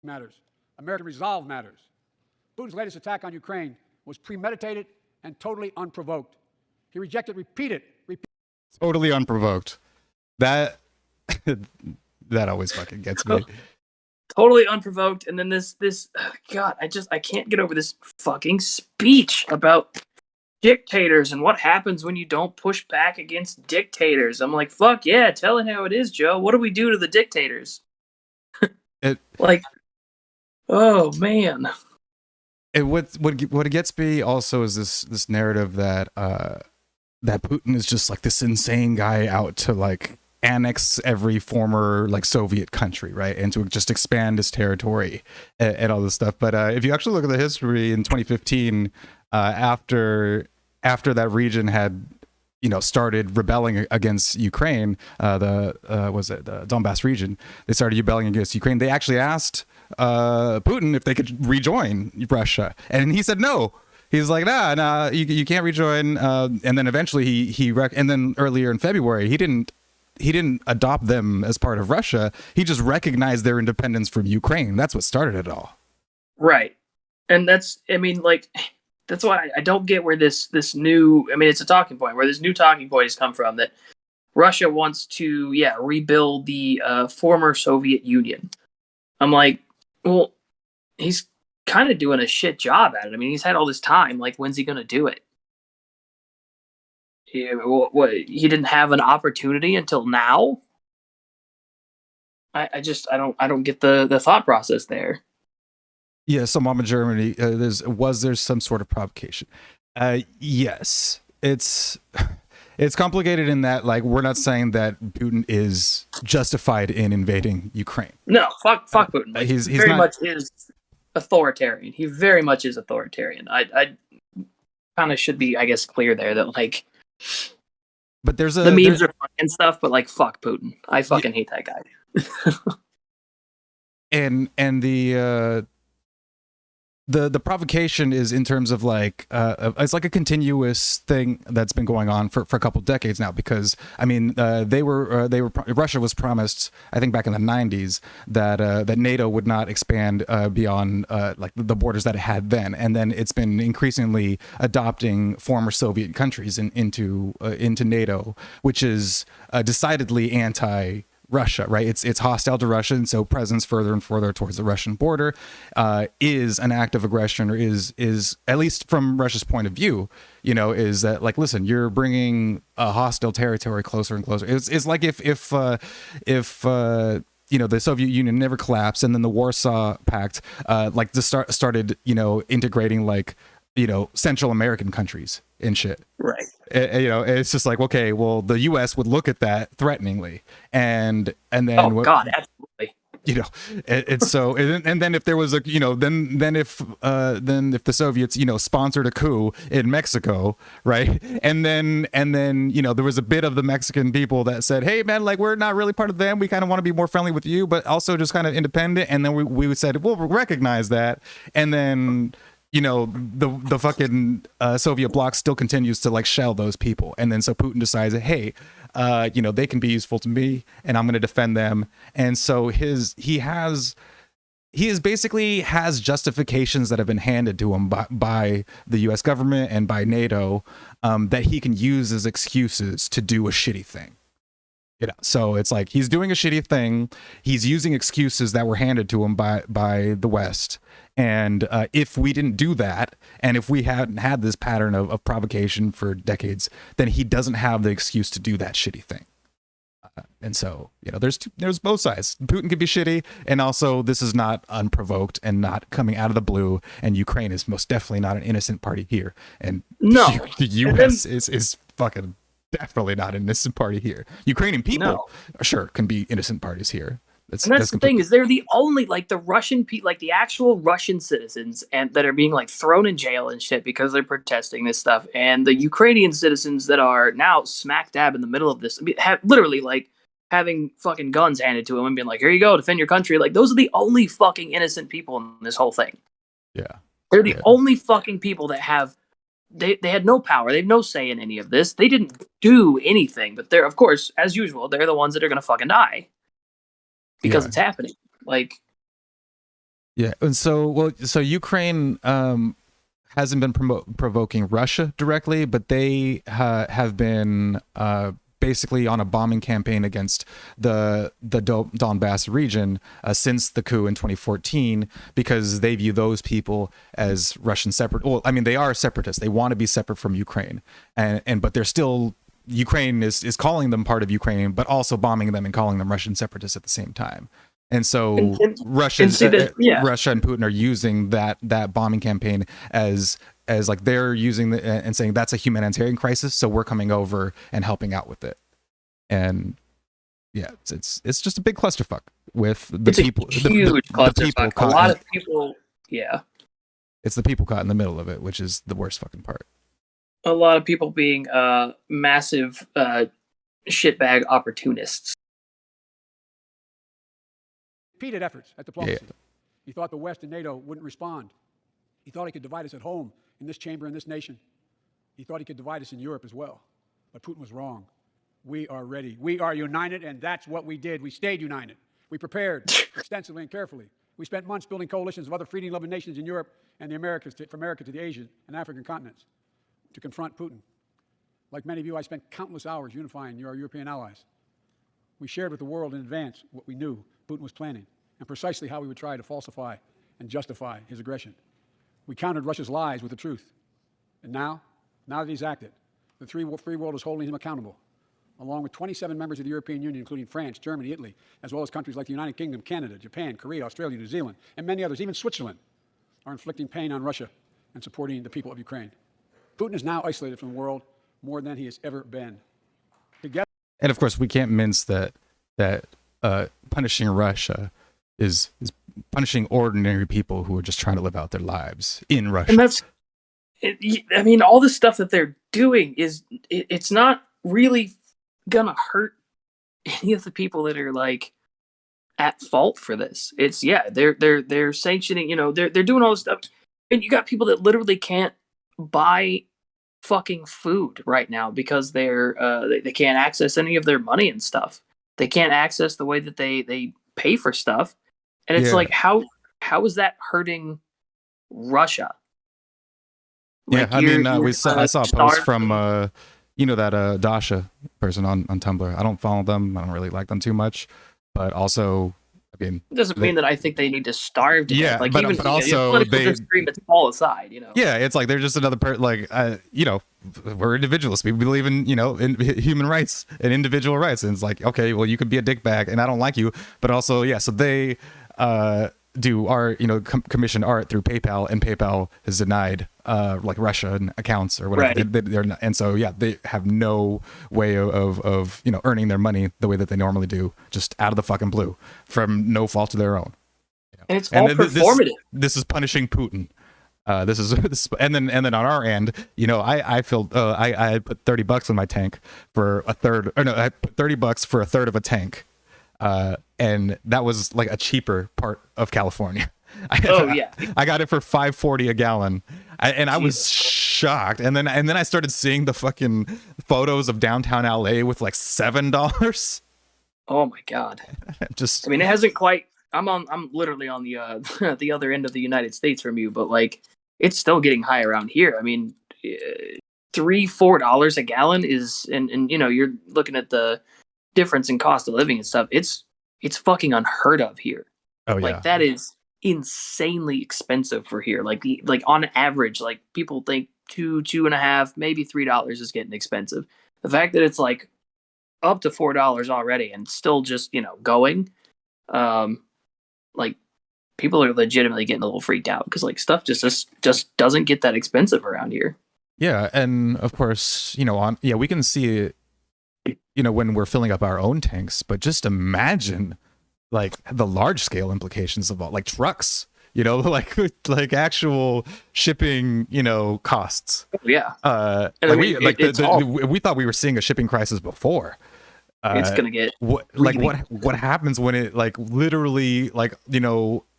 matters. American resolve matters. Putin's latest attack on Ukraine was premeditated and totally unprovoked. He rejected repeated. Totally unprovoked. That that always fucking gets me. Totally unprovoked, and then this God, I can't get over this fucking speech about dictators and what happens when you don't push back against dictators. I'm like, fuck yeah, tell it how it is, Joe. What do we do to the dictators? Like, oh man. What it gets me also is this narrative that that Putin is just like this insane guy out to like annex every former like Soviet country, right, and to just expand his territory and all this stuff. But if you actually look at the history in 2015, after that region had started rebelling against Ukraine, the Donbass region, they started rebelling against Ukraine. They actually asked Putin if they could rejoin Russia, and he said no. He's like, nah, you can't rejoin. And then eventually and then earlier in February, he didn't adopt them as part of Russia. He just recognized their independence from Ukraine. That's what started it all. Right. And that's why I don't get where this new, it's a talking point, where this new talking point has come from, that Russia wants to, rebuild the former Soviet Union. I'm like, well, he's kind of doing a shit job at it. He's had all this time. Like, when's he going to do it? He didn't have an opportunity until now? I don't get the thought process there. Yeah, so Mama Germany, there's some sort of provocation. Yes, it's complicated in that, like, we're not saying that Putin is justified in invading Ukraine. No, fuck Putin. Like, he's very much is authoritarian. He very much is authoritarian. I kind of should be, I guess, clear there that, like, but the memes are fun and stuff, but like, fuck Putin. I fucking hate that guy. and the provocation is in terms of like it's like a continuous thing that's been going on for a couple decades now, because Russia was promised, I think back in the 90s, that NATO would not expand beyond like the borders that it had then, and then it's been increasingly adopting former Soviet countries into NATO, which is decidedly anti Russia, right? It's hostile to Russia, and so presence further and further towards the Russian border is an act of aggression, or is at least from Russia's point of view, is that, like, listen, you're bringing a hostile territory closer and closer. It's like if the Soviet Union never collapsed, and then the Warsaw Pact started integrating like Central American countries and shit. Right. It's just like, okay, well, the U.S. would look at that threateningly, and then God, absolutely. And then if there was a then if the Soviets sponsored a coup in Mexico, right, and then there was a bit of the Mexican people that said, hey man, like, we're not really part of them, we kind of want to be more friendly with you, but also just kind of independent, and then we said, we'll recognize that, and then the fucking Soviet bloc still continues to like shell those people, and then so Putin decides, hey, they can be useful to me, and I'm going to defend them, and so he basically has justifications that have been handed to him by the U.S. government and by NATO, that he can use as excuses to do a shitty thing. So it's like he's doing a shitty thing. He's using excuses that were handed to him by the West. And if we didn't do that, and if we hadn't had this pattern of provocation for decades, then he doesn't have the excuse to do that shitty thing. And so, there's both sides. Putin could be shitty, and also this is not unprovoked and not coming out of the blue. And Ukraine is most definitely not an innocent party here. And no, the U.S. is fucking definitely not an innocent party here. Ukrainian people, sure, can be innocent parties here. That's the thing, is they're the only, like, the Russian people, like the actual Russian citizens, and that are being like thrown in jail and shit because they're protesting this stuff, and the Ukrainian citizens that are now smack dab in the middle of this, have literally like having fucking guns handed to them and being like, here you go, defend your country. Like, those are the only fucking innocent people in this whole thing. Yeah, they're the only fucking people that have. They had no power. They have no say in any of this. They didn't do anything, but they're, of course, as usual, they're the ones that are gonna fucking die. Because it's happening. Like, Yeah, and so Ukraine hasn't been provoking Russia directly, but they have been basically on a bombing campaign against the Donbass region since the coup in 2014, because they view those people as Russian separate. Well, I mean, they are separatists. They want to be separate from Ukraine, and but they're still, Ukraine is calling them part of Ukraine, but also bombing them and calling them Russian separatists at the same time. And so Russia and Putin are using that bombing campaign as like they're using and saying that's a humanitarian crisis, so we're coming over and helping out with it. And yeah, it's just a big clusterfuck with the people. It's a huge clusterfuck. A lot of people, yeah. It's the people caught in the middle of it, which is the worst fucking part. A lot of people being massive shitbag opportunists. Repeated efforts at diplomacy. Yeah. He thought the West and NATO wouldn't respond. He thought he could divide us at home, in this chamber, in this nation. He thought he could divide us in Europe as well. But Putin was wrong. We are ready. We are united, and that's what we did. We stayed united. We prepared extensively and carefully. We spent months building coalitions of other freedom-loving nations in Europe and the Americas, from America to the Asian and African continents, to confront Putin. Like many of you, I spent countless hours unifying our European allies. We shared with the world in advance what we knew Putin was planning, and precisely how he would try to falsify and justify his aggression. We countered Russia's lies with the truth. And now that he's acted, the free world is holding him accountable, along with 27 members of the European Union, including France, Germany, Italy, as well as countries like the United Kingdom, Canada, Japan, Korea, Australia, New Zealand, and many others, even Switzerland, are inflicting pain on Russia and supporting the people of Ukraine. Putin is now isolated from the world more than he has ever been. Together. And of course, we can't mince that punishing Russia is punishing ordinary people who are just trying to live out their lives in Russia. And I mean, all the stuff that they're doing it's not really gonna hurt any of the people that are like at fault for this. It's they're sanctioning, they're doing all this stuff, and you got people that literally can't buy fucking food right now because they can't access any of their money and stuff. They can't access the way that they pay for stuff. And it's like, how is that hurting Russia? Like, I mean, I saw a post from, that Dasha person on Tumblr. I don't follow them. I don't really like them too much. But also, I mean... It doesn't mean that I think they need to starve to death. Like, but also political disagreements fall aside, Yeah, it's like they're just another we're individualists. We believe in, in human rights and individual rights. And it's like, okay, well, you could be a dickbag and I don't like you. But also, so they do art, commission art through PayPal, and PayPal has denied like Russian accounts or whatever. Right. They're not, and so they have no way of earning their mony the way that they normally do, just out of the fucking blue, from no fault of their own. And it's all performative. This is punishing Putin. This is and then on our end, I feel I put $30 in my tank for a third, or no, I put $30 for a third of a tank. And that was like a cheaper part of California. I got it for $5.40 a gallon, and I was shocked. And then I started seeing the fucking photos of downtown LA with like $7. Oh my god! I mean, it hasn't quite. I'm literally on the the other end of the United States from you, but like it's still getting high around here. I mean, $3-4 a gallon is, and you're looking at the difference in cost of living and stuff. It's fucking unheard of here. Oh yeah, like that is insanely expensive for here. Like on average, like people think $2.5, maybe $3 is getting expensive. The fact that it's like up to $4 already and still just going, like people are legitimately getting a little freaked out because like stuff just doesn't get that expensive around here. Yeah, and of course we can see it. When we're filling up our own tanks, but just imagine like the large scale implications of all, like trucks, like actual shipping, costs. Yeah. We thought we were seeing a shipping crisis before. It's gonna get what happens when it like literally like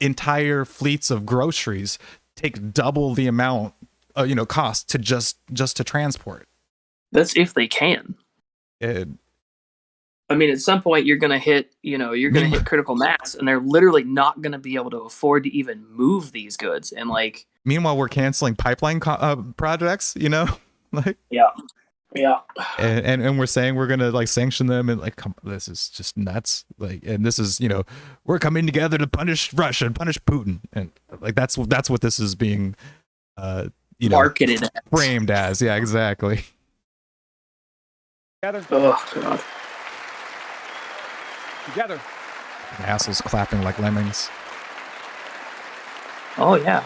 entire fleets of groceries take double the amount cost to just to transport. That's if they can. I mean, at some point you're going to hit, you're going to hit critical mass, and they're literally not going to be able to afford to even move these goods. And like, meanwhile, we're canceling pipeline projects, like, yeah, yeah. and we're saying we're gonna like sanction them, and like, this is just nuts. Like, and this is, we're coming together to punish Russia and punish Putin, and like that's what this is being, marketed as. framed as. Yeah, exactly. Together. Oh God. Together. The assholes clapping like lemmings. Oh yeah.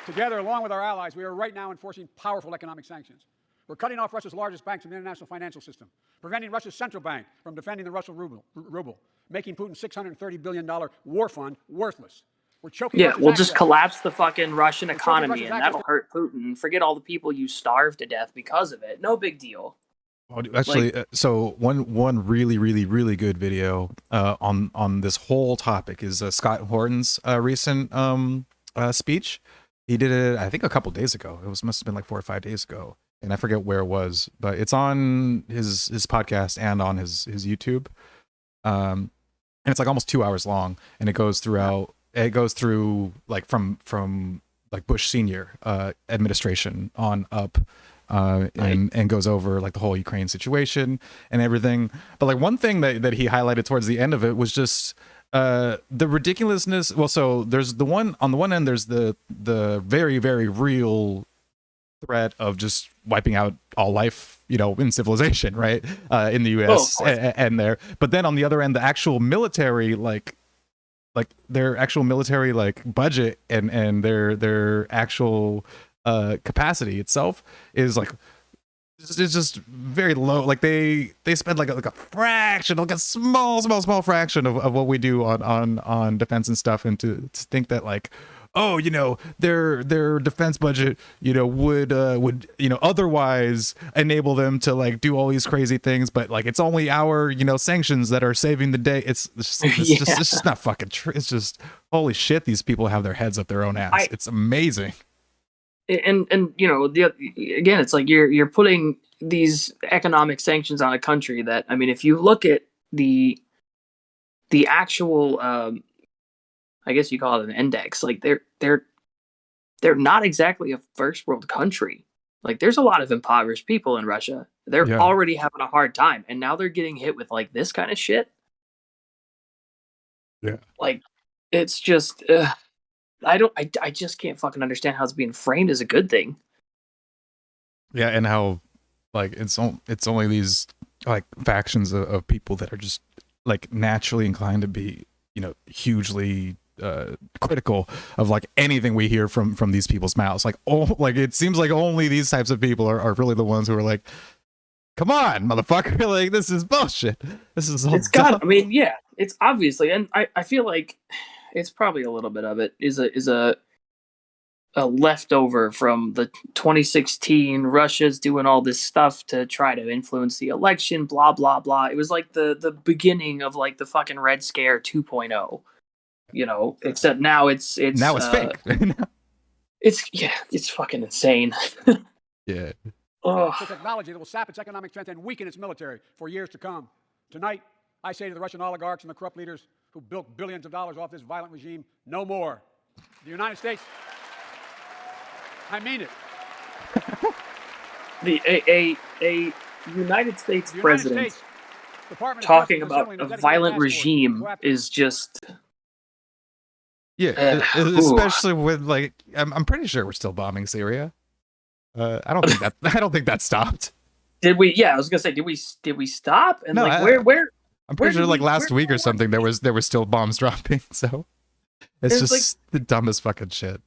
Together, along with our allies, we are right now enforcing powerful economic sanctions. We're cutting off Russia's largest banks from the international financial system, preventing Russia's central bank from defending the Russian ruble, making Putin's $630 billion war fund worthless. We're choking. Yeah, Russia's we'll just access. collapse the fucking Russian Russia's economy, and access that'll hurt Putin. Forget all the people you starved to death because of it. No big deal. Oh, actually, so one really, really, really good video on this whole topic is Scott Horton's recent speech. He did it, I think, a couple days ago. Must have been like 4 or 5 days ago, and I forget where it was, but it's on his podcast and on his YouTube. And it's like almost 2 hours long, and it goes through like from like Bush Senior administration on up. And goes over like the whole Ukraine situation and everything. But like one thing that he highlighted towards the end of it was just the ridiculousness. Well, so there's the one on the one end, there's the very, very real threat of just wiping out all life, in civilization, right? In the US and there. But then on the other end, the actual military, like their actual military like budget and their actual capacity itself is like it's just very low. Like they spend like a fraction, like a small fraction of what we do on defense and stuff, and to think that like, oh, their defense budget would otherwise enable them to like do all these crazy things, but like it's only our sanctions that are saving the day. It's just not fucking true. It's just, holy shit, these people have their heads up their own ass. It's amazing. And again, it's like you're putting these economic sanctions on a country that, I mean, if you look at the actual, I guess you call it an index, like they're not exactly a first world country. Like there's a lot of impoverished people in Russia. They're already having a hard time, and now they're getting hit with like this kind of shit. Yeah, like it's just. I just can't fucking understand how it's being framed as a good thing. Yeah, and how like it's only these like factions of people that are just like naturally inclined to be hugely critical of like anything we hear from these people's mouths. Like it seems like only these types of people are really the ones who are like, come on, motherfucker, like this is bullshit. This is all dumb. I mean, yeah, it's obviously, and I feel like it's probably a little bit of it is a leftover from the 2016 Russia's doing all this stuff to try to influence the election, blah blah blah. It was like the beginning of like the fucking Red Scare 2.0, except now it's fake. it's fucking insane. Yeah. It's a technology that will sap its economic strength and weaken its military for years to come. Tonight, I say to the Russian oligarchs and the corrupt leaders who built billions of dollars off this violent regime, no more. The United States, I mean it. A United States president talking about a violent regime is just... Yeah, especially with like, I'm pretty sure we're still bombing Syria. I don't think that stopped. Did we? Yeah, I was gonna say, did we stop? And no, like, where? I'm pretty sure like last week or something there were still bombs dropping. So it's just like, the dumbest fucking shit.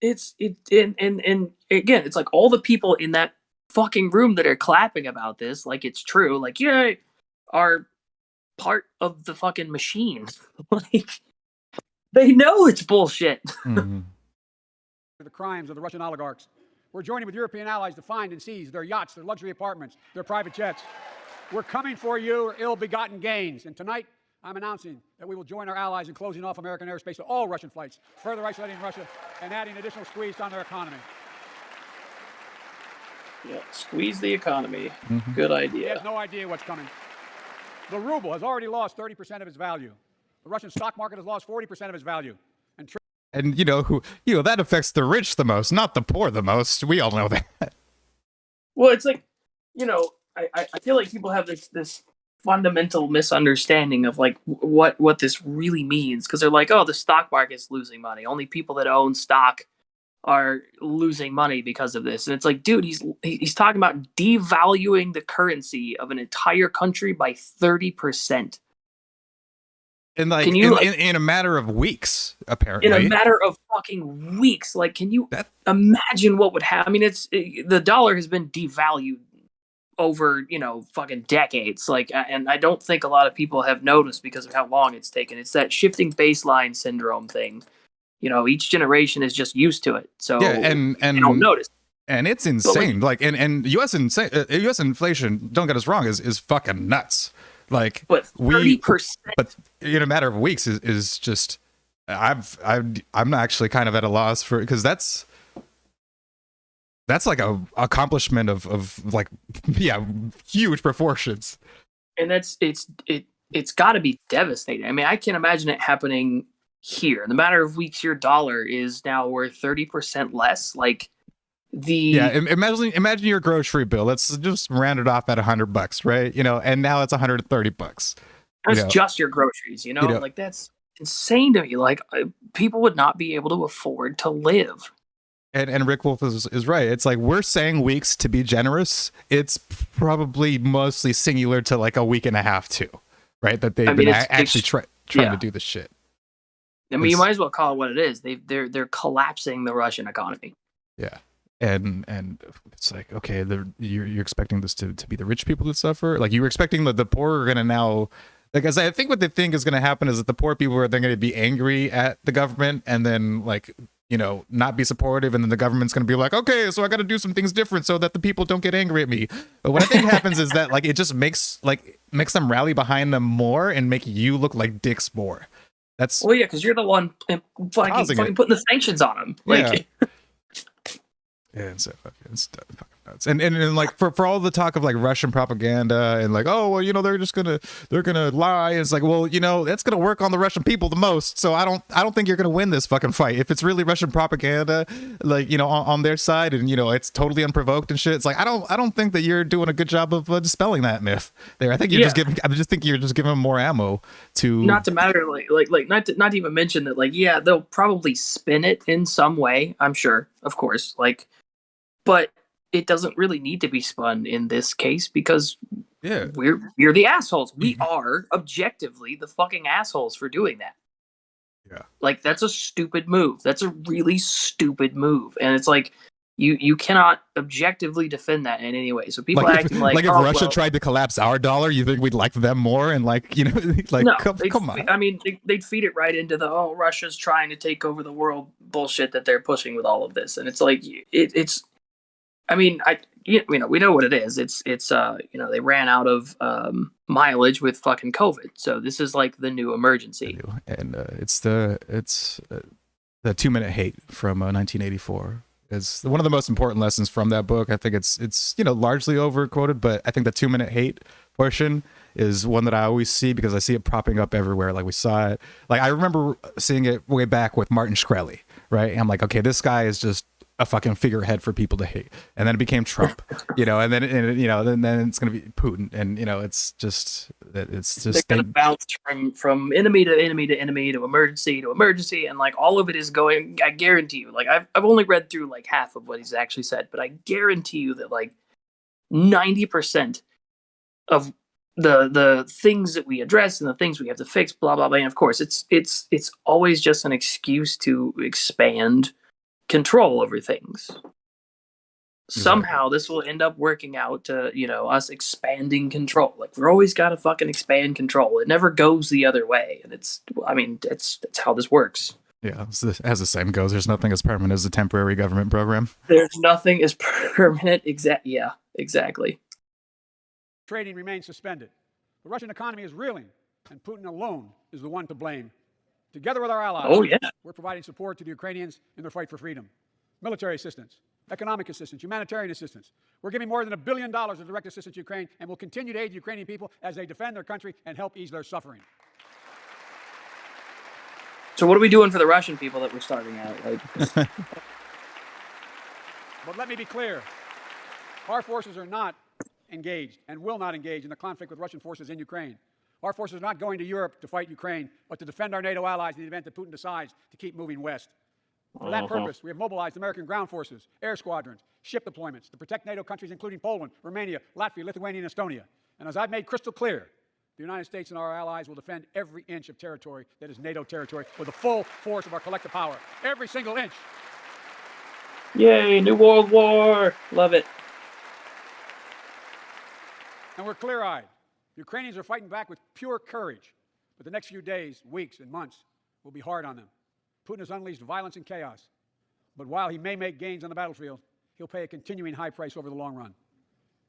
And again, it's like all the people in that fucking room that are clapping about this, like it's true, like are part of the fucking machine. Like they know it's bullshit. Mm-hmm. The crimes of the Russian oligarchs. We're joining with European allies to find and seize their yachts, their luxury apartments, their private jets. We're coming for your ill-begotten gains. And tonight, I'm announcing that we will join our allies in closing off American airspace to all Russian flights, further isolating Russia and adding additional squeeze on their economy. Yeah, squeeze the economy. Mhm. Good He idea. has no idea what's coming. The ruble has already lost 30% of its value. The Russian stock market has lost 40% of its value. And that affects the rich the most, not the poor the most. We all know that. Well, it's like, I feel like people have this fundamental misunderstanding of like what this really means, because they're like, oh, the stock market's losing money. Only people that own stock are losing money because of this. And it's like, dude, he's talking about devaluing the currency of an entire country by 30%. And like Can you in a matter of weeks, in a apparently. matter of fucking weeks, like, can you That imagine what would happen? I mean, the dollar has been devalued over fucking decades, like, and I don't think a lot of people have noticed because of how long it's taken. It's that shifting baseline syndrome thing. Each generation is just used to it, so yeah, and they don't notice. and it's But insane. Like and US inflation, don't get us wrong, is fucking nuts. Like but 30%. but in a matter of weeks is just I'm actually kind of at a loss for, because that's like a accomplishment of like, yeah, huge proportions. And it's got to be devastating. I mean, I can't imagine it happening here. In the matter of weeks, your dollar is now worth 30% less. Like, imagine your grocery bill. Let's just round it off at $100, right? And now it's $130. That's just your groceries, like, that's insane to me. Like, people would not be able to afford to live. And Rick Wolf is right. It's like, we're saying weeks to be generous. It's probably mostly singular to like a week and a half too, right? That they've been actually trying to do this shit. I mean, you might as well call it what it is. They're collapsing the Russian economy. Yeah. And it's like, okay, you're expecting this to be the rich people that suffer. Like, you were expecting that the poor are going to now, like, as I think what they think is going to happen is that the poor people are then going to be angry at the government and then like, not be supportive, and then the government's going to be like, okay, so I got to do some things different so that the people don't get angry at me. But what I think happens is that like it just makes them rally behind them more and make you look like dicks more. That's well, yeah, because you're the one fucking putting the sanctions on them. Like, yeah, it's fucking nuts. And like for all the talk of like Russian propaganda and like, oh well, they're gonna lie. It's like, well, that's gonna work on the Russian people the most. So I don't think you're gonna win this fucking fight if it's really Russian propaganda, like, on their side, and it's totally unprovoked and shit. It's like, I don't think that you're doing a good job of dispelling that myth there. I think you're just giving them more ammo to. Not to matter, not to even mention that, like, yeah, they'll probably spin it in some way. I'm sure, of course, like. But it doesn't really need to be spun in this case because we're the assholes. We are objectively the fucking assholes for doing that. Yeah. Like, that's a stupid move. That's a really stupid move. And it's like, you cannot objectively defend that in any way. So people acting like if Russia tried to collapse our dollar, you think we'd like them more? And like, like, no, come on. I mean, they'd feed it right into the, Russia's trying to take over the world bullshit that they're pushing with all of this. And it's like, it's, I mean, we know what it is. It's they ran out of mileage with fucking COVID, so this is like the new emergency. And it's the 2-minute hate from 1984. It's one of the most important lessons from that book. I think it's largely overquoted, but I think the 2-minute hate portion is one that I always see because I see it propping up everywhere. Like, we saw it. Like, I remember seeing it way back with Martin Shkreli, right? And I'm like, okay, this guy is just a fucking figurehead for people to hate, and then it became Trump, and then it's gonna be Putin, and they're gonna bounce from enemy to enemy to enemy to emergency, and like all of it is going. I guarantee you, like I've only read through like half of what he's actually said, but I guarantee you that like 90% of the things that we address and the things we have to fix, blah blah blah. And of course, it's always just an excuse to expand control over things. Somehow this will end up working out to us expanding control. Like, we're always got to fucking expand control. It never goes the other way, and that's how this works. Yeah, as the saying goes, there's nothing as permanent as a temporary government program. There's nothing as permanent. Exactly. Trading remains suspended. The Russian economy is reeling, and Putin alone is the one to blame. Together with our allies, we're providing support to the Ukrainians in their fight for freedom. Military assistance, economic assistance, humanitarian assistance. We're giving more than $1 billion of direct assistance to Ukraine, and will continue to aid the Ukrainian people as they defend their country and help ease their suffering. So what are we doing for the Russian people that we're starting out? Like, but let me be clear. Our forces are not engaged and will not engage in the conflict with Russian forces in Ukraine. Our forces are not going to Europe to fight Ukraine, but to defend our NATO allies in the event that Putin decides to keep moving west. For that purpose, we have mobilized American ground forces, air squadrons, ship deployments to protect NATO countries including Poland, Romania, Latvia, Lithuania, and Estonia. And as I've made crystal clear, the United States and our allies will defend every inch of territory that is NATO territory with the full force of our collective power. Every single inch. Yay, New World War. Love it. And we're clear-eyed. The Ukrainians are fighting back with pure courage. But the next few days, weeks, and months will be hard on them. Putin has unleashed violence and chaos. But while he may make gains on the battlefield, he'll pay a continuing high price over the long run.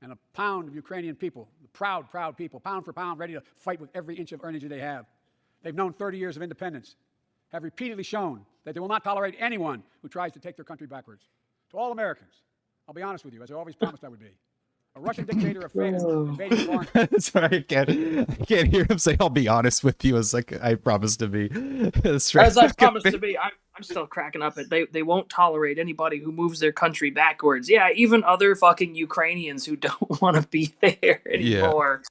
And a pound of Ukrainian people, the proud, proud people, pound for pound, ready to fight with every inch of energy they have. They've known 30 years of independence, have repeatedly shown that they will not tolerate anyone who tries to take their country backwards. To all Americans, I'll be honest with you, as I always promised I would be. A Russian dictator of fate invading foreign... Sorry, I can't hear him say, I'll be honest with you, as like I promised to be. As I promised to be, I'm still cracking up at they won't tolerate anybody who moves their country backwards. Yeah, even other fucking Ukrainians who don't want to be there anymore. Yeah.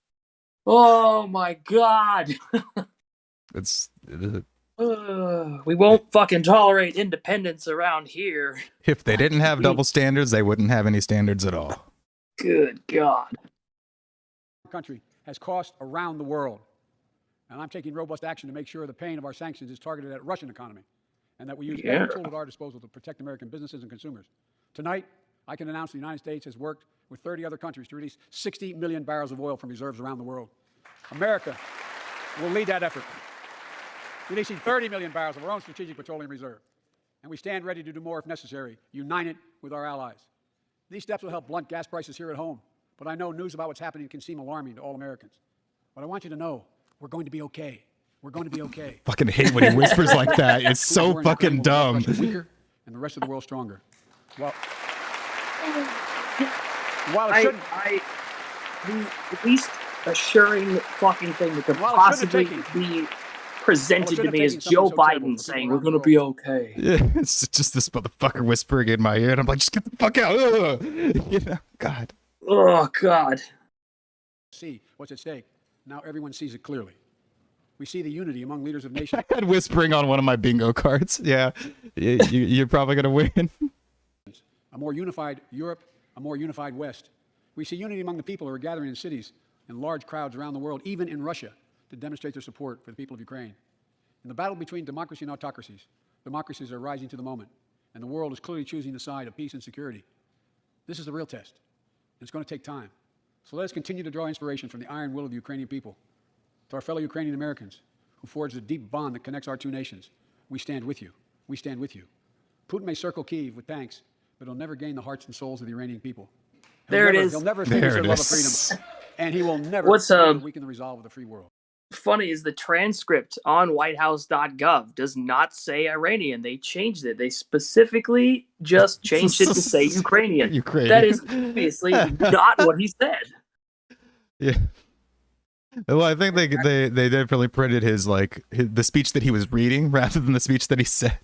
Oh my God. We won't fucking tolerate independence around here. If they didn't have double standards, they wouldn't have any standards at all. Good God. Country has cost around the world. And I'm taking robust action to make sure the pain of our sanctions is targeted at the Russian economy and that we use every tool at our disposal to protect American businesses and consumers. Tonight, I can announce the United States has worked with 30 other countries to release 60 million barrels of oil from reserves around the world. America will lead that effort, releasing 30 million barrels of our own strategic petroleum reserve. And we stand ready to do more if necessary, united with our allies. These steps will help blunt gas prices here at home, but I know news about what's happening can seem alarming to all Americans. But I want you to know, we're going to be okay. We're going to be okay. Fucking hate when he whispers like that. It's so fucking dumb. Weaker and the rest of the world stronger. Well, while it shouldn't... the least assuring fucking thing that could possibly be presented to me is Joe Biden saying we're going to be okay. Yeah, it's just this motherfucker whispering in my ear, and I'm like, just get the fuck out. You know, God. Oh, God. See what's at stake. Now everyone sees it clearly. We see the unity among leaders of nations. I had whispering on one of my bingo cards. Yeah, you're probably going to win. A more unified Europe, a more unified West. We see unity among the people who are gathering in cities in large crowds around the world, even in Russia, to demonstrate their support for the people of Ukraine. In the battle between democracy and autocracies, democracies are rising to the moment, and the world is clearly choosing the side of peace and security. This is the real test, and it's going to take time. So let us continue to draw inspiration from the iron will of the Ukrainian people. To our fellow Ukrainian Americans who forged a deep bond that connects our two nations, we stand with you. We stand with you. Putin may circle Kyiv with tanks, but he'll never gain the hearts and souls of the Iranian people. He'll never extinguish their love of freedom, and he will never weaken the resolve of the free world. Funny is the transcript on whitehouse.gov does not say Iranian. They changed it. They specifically just changed it to say Ukrainian. That is obviously not what he said. Yeah. Well, I think they definitely printed the speech that he was reading rather than the speech that he said.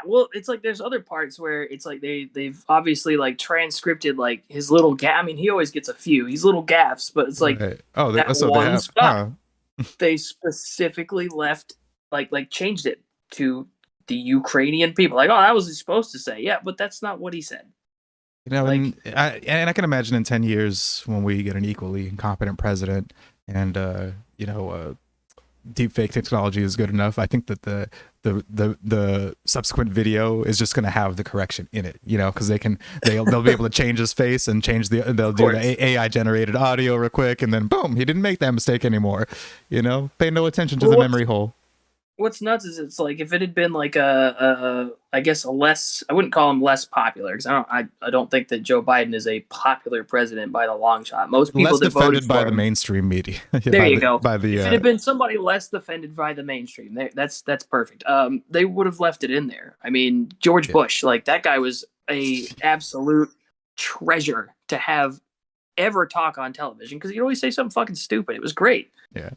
Well, it's like there's other parts where it's like they've obviously like transcripted like his little I mean, he always gets a few. He's little gaffes, but it's like they specifically left like changed it to the Ukrainian people. Like, oh, that was he supposed to say. Yeah, but that's not what he said. You know, and I can imagine in 10 years when we get an equally incompetent president and deep fake technology is good enough. I think that the subsequent video is just going to have the correction in it, you know, because they'll be able to change his face and they'll do the AI generated audio real quick, and then boom, he didn't make that mistake anymore. You know, pay no attention to the memory hole. What's nuts is it's like if it had been like I guess a less, I wouldn't call him less popular, because I don't think that Joe Biden is a popular president by the long shot. Most people less defended by the mainstream media. There you go. If it had been somebody less defended by the mainstream, that's perfect. They would have left it in there. I mean, George Bush, like that guy was a absolute treasure to have ever talk on television because he'd always say something fucking stupid. It was great. Yeah.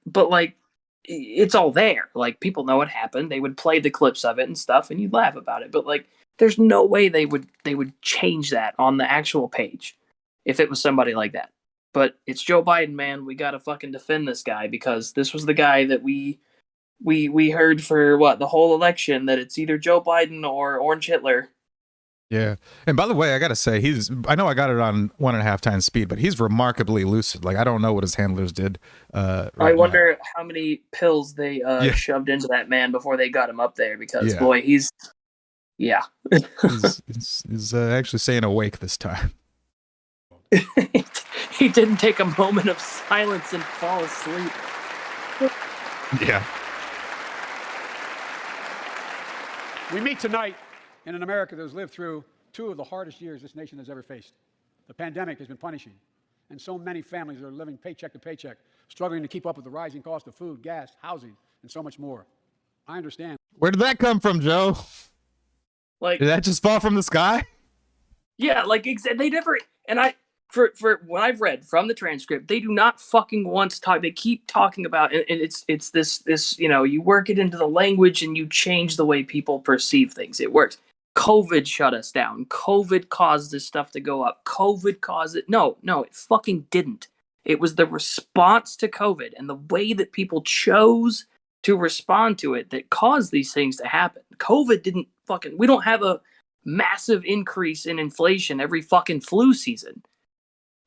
But like, it's all there. Like, people know what happened. They would play the clips of it and stuff, and you'd laugh about it. But like, there's no way they would change that on the actual page if it was somebody like that. But it's Joe Biden, man. We gotta fucking defend this guy because this was the guy that we heard for the whole election that it's either Joe Biden or Orange Hitler. Yeah. And by the way, I gotta say, I know I got it on 1.5 times speed, but he's remarkably lucid. Like, I don't know what his handlers did. I wonder how many pills they shoved into that man before they got him up there because boy, he's actually staying awake this time. He didn't take a moment of silence and fall asleep. Yeah. We meet tonight in an America that has lived through two of the hardest years this nation has ever faced. The pandemic has been punishing, and so many families are living paycheck to paycheck, struggling to keep up with the rising cost of food, gas, housing, and so much more. I understand. Where did that come from, Joe? Like, did that just fall from the sky? Yeah, like they never. And for what I've read from the transcript, they do not fucking once talk. They keep talking about, and it's this you work it into the language and you change the way people perceive things. It works. COVID shut us down. COVID caused this stuff to go up. COVID caused it. No, it fucking didn't. It was the response to COVID and the way that people chose to respond to it that caused these things to happen. COVID didn't we don't have a massive increase in inflation every fucking flu season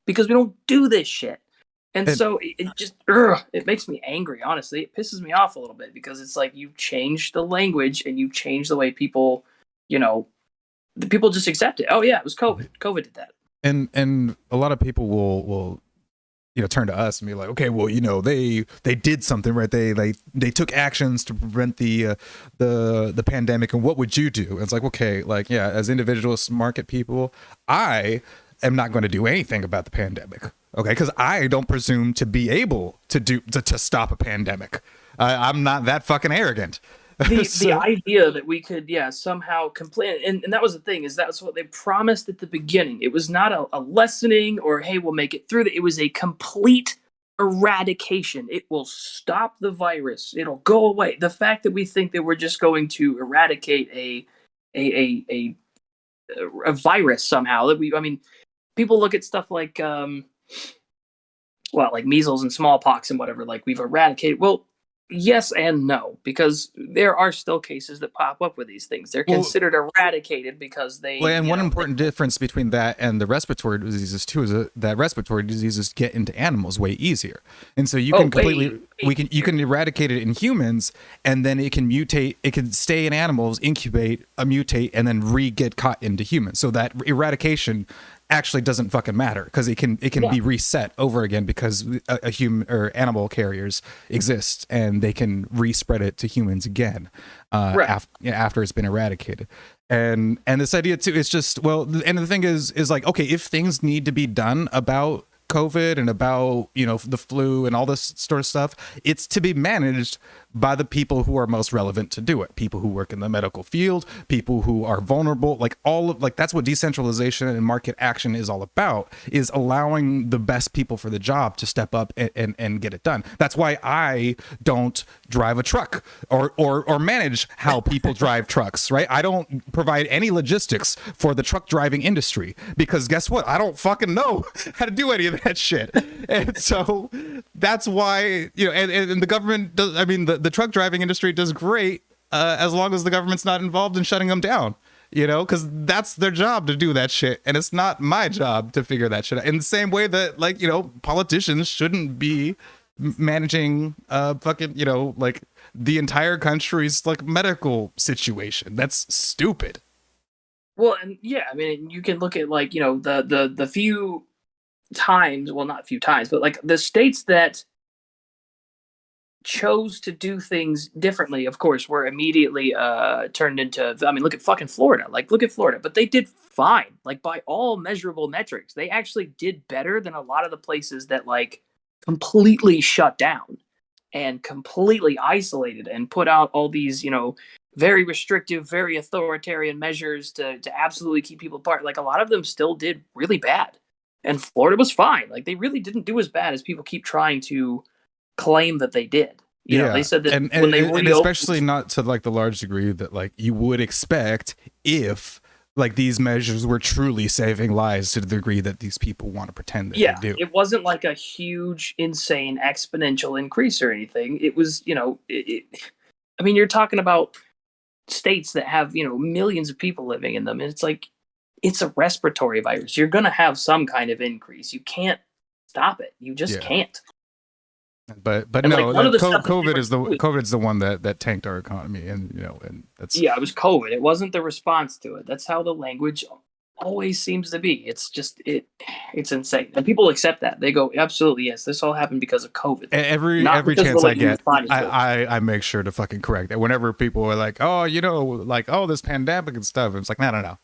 because we don't do this shit. And so it just, it makes me angry, honestly. It pisses me off a little bit because it's like you change the language and you change the way people, the people just accept it. Oh yeah, it was COVID. COVID did that. And a lot of people will turn to us and be like, okay, well, they did something, right? They took actions to prevent the pandemic, and what would you do? And it's like, okay, like, yeah, as individuals, market people, I am not going to do anything about the pandemic, okay? Because I don't presume to be able to stop a pandemic. I'm not that fucking arrogant. The idea that we could somehow complain, and that was the thing, is that's what they promised at the beginning. It was not a lessening or hey, we'll make it through. It was a complete eradication. It will stop the virus. It'll go away. The fact that we think that we're just going to eradicate a virus somehow, that people look at stuff like like measles and smallpox and whatever, like we've eradicated. Well, yes and no, because there are still cases that pop up with these things. They're considered eradicated because they. Well, and one important difference between that and the respiratory diseases too is that respiratory diseases get into animals way easier, and so you can you can eradicate it in humans, and then it can mutate. It can stay in animals, incubate, mutate, and then get caught into humans. So that eradication actually doesn't fucking matter because it can be reset over again because a human or animal carriers exist and they can respread it to humans again after it's been eradicated. And this idea too is just, and the thing is like, okay, if things need to be done about COVID and about the flu and all this sort of stuff, it's to be managed by the people who are most relevant to do it. People who work in the medical field, people who are vulnerable, that's what decentralization and market action is all about, is allowing the best people for the job to step up and get it done. That's why I don't drive a truck or manage how people drive trucks, right? I don't provide any logistics for the truck driving industry because guess what? I don't fucking know how to do any of that shit. And so that's why, and the government does, the truck driving industry does great as long as the government's not involved in shutting them down, because that's their job to do that shit. And it's not my job to figure that shit out. In the same way that, politicians shouldn't be managing the entire country's medical situation. That's stupid. Well, and you can look at the few times, well, not a few times, but the states that chose to do things differently, of course, were immediately turned into, look at fucking Florida. Look at Florida. But they did fine. By all measurable metrics. They actually did better than a lot of the places that completely shut down and completely isolated and put out all these, very restrictive, very authoritarian measures to absolutely keep people apart. Like a lot of them still did really bad, and Florida was fine. Like they really didn't do as bad as people keep trying to claim that they did. You know, they said that and, when they and reopened, especially not to like the large degree that like you would expect if like these measures were truly saving lives to the degree that these people want to pretend that they do. It wasn't like a huge, insane, exponential increase or anything. It was, I mean, you're talking about states that have, millions of people living in them. And it's like, it's a respiratory virus. You're going to have some kind of increase. You can't stop it. You just can't. But and no, like, COVID is the one that tanked our economy, and and that's it was COVID. It wasn't the response to it. That's how the language always seems to be. It's just it's insane, and people accept that. They go, absolutely yes, this all happened because of COVID. Every chance I get, I make sure to fucking correct it. Whenever people are like, oh, this pandemic and stuff, it's like no.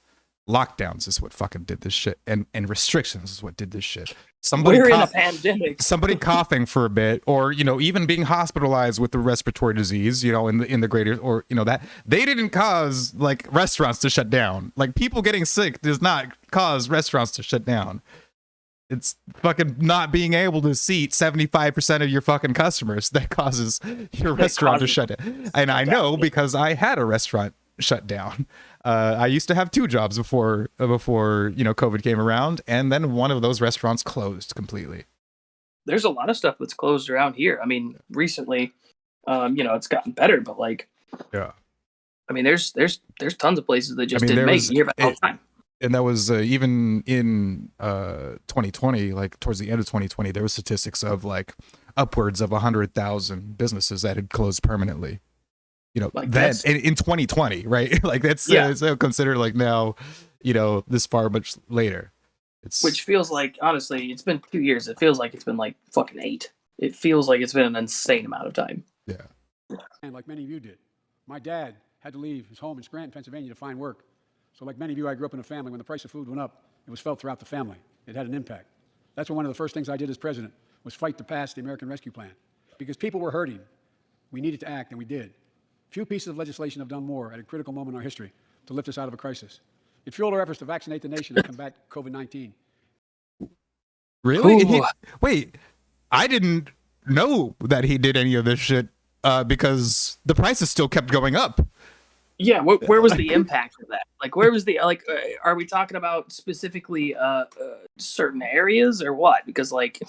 Lockdowns is what fucking did this shit, and restrictions is what did this shit. We're in a pandemic. Somebody coughing for a bit, or even being hospitalized with the respiratory disease, in the greater, or that they didn't cause like restaurants to shut down. Like people getting sick does not cause restaurants to shut down. It's fucking not being able to seat 75% of your fucking customers that causes your restaurant to shut down. And I know because I had a restaurant shut down. I used to have 2 jobs before COVID came around, and then one of those restaurants closed completely. There's a lot of stuff that's closed around here. I mean, recently, it's gotten better, but like, yeah. I mean, there's tons of places that just didn't make it here all the time. And that was even in 2020, like towards the end of 2020, there were statistics of like upwards of 100,000 businesses that had closed permanently. Like that in 2020, right? Like that's so considered like now, this far much later. Which feels like, honestly, it's been 2 years. It feels like it's been like fucking 8. It feels like it's been an insane amount of time. Yeah. And like many of you did, my dad had to leave his home in Scranton, Pennsylvania to find work. So like many of you, I grew up in a family when the price of food went up, it was felt throughout the family. It had an impact. That's one of the first things I did as president was fight to pass the American Rescue Plan. Because people were hurting. We needed to act, and we did. Few pieces of legislation have done more at a critical moment in our history to lift us out of a crisis. It fueled our efforts to vaccinate the nation and combat COVID-19. Really? Wait, I didn't know that he did any of this shit because the prices still kept going up. Yeah, where was the impact of that? Like, where was the are we talking about specifically certain areas or what? Because like,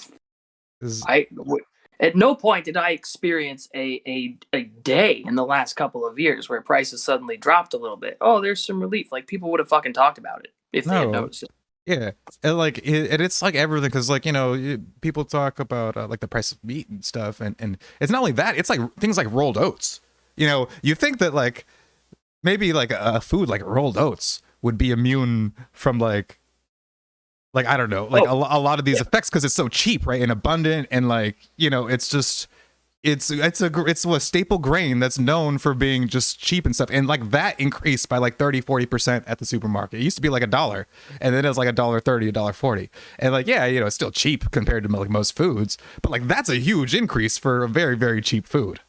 at no point did I experience a day in the last couple of years where prices suddenly dropped a little bit. Oh, there's some relief. Like people would have fucking talked about it if they had noticed it. Yeah, and like it's like everything because like people talk about like the price of meat and stuff, and it's not only that. It's like things like rolled oats. You think that like maybe like a food like rolled oats would be immune from like I don't know, like a lot of these effects because it's so cheap, right, and abundant, and like it's just it's a staple grain that's known for being just cheap and stuff, and like that increased by like 30-40% at the supermarket. It used to be like $1, and then it was like $1.30, $1.40, and like it's still cheap compared to like most foods, but like that's a huge increase for a very, very cheap food.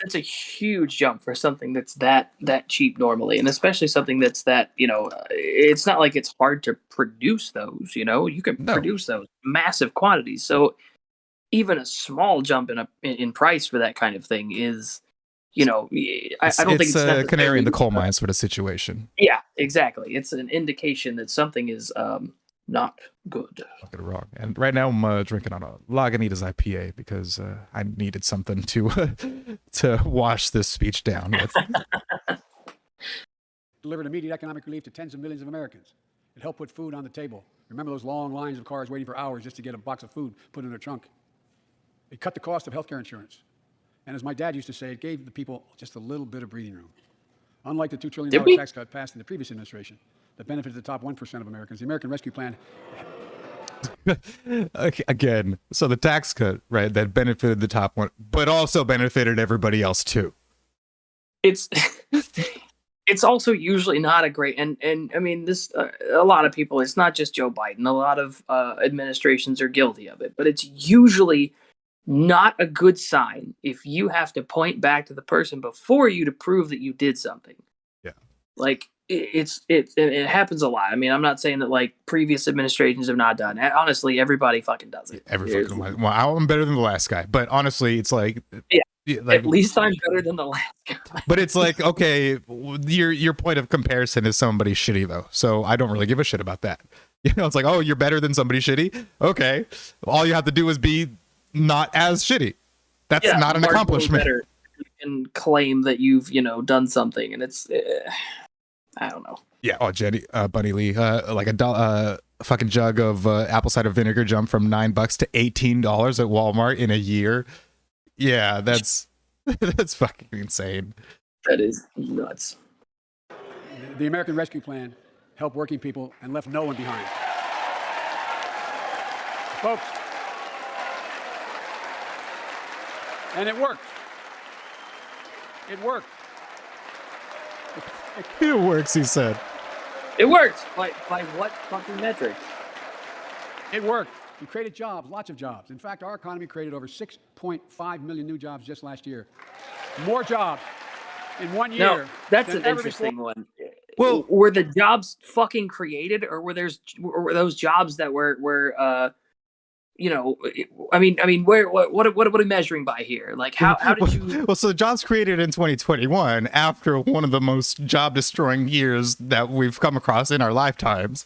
That's a huge jump for something that's that cheap normally, and especially something that's that it's not like it's hard to produce those. You can produce those massive quantities. So even a small jump in price for that kind of thing is, I don't think it's a canary in the coal mine sort of situation. Yeah, exactly. It's an indication that something is not good. Fucking wrong. And right now I'm drinking on a Lagunitas IPA because I needed something to wash this speech down with. Delivered immediate economic relief to tens of millions of Americans. It helped put food on the table. Remember those long lines of cars waiting for hours just to get a box of food put in their trunk? It cut the cost of health care insurance. And as my dad used to say, it gave the people just a little bit of breathing room. Unlike the $2 trillion tax cut passed in the previous administration that benefited the top 1% of Americans, the American Rescue Plan... Again, so the tax cut, right, that benefited the top one, but also benefited everybody else too. It's also usually not a great, and I mean, this, a lot of people, it's not just Joe Biden, a lot of administrations are guilty of it, but it's usually not a good sign if you have to point back to the person before you to prove that you did something. Yeah. Like it happens a lot. I mean, I'm not saying that like previous administrations have not done it. Honestly, everybody fucking does it. Well, I'm better than the last guy, but honestly, it's like, like, at least I'm better than the last guy. But it's like, okay, your point of comparison is somebody shitty though, so I don't really give a shit about that. You know, it's like, oh, you're better than somebody shitty. Okay, all you have to do is be not as shitty. That's not an accomplishment. Better. You can claim that you've done something, and it's I don't know. Yeah. Oh, Jenny, Bunny Lee, like a fucking jug of apple cider vinegar jumped from $9 to $18 at Walmart in a year. Yeah, that's fucking insane. That is nuts. The American Rescue Plan helped working people and left no one behind. Folks, and it worked. It worked. It works, he said. It works. By what fucking metrics? It worked. We created jobs, lots of jobs. In fact, our economy created over 6.5 million new jobs just last year. More jobs in 1 year. No, that's an interesting one. Well, were the jobs fucking created, or were those jobs that were I mean, what are we measuring by here? Like, how did you? Well, so the jobs created in 2021 after one of the most job-destroying years that we've come across in our lifetimes.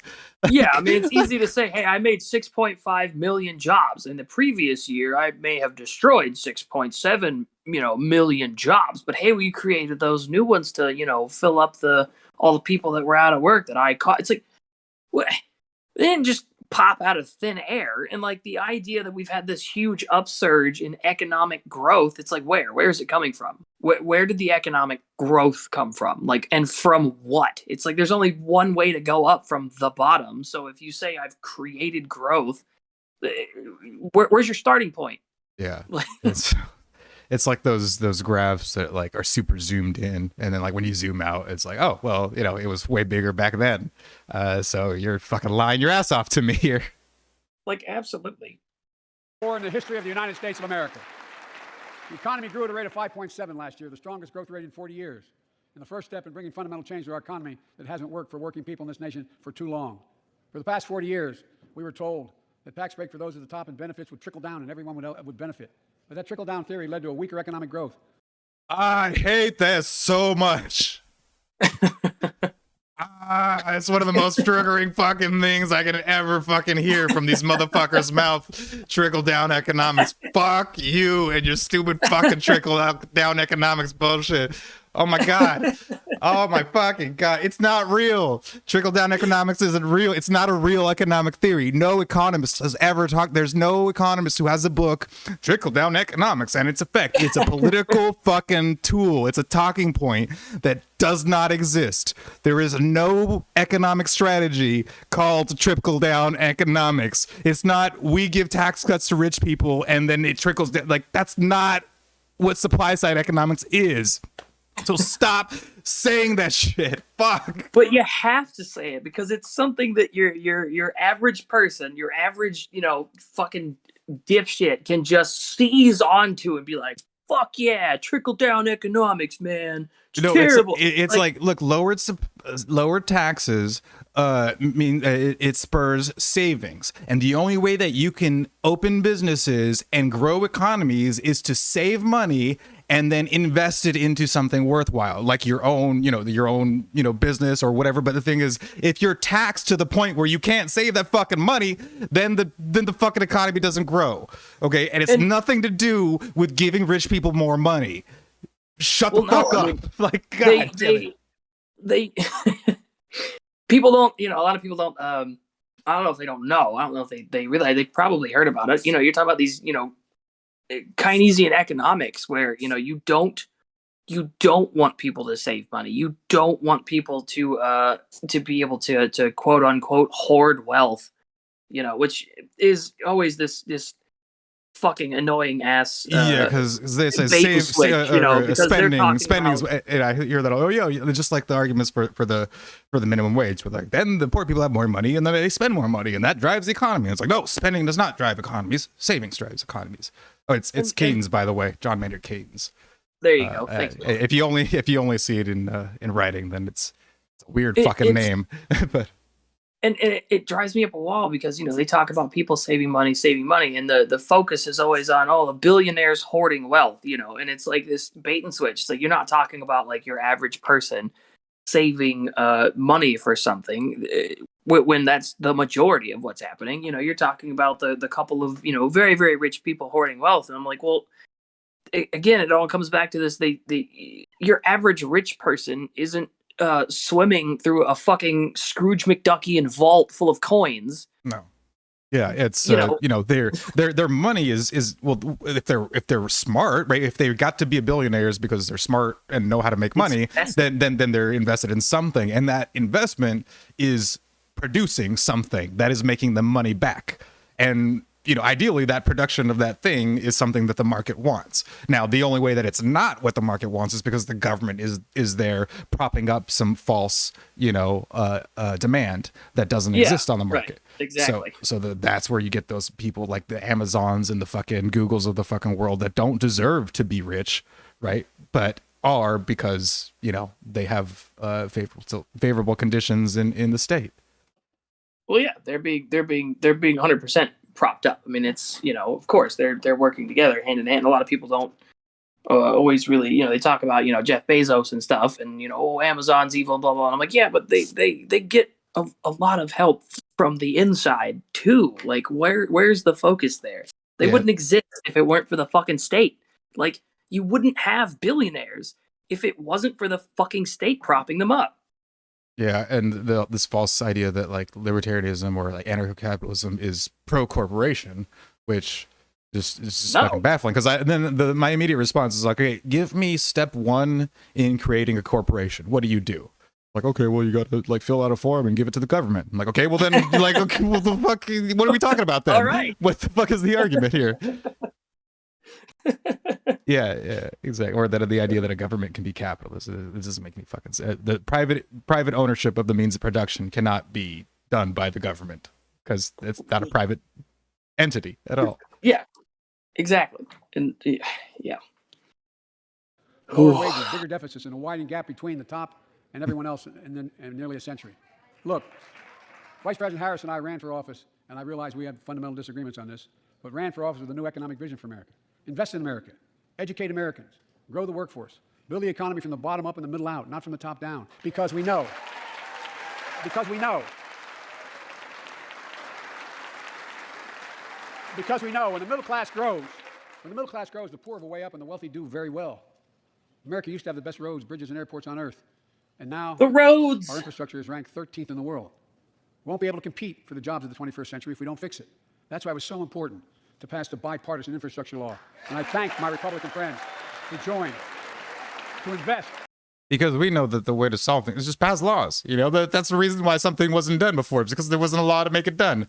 Yeah, I mean, it's easy to say, hey, I made 6.5 million jobs. In the previous year, I may have destroyed 6.7 million jobs. But hey, we created those new ones to fill up all the people that were out of work that I caught. It's like, what? They didn't just pop out of thin air. And like the idea that we've had this huge upsurge in economic growth, it's like, where is it coming from? Where did the economic growth come from? Like, and from what? It's like there's only one way to go up, from the bottom. So if you say I've created growth, where's your starting point? Yeah. It's like those graphs that like are super zoomed in, and then like when you zoom out, it's like, oh well, it was way bigger back then. So you're fucking lying your ass off to me here. Like, absolutely. More in the history of the United States of America. The economy grew at a rate of 5.7 last year, the strongest growth rate in 40 years. And the first step in bringing fundamental change to our economy that hasn't worked for working people in this nation for too long. For the past 40 years, we were told that tax break for those at the top and benefits would trickle down and everyone would benefit. But that trickle-down theory led to a weaker economic growth. I hate that so much. It's one of the most triggering fucking things I can ever fucking hear from these motherfuckers' mouth. Trickle-down economics. Fuck you and your stupid fucking trickle-down economics bullshit. Oh my God. Oh my fucking God. It's not real. Trickle-down economics isn't real. It's not a real economic theory. No economist has ever talked. There's no economist who has a book, Trickle-Down Economics and its effect. It's a political fucking tool. It's a talking point that does not exist. There is no economic strategy called trickle-down economics. It's not we give tax cuts to rich people and then it trickles down. Like, that's not what supply-side economics is. So stop saying that shit. Fuck. But you have to say it because it's something that your average person, your average, fucking dipshit can just seize onto and be like, fuck yeah, trickle down economics, man. It's terrible. It's like look, lowered taxes mean it spurs savings, and the only way that you can open businesses and grow economies is to save money and then invest it into something worthwhile, like your own business or whatever. But the thing is, if you're taxed to the point where you can't save that fucking money, then the fucking economy doesn't grow. Okay, and it's nothing to do with giving rich people more money. Shut the fuck up! I mean, like, God damn it. They people don't. A lot of people don't. I don't know if they don't know. I don't know if they realize. They probably heard about it. You're talking about these. Keynesian economics, where you don't want people to save money. You don't want people to be able to quote unquote hoard wealth. Which is always this fucking annoying ass. Yeah, because they say save, spending. And I hear that. Oh yeah, just like the arguments for the minimum wage. But like, then the poor people have more money, and then they spend more money, and that drives the economy. And it's like, no, spending does not drive economies. Savings drives economies. Oh, it's Keynes, by the way, John Maynard Keynes. There you go. Thanks. If you only see it in writing, then it's a weird fucking name. But and it drives me up a wall because they talk about people saving money, and the focus is always on the billionaires hoarding wealth, and it's like this bait and switch. It's like you're not talking about like your average person saving money for something when that's the majority of what's happening. You're talking about the couple of very, very rich people hoarding wealth, and I'm like, well, again, it all comes back to this: your average rich person isn't swimming through a fucking Scrooge McDuckian vault full of coins. No. Yeah, it's their money is well, if they're smart, right? If they got to be billionaires because they're smart and know how to make money, then they're invested in something, and that investment is producing something that is making them money back. And ideally, that production of that thing is something that the market wants. Now, the only way that it's not what the market wants is because the government is there propping up some false, demand that doesn't exist on the market. Right. Exactly. So that's where you get those people like the Amazons and the fucking Googles of the fucking world that don't deserve to be rich, right? But are because they have favorable conditions in the state. Well, yeah, they're being 100% propped up. I mean, it's of course they're working together hand in hand. A lot of people don't always really they talk about Jeff Bezos and stuff, and Amazon's evil, blah blah. And I'm like, yeah, but they get a lot of help from the inside too. Like, where's the focus there? They wouldn't exist if it weren't for the fucking state. Like, you wouldn't have billionaires if it wasn't for the fucking state propping them up. Yeah, and this false idea that like libertarianism or like anarcho-capitalism is pro-corporation, which is just fucking baffling. Because my immediate response is like, okay, give me step one in creating a corporation. What do? Like, okay, well, you got to like fill out a form and give it to the government. I'm like, okay, well then, like, okay, well, the fuck, what are we talking about then? All right. What the fuck is the argument here? Yeah, exactly. Or that the idea that a government can be capitalist. It doesn't make any fucking sense. The private ownership of the means of production cannot be done by the government because it's not a private entity at all. Yeah, exactly. And yeah. Lower wages, bigger deficits, and a widening gap between the top and everyone else in nearly a century. Look, Vice President Harris and I ran for office, and I realize we have fundamental disagreements on this, but ran for office with a new economic vision for America. Invest in America. Educate Americans. Grow the workforce. Build the economy from the bottom up and the middle out, not from the top down. Because we know. Because when the middle class grows, the poor have a way up and the wealthy do very well. America used to have the best roads, bridges, and airports on earth. And now the roads. Our infrastructure is ranked 13th in the world. We won't be able to compete for the jobs of the 21st century if we don't fix it. That's why it was so important to pass the bipartisan infrastructure law. And I thank my Republican friends to join, to invest. Because we know that the way to solve things is just pass laws. That's the reason why something wasn't done before. It's because there wasn't a law to make it done.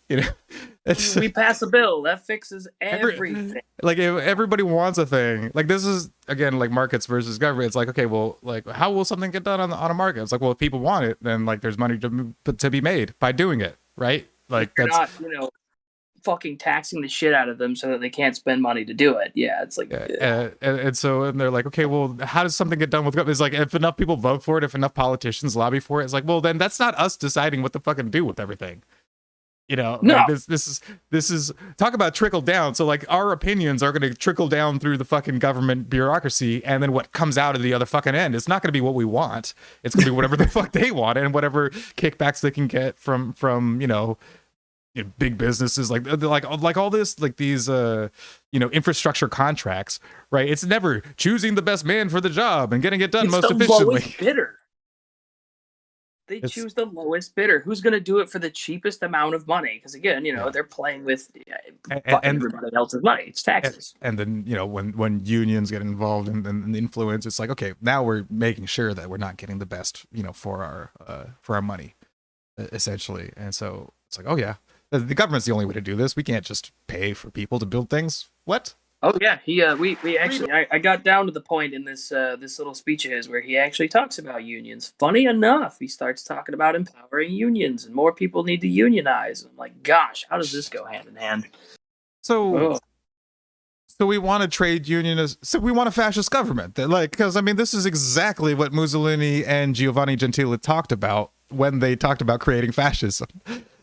We pass a bill that fixes everything. Like if everybody wants a thing, like this is again like markets versus government. It's like, okay, well, like how will something get done on a market? It's like, well, if people want it, then like there's money to be made by doing it, right? Like you're that's not, fucking taxing the shit out of them so that they can't spend money to do it. Yeah, it's like and they're like, okay, well, how does something get done with government? It's like if enough people vote for it, if enough politicians lobby for it, it's like, well, then that's not us deciding what to fucking do with everything. No. Like this is talk about trickle down. So like our opinions are going to trickle down through the fucking government bureaucracy, and then what comes out of the other fucking end, it's not going to be what we want. It's going to be whatever the fuck they want and whatever kickbacks they can get from big businesses like all this, like these infrastructure contracts, right? It's never choosing the best man for the job and getting it done most efficiently. Lowest bidder. They choose the lowest bidder. Who's going to do it for the cheapest amount of money? Because again, they're playing with everybody else's money. It's taxes. And then when unions get involved in the influence, it's like, okay, now we're making sure that we're not getting the best for our money, essentially. And so it's like, oh yeah. The government's the only way to do this. We can't just pay for people to build things. What? Oh yeah, we actually I got down to the point in this little speech of his where he actually talks about unions. Funny enough, he starts talking about empowering unions and more people need to unionize. I'm like, gosh, how does this go hand in hand? So So we want a trade unionist. So we want a fascist government. Like, because I mean, this is exactly what Mussolini and Giovanni Gentile talked about when they talked about creating fascism.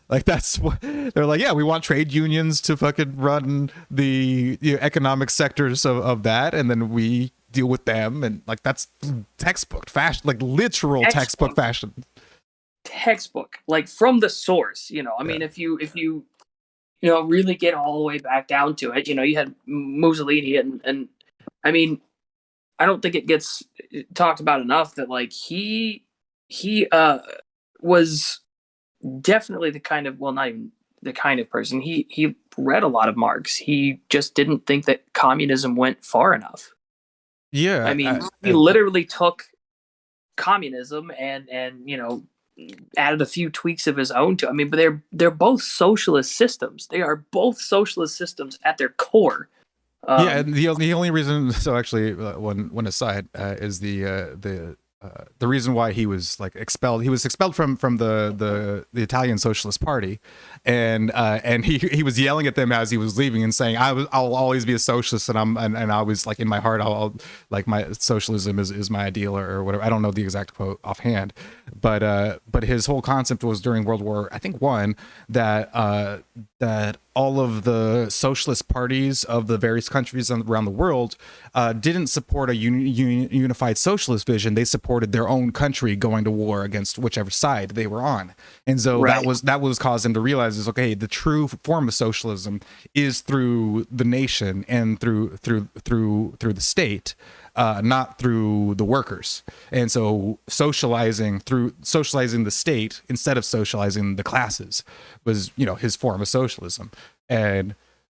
Like, that's what they're like. Yeah, we want trade unions to fucking run the economic sectors of that, and then we deal with them. And like, that's textbook fashion, like literal textbook fashion. Textbook, like from the source. I mean, if you really get all the way back down to it, you had Mussolini and I mean, I don't think it gets talked about enough that like he was definitely the kind of, well, not even the kind of person. He read a lot of Marx. He just didn't think that communism went far enough. Yeah. I mean, he literally took communism and added a few tweaks of his own to. I mean, but they're both socialist systems. They are both socialist systems at their core. Yeah, and the only reason. So actually, one aside is the reason why he was like expelled. He was expelled from the Italian Socialist Party, and he was yelling at them as he was leaving and saying, I'll always be a socialist, and I was like, in my heart, I'll like, my socialism is my ideal, or whatever. I don't know the exact quote offhand, but his whole concept was during World War, I think, one, that all of the socialist parties of the various countries around the world didn't support a unified socialist vision. They supported their own country going to war against whichever side they were on. And so Right. that was caused him to realize is, okay, the true form of socialism is through the nation and through the state, not through the workers. And so socializing the state instead of socializing the classes was, his form of socialism.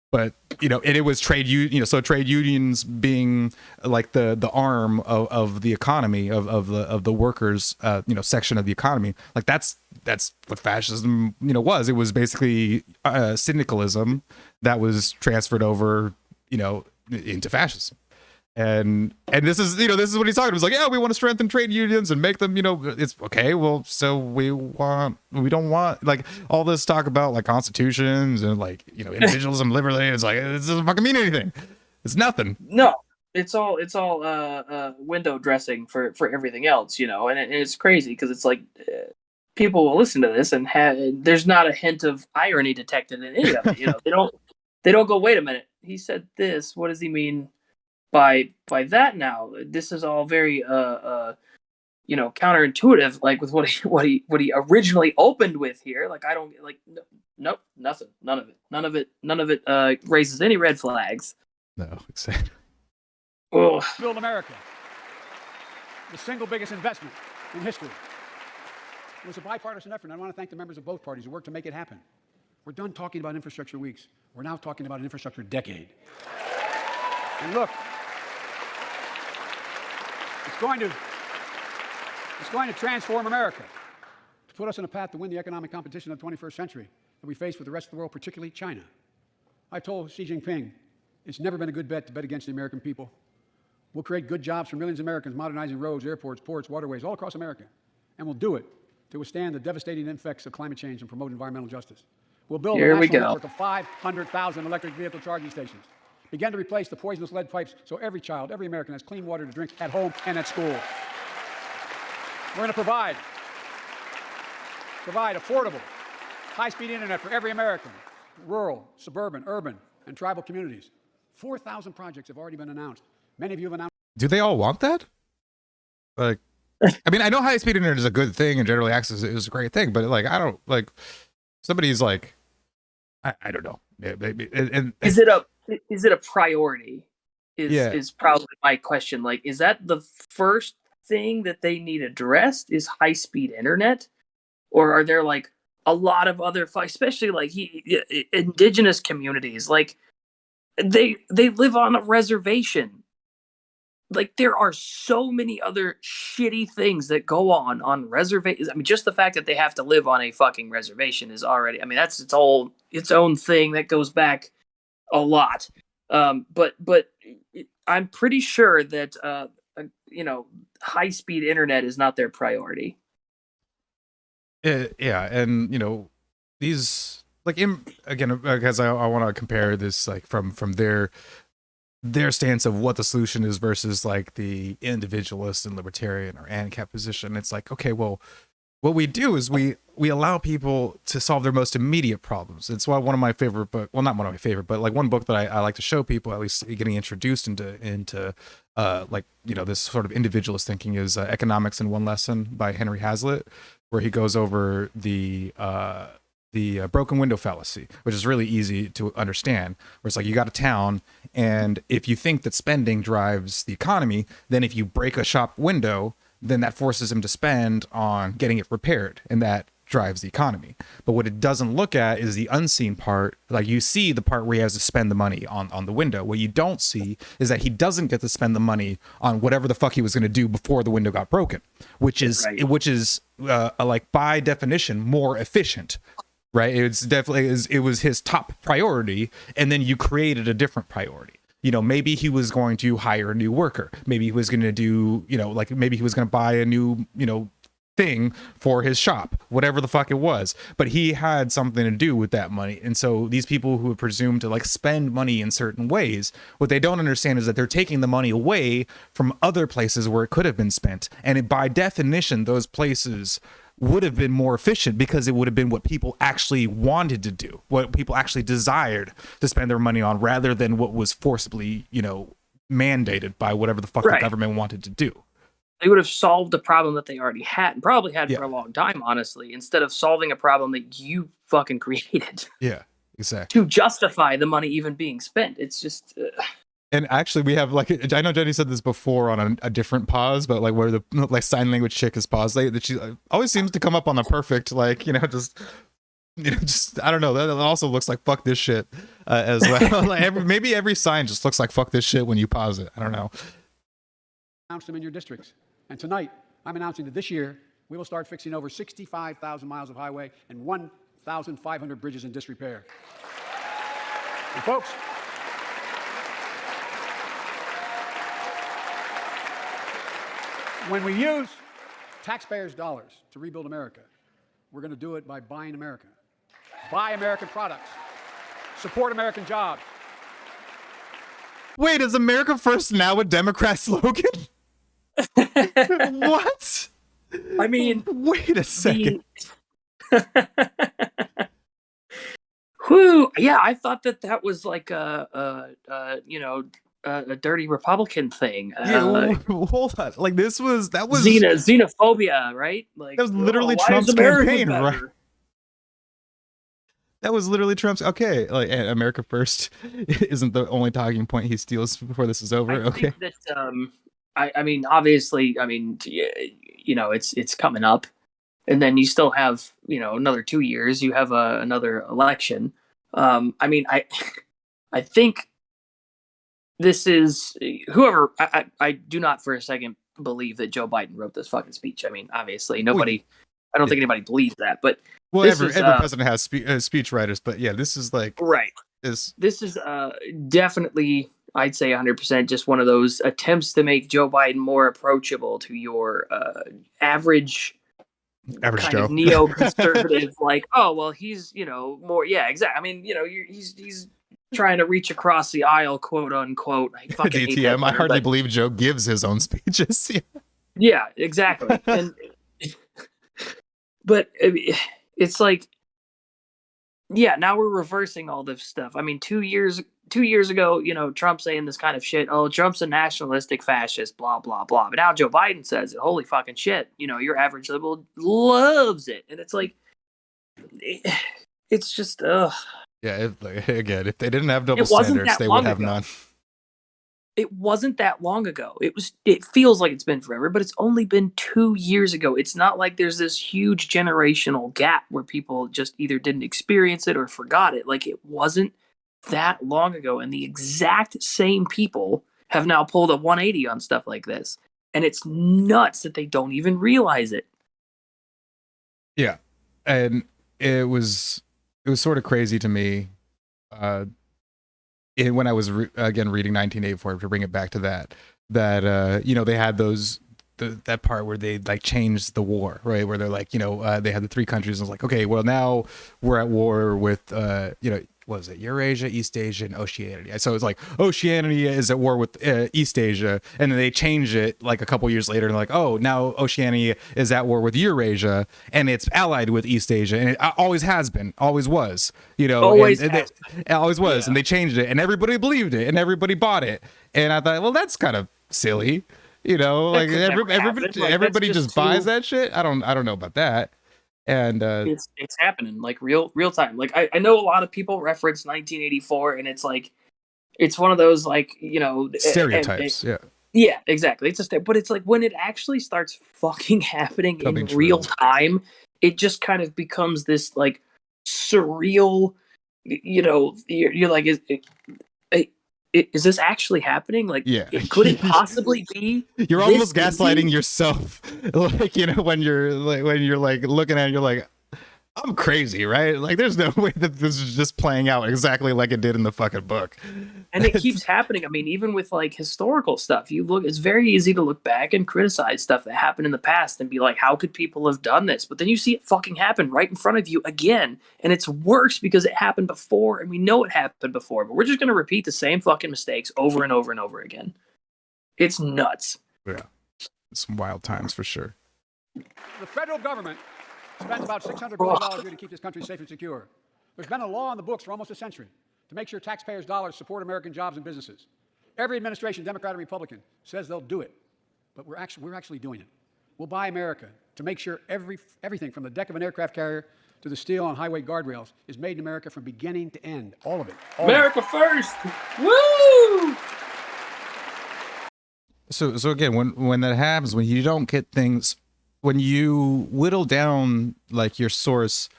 But it was trade unions being like the arm of the economy of the workers, section of the economy. Like that's what fascism was. It was basically syndicalism that was transferred over into fascism. And this is what he's talking about. He's like, yeah, we want to strengthen trade unions and make them, it's okay. Well, so we don't want like all this talk about like constitutions and like, individualism, liberty. It's like, it doesn't fucking mean anything. It's nothing. No, it's all window dressing for everything else, and it's crazy because it's like people will listen to this and there's not a hint of irony detected in any of it. They don't go, wait a minute, he said this. What does he mean by that now? This is all very counterintuitive, like with what he originally opened with here. Like, I don't like, nope, nothing, none of it raises any red flags. No, exactly. Ugh. Build America, the single biggest investment in history. It was a bipartisan effort, and I want to thank the members of both parties who worked to make it happen. We're done talking about infrastructure weeks. We're now talking about an infrastructure decade. And look, it's going to transform America, to put us on a path to win the economic competition of the 21st century that we face with the rest of the world, particularly China. I told Xi Jinping, it's never been a good bet to bet against the American people. We'll create good jobs for millions of Americans, modernizing roads, airports, ports, waterways, all across America. And we'll do it to withstand the devastating effects of climate change and promote environmental justice. We'll build a national network of 500,000 electric vehicle charging stations. Begin to replace the poisonous lead pipes so every child, every American has clean water to drink at home and at school. We're going to provide affordable, high-speed internet for every American, rural, suburban, urban, and tribal communities. 4,000 projects have already been announced. Many of you have announced. Do they all want that? Like, I mean, I know high-speed internet is a good thing and generally access is a great thing, but like, I don't like somebody's like, I don't know. And Is it a priority? Is probably my question. Like, is that the first thing that they need addressed? Is high-speed internet, or are there like a lot of other, especially like indigenous communities? Like, they live on a reservation. Like, there are so many other shitty things that go on reservations. I mean, just the fact that they have to live on a fucking reservation is already, I mean, that's its own thing that goes back a lot. But I'm pretty sure that, high-speed internet is not their priority. Yeah. And, these, like, again, because I want to compare this, like, from their their stance of what the solution is versus like the individualist and libertarian or ANCAP position. It's like, okay, well, what we do is we allow people to solve their most immediate problems. It's why one of my favorite book, well, not one of my favorite, but like one book that I like to show people, at least getting introduced into like, you know, this sort of individualist thinking is Economics in One Lesson by Henry Hazlitt, where he goes over the broken window fallacy, which is really easy to understand, where it's like you got a town, and if you think that spending drives the economy, then if you break a shop window, then that forces him to spend on getting it repaired, and that drives the economy. But what it doesn't look at is the unseen part. Like, you see the part where he has to spend the money on the window. What you don't see is that he doesn't get to spend the money on whatever the fuck he was going to do before the window got broken, which is like by definition more efficient. Right? It's definitely it was his top priority, and then you created a different priority. You know, maybe he was going to hire a new worker. Maybe he was going to do, you know, like maybe he was going to buy a new, you know, thing for his shop, whatever the fuck it was. But he had something to do with that money. And so these people who presume to like spend money in certain ways, what they don't understand is that they're taking the money away from other places where it could have been spent. And by definition, those places would have been more efficient because it would have been what people actually wanted to do, what people actually desired to spend their money on, rather than what was forcibly, you know, mandated by whatever the fuck the government wanted to do. They would have solved the problem that they already had, and probably had for a long time, honestly, instead of solving a problem that you fucking created. Yeah, exactly. To justify the money even being spent. It's just... And actually, we have like, I know Jenny said this before on a different pause, but like where the like sign language chick is paused, like, that she always seems to come up on the perfect, like, you know, just I don't know. That also looks like fuck this shit as well. Like maybe every sign just looks like fuck this shit when you pause it. I don't know. Announce them in your districts. And tonight, I'm announcing that this year we will start fixing over 65,000 miles of highway and 1,500 bridges in disrepair. And folks, when we use taxpayers' dollars to rebuild America, we're going to do it by buying America. Buy American products. Support American jobs. Wait, is America First now a Democrat slogan? What? I mean... Wait a second. Whew, yeah, I thought that was like a dirty Republican thing. Hold on. Like that was xenophobia, right? Like that was literally Trump's campaign, right? That was literally Trump's. Okay, like America First isn't the only talking point he steals before this is over. Okay. That, I mean, obviously, I mean, you know, it's coming up, and then you still have, you know, another 2 years. You have another election. I mean, I think this is whoever. I do not for a second believe that Joe Biden wrote this fucking speech. I mean, obviously, nobody. I don't think anybody believes that, but every president has speech writers. But yeah, this is like This is definitely, I'd say 100%, just one of those attempts to make Joe Biden more approachable to your average kind Joe. of neoconservative. Like, oh well, he's, you know, more. Yeah, exactly. I mean, you know, he's trying to reach across the aisle, quote unquote. I fucking hate that DTM. I hardly believe Joe gives his own speeches. Yeah, exactly. And but it's like, yeah, now we're reversing all this stuff. I mean, 2 years ago, you know, Trump saying this kind of shit. Oh, Trump's a nationalistic fascist, blah, blah, blah. But now Joe Biden says it. Holy fucking shit. You know, your average liberal loves it. And it's like, it's just, ugh. Yeah, again, if they didn't have double standards, they would have none. It wasn't that long ago. It feels like it's been forever, but it's only been 2 years ago. It's not like there's this huge generational gap where people just either didn't experience it or forgot it. Like, it wasn't that long ago, and the exact same people have now pulled a 180 on stuff like this. And it's nuts that they don't even realize it. Yeah. And it was sort of crazy to me when I was again reading 1984, to bring it back to that you know, they had that part where they like changed the war, right? Where they're like, you know, they had the three countries, and it's like, okay, well, now we're at war with you know, was it Eurasia, East Asia, and Oceania. So it's like Oceania is at war with East Asia, and then they change it like a couple years later and like, oh, now Oceania is at war with Eurasia, and it's allied with East Asia, and it always has been, always was, you know, Always and has it always was, and they changed it, and everybody believed it, and everybody bought it, and I thought, well, that's kind of silly, you know, like everybody just buys that shit. I don't know about that. And it's happening like real time. Like I know a lot of people reference 1984, and it's like it's one of those like, you know, stereotypes. Yeah, exactly. It's but it's like when it actually starts fucking happening in real time, it just kind of becomes this like surreal. You know, you're like, is this actually happening? Like, it couldn't possibly be. You're almost gaslighting yourself, like, you know, when you're like looking at it, you're like, I'm crazy, right? Like, there's no way that this is just playing out exactly like it did in the fucking book. And it keeps happening. I mean, even with like historical stuff, you look, it's very easy to look back and criticize stuff that happened in the past and be like, how could people have done this? But then you see it fucking happen right in front of you again. And it's worse because it happened before and we know it happened before, but we're just going to repeat the same fucking mistakes over and over and over again. It's nuts. Yeah. Some wild times for sure. The federal government spends about $600 billion a year to keep this country safe and secure. There's been a law in the books for almost a century to make sure taxpayers' dollars support American jobs and businesses. Every administration, Democrat or Republican, says they'll do it, but we're actually doing it. We'll buy America to make sure everything from the deck of an aircraft carrier to the steel on highway guardrails is made in America from beginning to end. All of it. America first! Woo! So again, when that happens, when you don't get things, when you whittle down like your source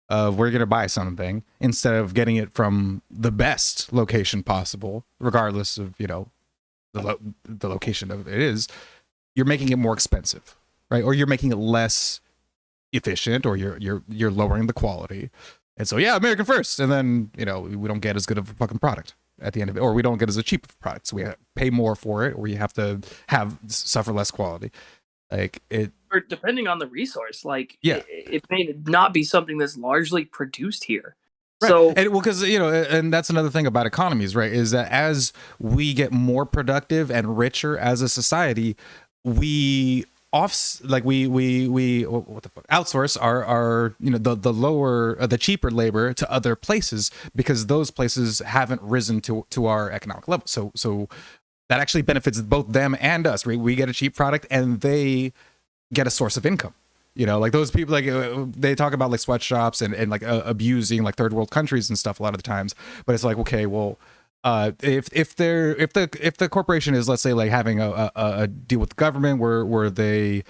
of where you're going to buy something instead of getting it from the best location possible, regardless of, you know, the location of it is, you're making it more expensive, right? Or you're making it less efficient, or you're lowering the quality. And so, yeah, American first. And then, you know, we don't get as good of a fucking product at the end of it, or we don't get as a cheap product. So we have to pay more for it, or you have to suffer less quality. Like it, or depending on the resource, like yeah, it may not be something that's largely produced here. Right. So, and well, because, you know, and that's another thing about economies, right? Is that as we get more productive and richer as a society, we what the fuck, outsource our you know, the cheaper labor to other places, because those places haven't risen to our economic level. So that actually benefits both them and us. We get a cheap product and they get a source of income. You know, like those people, like they talk about like sweatshops and like abusing like third world countries and stuff a lot of the times. But it's like, okay, well, if the corporation is, let's say, like having a deal with the government where they,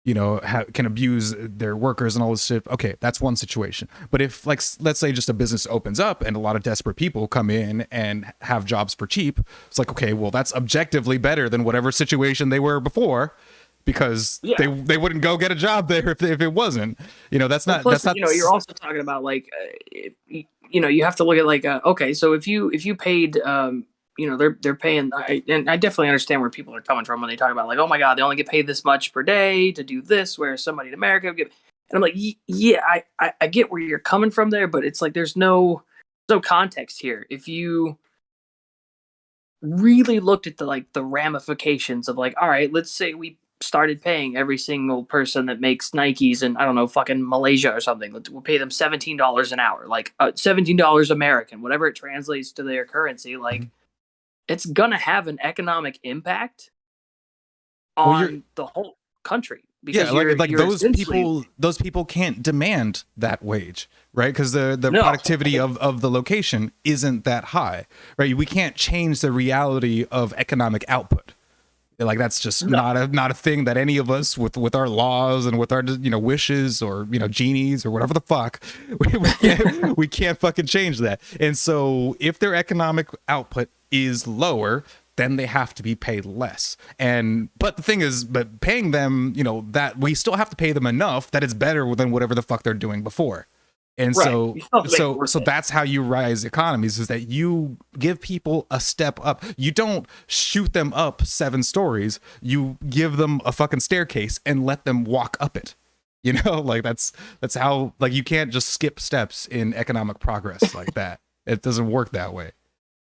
you know, can abuse their workers and all this shit, okay, that's one situation. But if, like, let's say just a business opens up and a lot of desperate people come in and have jobs for cheap, it's like, okay, well, that's objectively better than whatever situation they were before, because they wouldn't go get a job there if it wasn't. You know, that's not. Plus, that's not. You know, you're also talking about like, you know, you have to look at like, okay, so if you paid, you know, they're paying, and I definitely understand where people are coming from when they talk about like, oh my God, they only get paid this much per day to do this, whereas somebody in America would get. And I'm like, yeah, I get where you're coming from there, but it's like there's no context here. If you really looked at the ramifications of like, all right, let's say we started paying every single person that makes Nikes in, I don't know, fucking Malaysia or something. We'll pay them $17 an hour, like $17 American, whatever it translates to their currency. Like, it's gonna have an economic impact on the whole country. Because those people can't demand that wage, right? Because the productivity of the location isn't that high, right? We can't change the reality of economic output. Like, that's just not a thing that any of us with our laws and with our, you know, wishes or, you know, genies or whatever the fuck, we can't fucking change that. And so if their economic output is lower, then they have to be paid less. But the thing is, but paying them, you know, that we still have to pay them enough that it's better than whatever the fuck they're doing before. And so that's how you rise economies, is that you give people a step up. You don't shoot them up 7 stories. You give them a fucking staircase and let them walk up it. You know, like that's how, like, you can't just skip steps in economic progress like that. It doesn't work that way.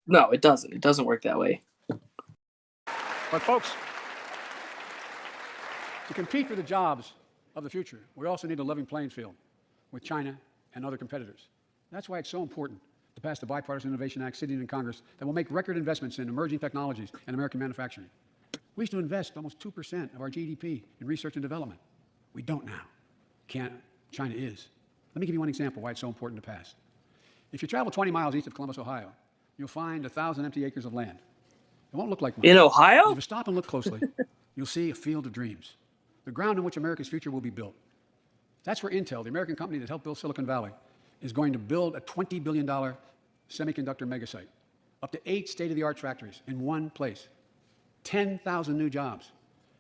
No, it doesn't. It doesn't work that way. But folks, to compete for the jobs of the future, we also need a level playing field with China and other competitors. That's why it's so important to pass the Bipartisan Innovation Act sitting in Congress that will make record investments in emerging technologies and American manufacturing. We used to invest almost 2% of our GDP in research and development. We don't now. China is. Let me give you one example why it's so important to pass. If you travel 20 miles east of Columbus, Ohio, you'll find 1,000 empty acres of land. It won't look like much. In Ohio? If you stop and look closely, you'll see a field of dreams, the ground on which America's future will be built. That's where Intel, the American company that helped build Silicon Valley, is going to build a $20 billion semiconductor megasite, up to 8 state-of-the-art factories in one place, 10,000 new jobs.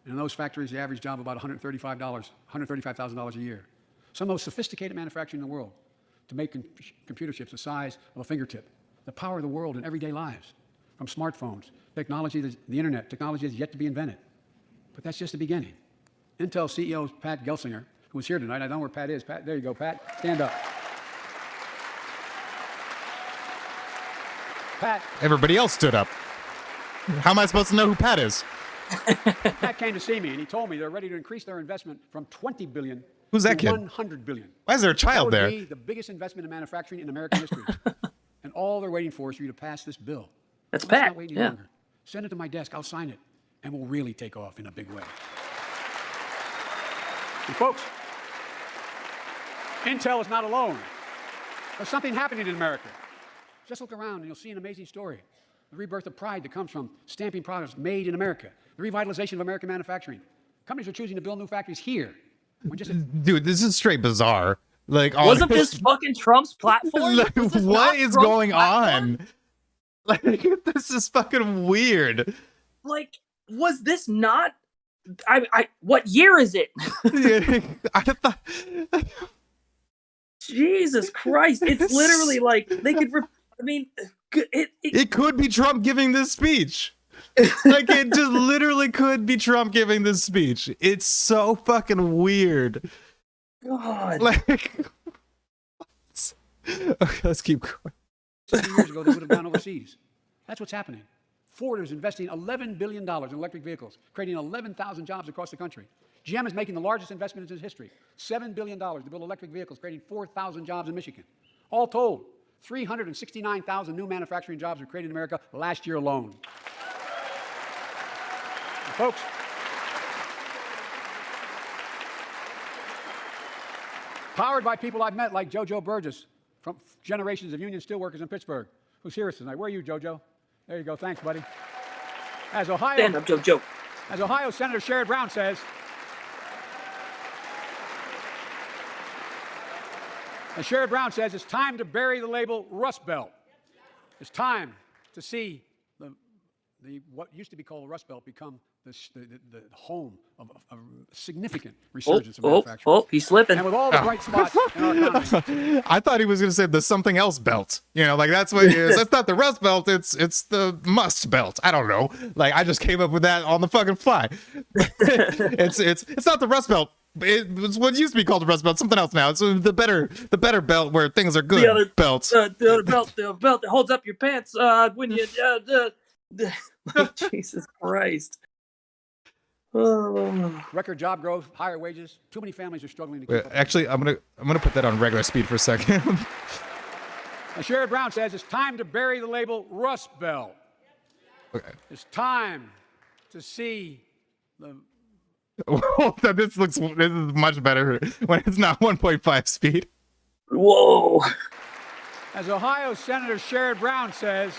And in those factories, the average job about $135,000 a year. Some of the most sophisticated manufacturing in the world to make computer chips the size of a fingertip, the power of the world in everyday lives, from smartphones, technology, the internet, technology that's yet to be invented. But that's just the beginning. Intel CEO Pat Gelsinger, who was here tonight, I don't know where Pat is. Pat, there you go, Pat, stand up. Pat. Everybody else stood up. How am I supposed to know who Pat is? Pat came to see me, and he told me they're ready to increase their investment from $20 billion Who's that to kid? $100 billion. Why is there a child that there? would be the biggest investment in manufacturing in American history. And all they're waiting for is for you to pass this bill. That's Let's Pat. not wait any longer. Send it to my desk. I'll sign it, and we'll really take off in a big way. And folks, Intel is not alone. There's something happening in America. Just look around, and you'll see an amazing story. The rebirth of pride that comes from stamping products made in America. The revitalization of American manufacturing. Companies are choosing to build new factories here. Dude, this is straight bizarre. Like, wasn't this fucking Trump's platform? Like, what is going on? Like, this is fucking weird. Like, was this not? What year is it? I thought. Jesus Christ! It's literally like they could. I mean, it could be Trump giving this speech. Like, it just literally could be Trump giving this speech. It's so fucking weird. God. Like, okay, let's keep going. 60 years ago, they would have gone overseas. That's what's happening. Ford is investing $11 billion in electric vehicles, creating 11,000 jobs across the country. GM is making the largest investment in its history, $7 billion to build electric vehicles, creating 4,000 jobs in Michigan. All told, 369,000 new manufacturing jobs were created in America last year alone. And folks, powered by people I've met like JoJo Burgess from generations of union steelworkers in Pittsburgh, who's here tonight. Where are you, JoJo? There you go. Thanks, buddy. As Ohio, stand up, JoJo. As Ohio Senator Sherrod Brown says, it's time to bury the label Rust Belt. It's time to see what used to be called the Rust Belt become the home of a significant resurgence of manufacturing. Oh, he's slipping. And with all the bright spots in our economy. I thought he was going to say the something else belt. You know, like that's what it is. That's not the Rust Belt. It's the must belt. I don't know. Like, I just came up with that on the fucking fly. It's not the Rust Belt. It's what used to be called the Rust Belt. Something else now. It's the better belt where things are good. The other belt. The belt that holds up your pants when you. Jesus Christ. Oh. Record job growth, higher wages. Too many families are struggling to keep up. Actually, I'm gonna put that on regular speed for a second. Sherrod Brown says it's time to bury the label Rust Belt. Okay. It's time to see the. This is much better when it's not 1.5 speed. Whoa. As Ohio Senator Sherrod Brown says,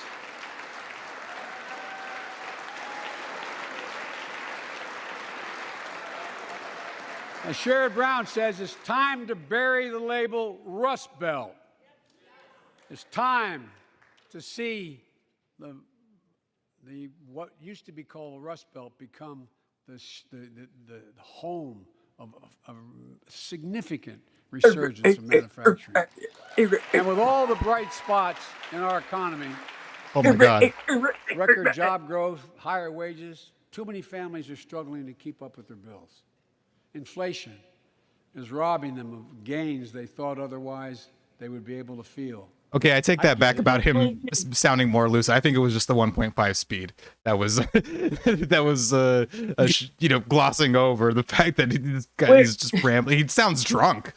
it's time to bury the label Rust Belt. It's time to see the what used to be called the Rust Belt become the home of a significant resurgence of manufacturing. And with all the bright spots in our economy, oh my God, record job growth, higher wages, too many families are struggling to keep up with their bills. Inflation is robbing them of gains they thought otherwise they would be able to feel. Okay, I take that back about him sounding more loose. I think it was just the 1.5 speed that was glossing over the fact that this guy is just rambling. He sounds drunk.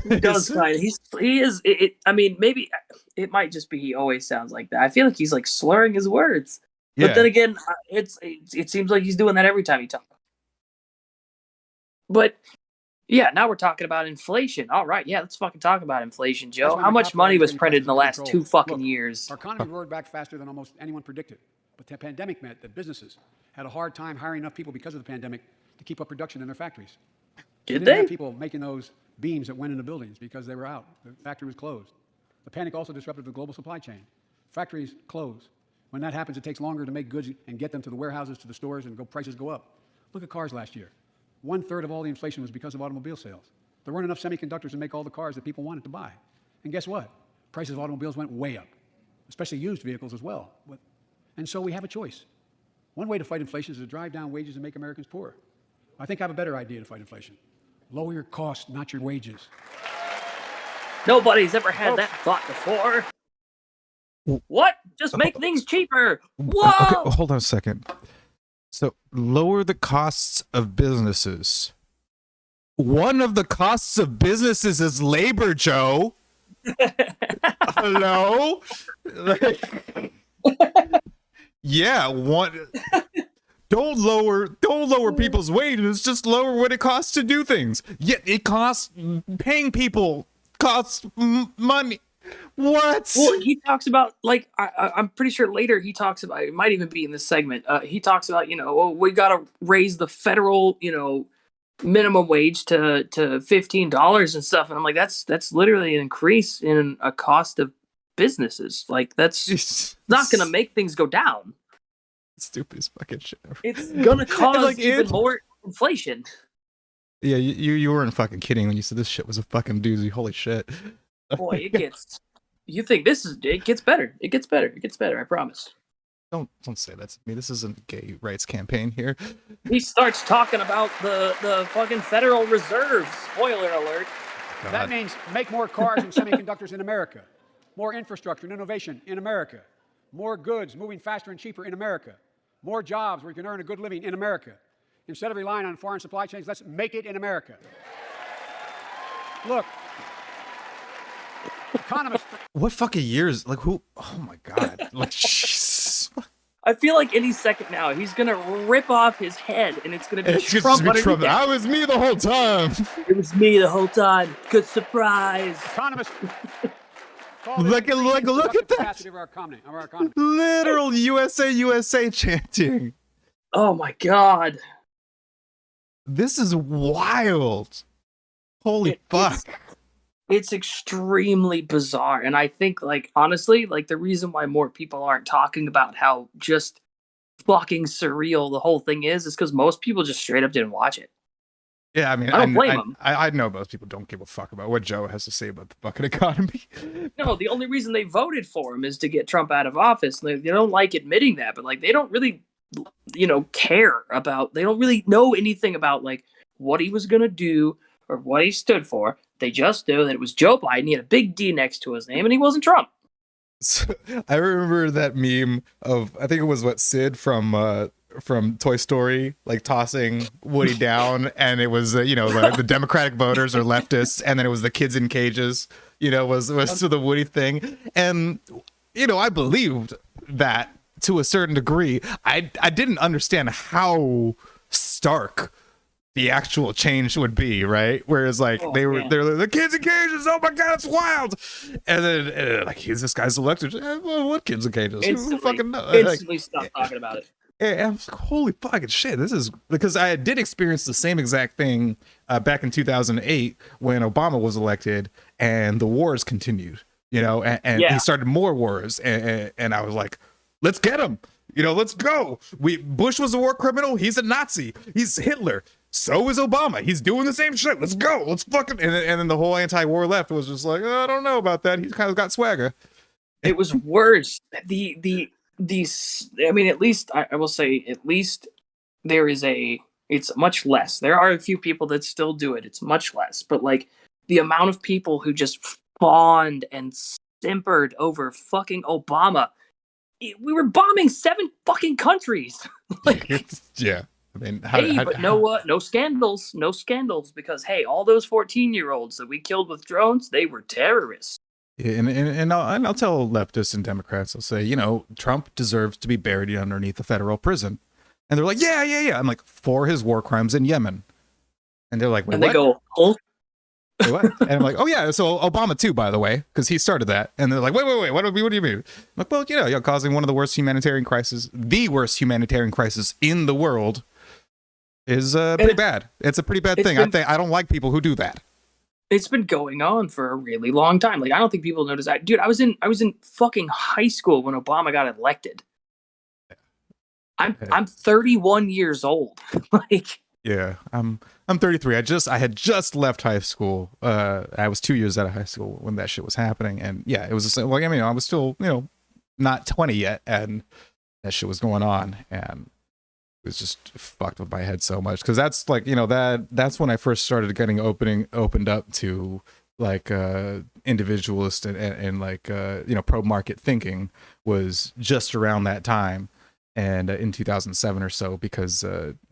He does kind of. He is. I mean, maybe it might just be he always sounds like that. I feel like he's like slurring his words. Yeah. But then again, it seems like he's doing that every time he talks. But yeah, now we're talking about inflation. All right, yeah, let's fucking talk about inflation, Joe. How much money was printed in the last 2 fucking years? Our economy roared back faster than almost anyone predicted. But the pandemic meant that businesses had a hard time hiring enough people because of the pandemic to keep up production in their factories. Did Didn't they? have people making those beams that went into buildings because they were out. The factory was closed. The panic also disrupted the global supply chain. Factories close. When that happens, it takes longer to make goods and get them to the warehouses, to the stores, and prices go up. Look at cars last year. 1/3 of all the inflation was because of automobile sales. There weren't enough semiconductors to make all the cars that people wanted to buy. And guess what? Prices of automobiles went way up, especially used vehicles as well. And so we have a choice. One way to fight inflation is to drive down wages and make Americans poorer. I think I have a better idea to fight inflation. Lower your costs, not your wages. Nobody's ever had that thought before. What? Just make things cheaper. Whoa! Okay, hold on a second. So lower the costs of businesses. One of the costs of businesses is labor, Joe. Hello? Yeah, one. Don't lower people's wages, just lower what it costs to do things. Yet it costs, paying people costs money. What? Well, he talks about, like, I'm pretty sure later he talks about, it might even be in this segment, he talks about, we got to raise the federal, minimum wage to $15 and stuff. And I'm like, that's literally an increase in a cost of businesses. Like, that's not going to make things go down. Stupidest fucking shit ever. It's going to cause even more inflation. Yeah, you weren't fucking kidding when you said this shit was a fucking doozy. Holy shit. Boy, you think it gets better. It gets better, I promise. Don't say that to me. This isn't a gay rights campaign here. He starts talking about the fucking Federal Reserve. Spoiler alert. God. That means make more cars and semiconductors in America, more infrastructure and innovation in America, more goods moving faster and cheaper in America, more jobs where you can earn a good living in America. Instead of relying on foreign supply chains, let's make it in America. Look, economists. What fucking years? Like who? Oh my god! Like Jesus. I feel like any second now he's gonna rip off his head and it's gonna be Trump. That was me the whole time. It was me the whole time. Good surprise. Economists. Look at that. Of our economy. Literal USA chanting. Oh my god. This is wild. Holy fuck. It's extremely bizarre. And I think, like, honestly, like, the reason why more people aren't talking about how just fucking surreal the whole thing is because most people just straight up didn't watch it. Yeah, I mean, I don't blame them. I know most people don't give a fuck about what Joe has to say about the fucking economy. No, the only reason they voted for him is to get Trump out of office. They don't like admitting that, but, like, they don't really, care about, they don't really know anything about, like, what he was going to do or what he stood for. They just knew that it was Joe Biden. He had a big D next to his name, and he wasn't Trump. So, I remember that meme of, I think it was Sid from Toy Story, like tossing Woody down, and it was the Democratic voters or leftists, and then it was the kids in cages. Was the Woody thing, and I believed that to a certain degree. I didn't understand how stark the actual change would be, right? Whereas they're like, the kids in cages, oh my god, it's wild. And then like, this guy's elected. Well, what kids in cages? Who fucking knows? Instantly stop talking about it. And I'm like, holy fucking shit, this is, because I did experience the same exact thing back in 2008 when Obama was elected and the wars continued, and he started more wars, and I was like, let's get him, let's go. Bush was a war criminal, he's a Nazi, he's Hitler. So is Obama. He's doing the same shit. Let's go. Let's fucking. And then the whole anti-war left was just like, I don't know about that. He's kind of got swagger. It was worse. I mean, at least I will say, at least there is it's much less. There are a few people that still do it. It's much less. But like the amount of people who just fawned and simpered over fucking Obama. We were bombing 7 fucking countries. Like, yeah. I mean, but no scandals, because hey, all those 14-year-olds that we killed with drones, they were terrorists. And I'll tell leftists and Democrats, I'll say, Trump deserves to be buried underneath a federal prison. And they're like, yeah. I'm like, for his war crimes in Yemen. And they're like, wait, and what? They go, oh. Wait, what? And I'm like, oh yeah, so Obama too, by the way, because he started that. And they're like, wait, what do you mean? I'm like, well, you're causing one of the worst humanitarian crises, the worst humanitarian crisis in the world is pretty bad. It's a pretty bad thing. I don't like people who do that. It's been going on for a really long time. Like, I don't think people notice that. Dude, I was in fucking high school when Obama got elected. I'm 31 years old. Like, yeah, I'm 33. I had just left high school. I was 2 years out of high school when that shit was happening, and yeah, it was like, I mean, I was still not 20 yet, and that shit was going on, and it was just fucked with my head so much, because that's like, that's when I first started getting opened up to like individualist and like pro market thinking, was just around that time. And in 2007 or so, because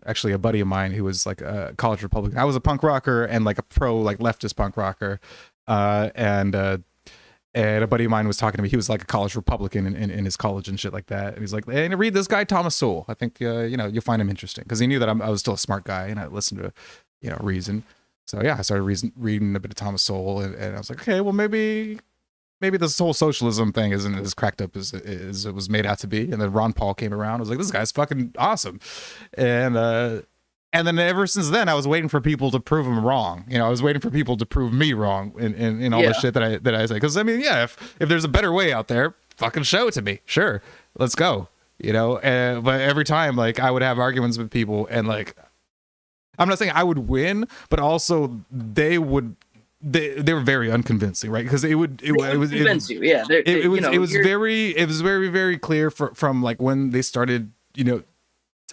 actually a buddy of mine who was like a college Republican, I was a punk rocker and like a pro like leftist punk rocker, and a buddy of mine was talking to me. He was like a college Republican in his college and shit like that. And he's like, hey, read this guy Thomas Sowell. I think you'll find him interesting, because he knew that I was still a smart guy and I listened to Reason. So yeah, I started reading a bit of Thomas Sowell, and I was like, okay, well maybe this whole socialism thing isn't as cracked up as it was made out to be. And then Ron Paul came around. I was like, this guy's fucking awesome. And then ever since then, I was waiting for people to prove him wrong. I was waiting for people to prove me wrong in all the shit that I say. Because I mean, yeah, if there's a better way out there, fucking show it to me. Sure, let's go. But every time, like, I would have arguments with people, and like, I'm not saying I would win, but also they were very unconvincing, right? Because it was very, very clear from like when they started,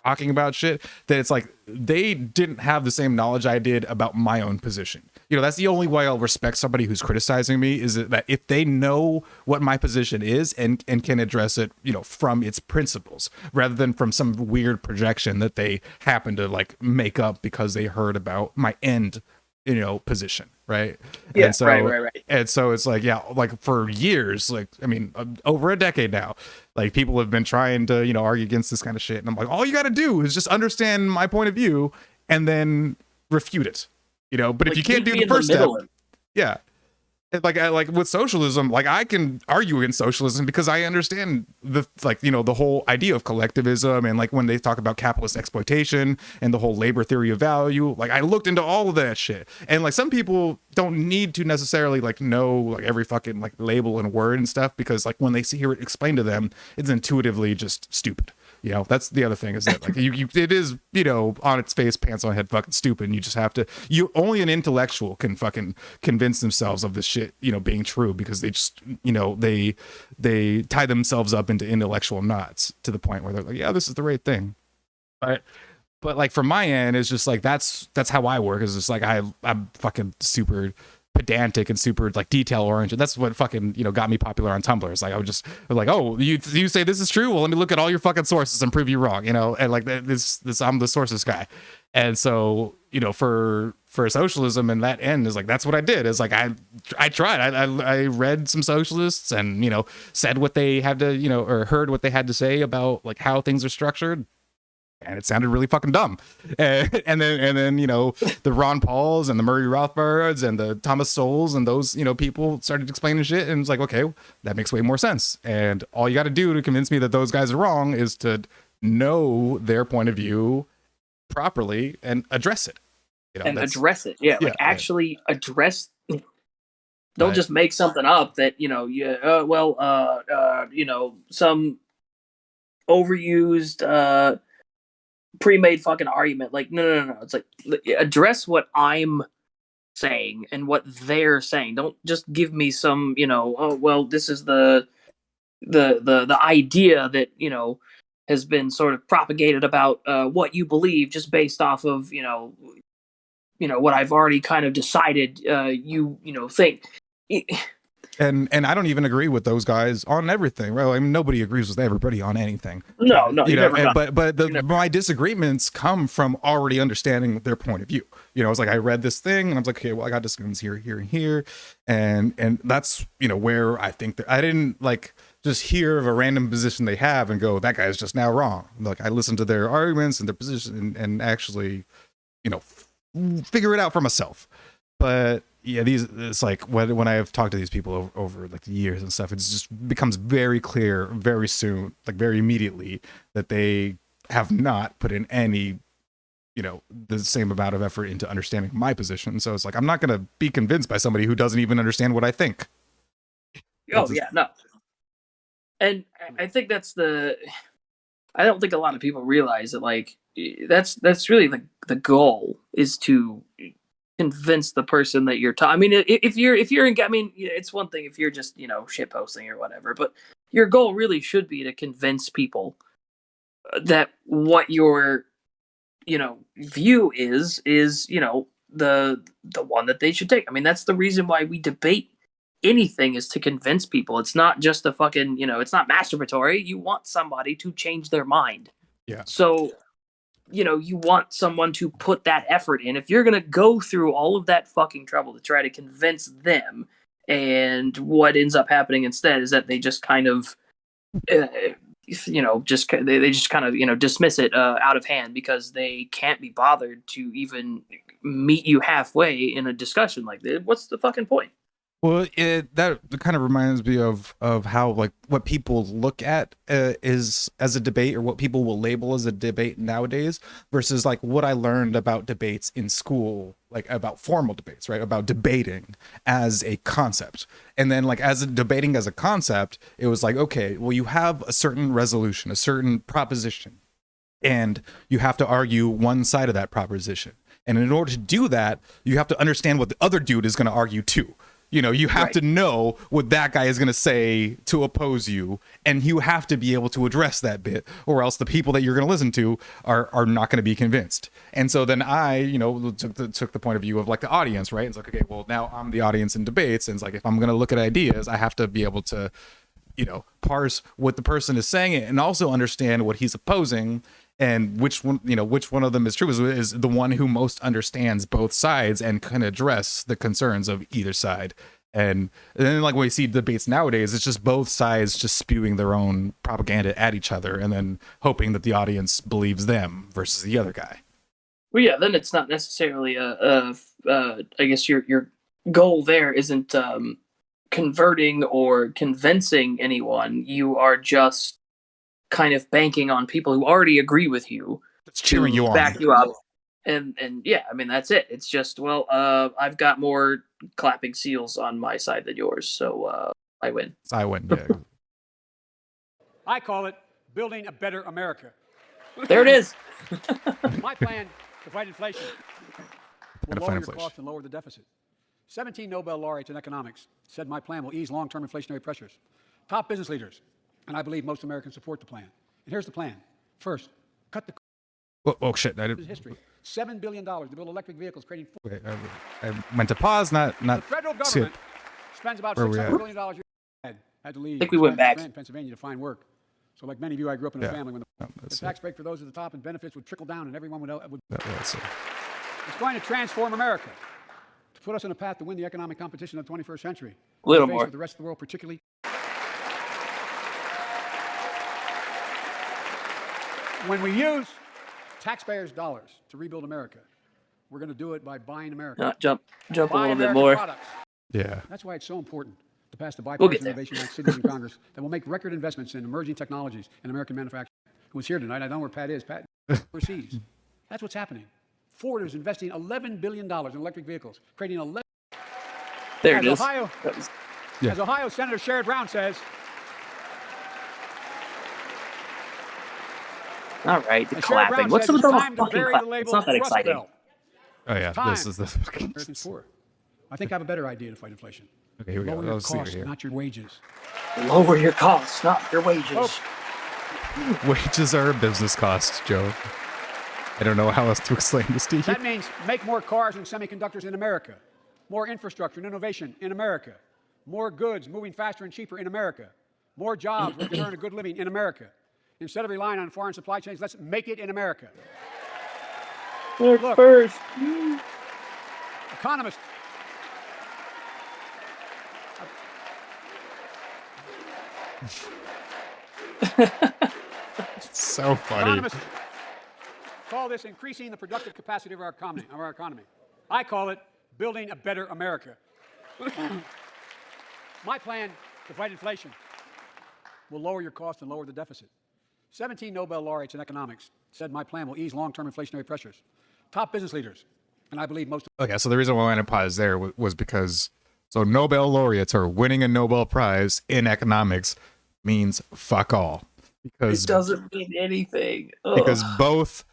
talking about shit, that it's like they didn't have the same knowledge I did about my own position. That's the only way I'll respect somebody who's criticizing me, is that if they know what my position is and can address it, from its principles, rather than from some weird projection that they happen to like make up because they heard about my end position, right? Yeah, and so, right. And so it's like, yeah, like for years, like, I mean, over a decade now, like people have been trying to, argue against this kind of shit. And I'm like, all you got to do is just understand my point of view and then refute it, but if you can't do the first step, yeah. Like with socialism, like I can argue against socialism because I understand the whole idea of collectivism, and like when they talk about capitalist exploitation and the whole labor theory of value, like I looked into all of that shit. And like some people don't need to necessarily like know like every fucking like label and word and stuff, because like when they hear it explained to them, it's intuitively just stupid. That's the other thing, is that like it is, on its face, pants on head, fucking stupid. And you just have to, only an intellectual can fucking convince themselves of this shit, being true, because they just, they tie themselves up into intellectual knots to the point where they're like, yeah, this is the right thing. But like from my end, it's just like, that's how I work. Is just like, I'm fucking super pedantic and super like detail oriented. That's what fucking got me popular on Tumblr. It's like I was like, oh, you say this is true, well let me look at all your fucking sources and prove you wrong, and like this I'm the sources guy. And so for socialism, and that end is like, that's what I did. Is like I tried, I read some socialists and said what they had to or heard what they had to say about like how things are structured, and it sounded really fucking dumb. And then the Ron Pauls and the Murray Rothbards and the Thomas Sowells and those people started explaining shit, and it's like, okay, that makes way more sense. And all you got to do to convince me that those guys are wrong is to know their point of view properly and address it. Address it, yeah, like actually address. Don't just make something up that some overused pre-made fucking argument. Like no, it's like, address what I'm saying and what they're saying. Don't just give me some this is the idea that has been sort of propagated about what you believe, just based off of what I've already kind of decided you think. And I don't even agree with those guys on everything. Well, I mean, nobody agrees with everybody on anything. No, You know, never but my disagreements come from already understanding their point of view. You know, it's like I read this thing and I was like, okay, well, I got disagreements here, here, and here, and that's, you know, where I think that I didn't like just hear of a random position they have and go, that guy's just now wrong. Like I listened to their arguments and their position and actually, you know, figure it out for myself. But yeah, it's like when I have talked to these people over like the years and stuff, it just becomes very clear very soon, like very immediately, that they have not put in any, you know, the same amount of effort into understanding my position. So it's like, I'm not going to be convinced by somebody who doesn't even understand what I think. Oh yeah, no. And I think I don't think a lot of people realize that, like, that's really the goal is to convince the person that you're talking. I mean, if you're in, I mean, it's one thing if you're just, you know, shit posting or whatever, but your goal really should be to convince people that what your, you know, view is, you know, the one that they should take. I mean, that's the reason why we debate anything, is to convince people. It's not just a fucking, you know, it's not masturbatory. You want somebody to change their mind. Yeah. So, you know, you want someone to put that effort in. If you're going to go through all of that fucking trouble to try to convince them, and what ends up happening instead is that they just kind of, you know, they just kind of, you know, dismiss it out of hand because they can't be bothered to even meet you halfway in a discussion like this. What's the fucking point? Well, that kind of reminds me of how, like, what people look at is as a debate, or what people will label as a debate nowadays, versus like what I learned about debates in school, like about formal debates, right? About debating as a concept. And then like debating as a concept, it was like, okay, well, you have a certain resolution, a certain proposition, and you have to argue one side of that proposition. And in order to do that, you have to understand what the other dude is going to argue too. You know, you have to know what that guy is going to say to oppose you, and you have to be able to address that bit, or else the people that you're going to listen to are not going to be convinced. And so then I, you know, took the point of view of like the audience, right? It's like, okay, well, now I'm the audience in debates, and it's like, if I'm going to look at ideas, I have to be able to, you know, parse what the person is saying and also understand what he's opposing, and which one, you know, which one of them is true, is the one who most understands both sides and can address the concerns of either side. And then like when we see debates nowadays, it's just both sides just spewing their own propaganda at each other and then hoping that the audience believes them versus the other guy. Well, yeah, then it's not necessarily I guess your goal there isn't converting or convincing anyone. You are just kind of banking on people who already agree with you. It's cheering you on. Back you up. And yeah, I mean, that's it. It's just, well, I've got more clapping seals on my side than yours, so I win. I win, yeah. I call it building a better America. There it is. My plan to fight inflation will lower your costs and lower the deficit. 17 Nobel laureates in economics said my plan will ease long-term inflationary pressures. Top business leaders, and I believe most Americans support the plan. And here's the plan. First, cut the oh shit! I did history. $7 billion to build electric vehicles, creating. Okay, I meant to pause, not. The federal government spends about $600 billion a year. Had to leave. I think we went back. Pennsylvania to find work. So, like many of you, I grew up in a family when the tax break for those at the top and benefits would trickle down, and everyone would. It's going to transform America, to put us on a path to win the economic competition of the 21st century. A little more. The rest of the world, particularly. When we use taxpayers' dollars to rebuild America, we're going to do it by buying America. Jump a little bit more. Products. Yeah. That's why it's so important to pass the Bipartisan Innovation Act cities in Congress that will make record investments in emerging technologies and American manufacturing. Who's here tonight? I don't know where Pat is. Pat overseas. That's what's happening. Ford is investing $11 billion in electric vehicles, creating 11. There it is. As Ohio Senator Sherrod Brown says. All right, the clapping. What's with all the fucking clapping? It's not that exciting. Oh yeah, this is the. Americans for. I think I have a better idea to fight inflation. Okay, here we Lower go. your costs, not your wages. Lower your costs, not your wages. Wages are a business cost, Joe. I don't know how else to explain this to you. That means make more cars and semiconductors in America, more infrastructure and innovation in America, more goods moving faster and cheaper in America, more jobs where we can earn a good living in America. Instead of relying on foreign supply chains, let's make it in America. Look Look, first. economists. So funny. Economists call this increasing the productive capacity of our economy. I call it building a better America. My plan to fight inflation will lower your cost and lower the deficit. 17 Nobel laureates in economics said my plan will ease long-term inflationary pressures. Top business leaders, and I believe most. Okay, so the reason why I went to pause there was because so Nobel laureates are winning a Nobel Prize in economics means fuck all. Because It doesn't mean anything. because both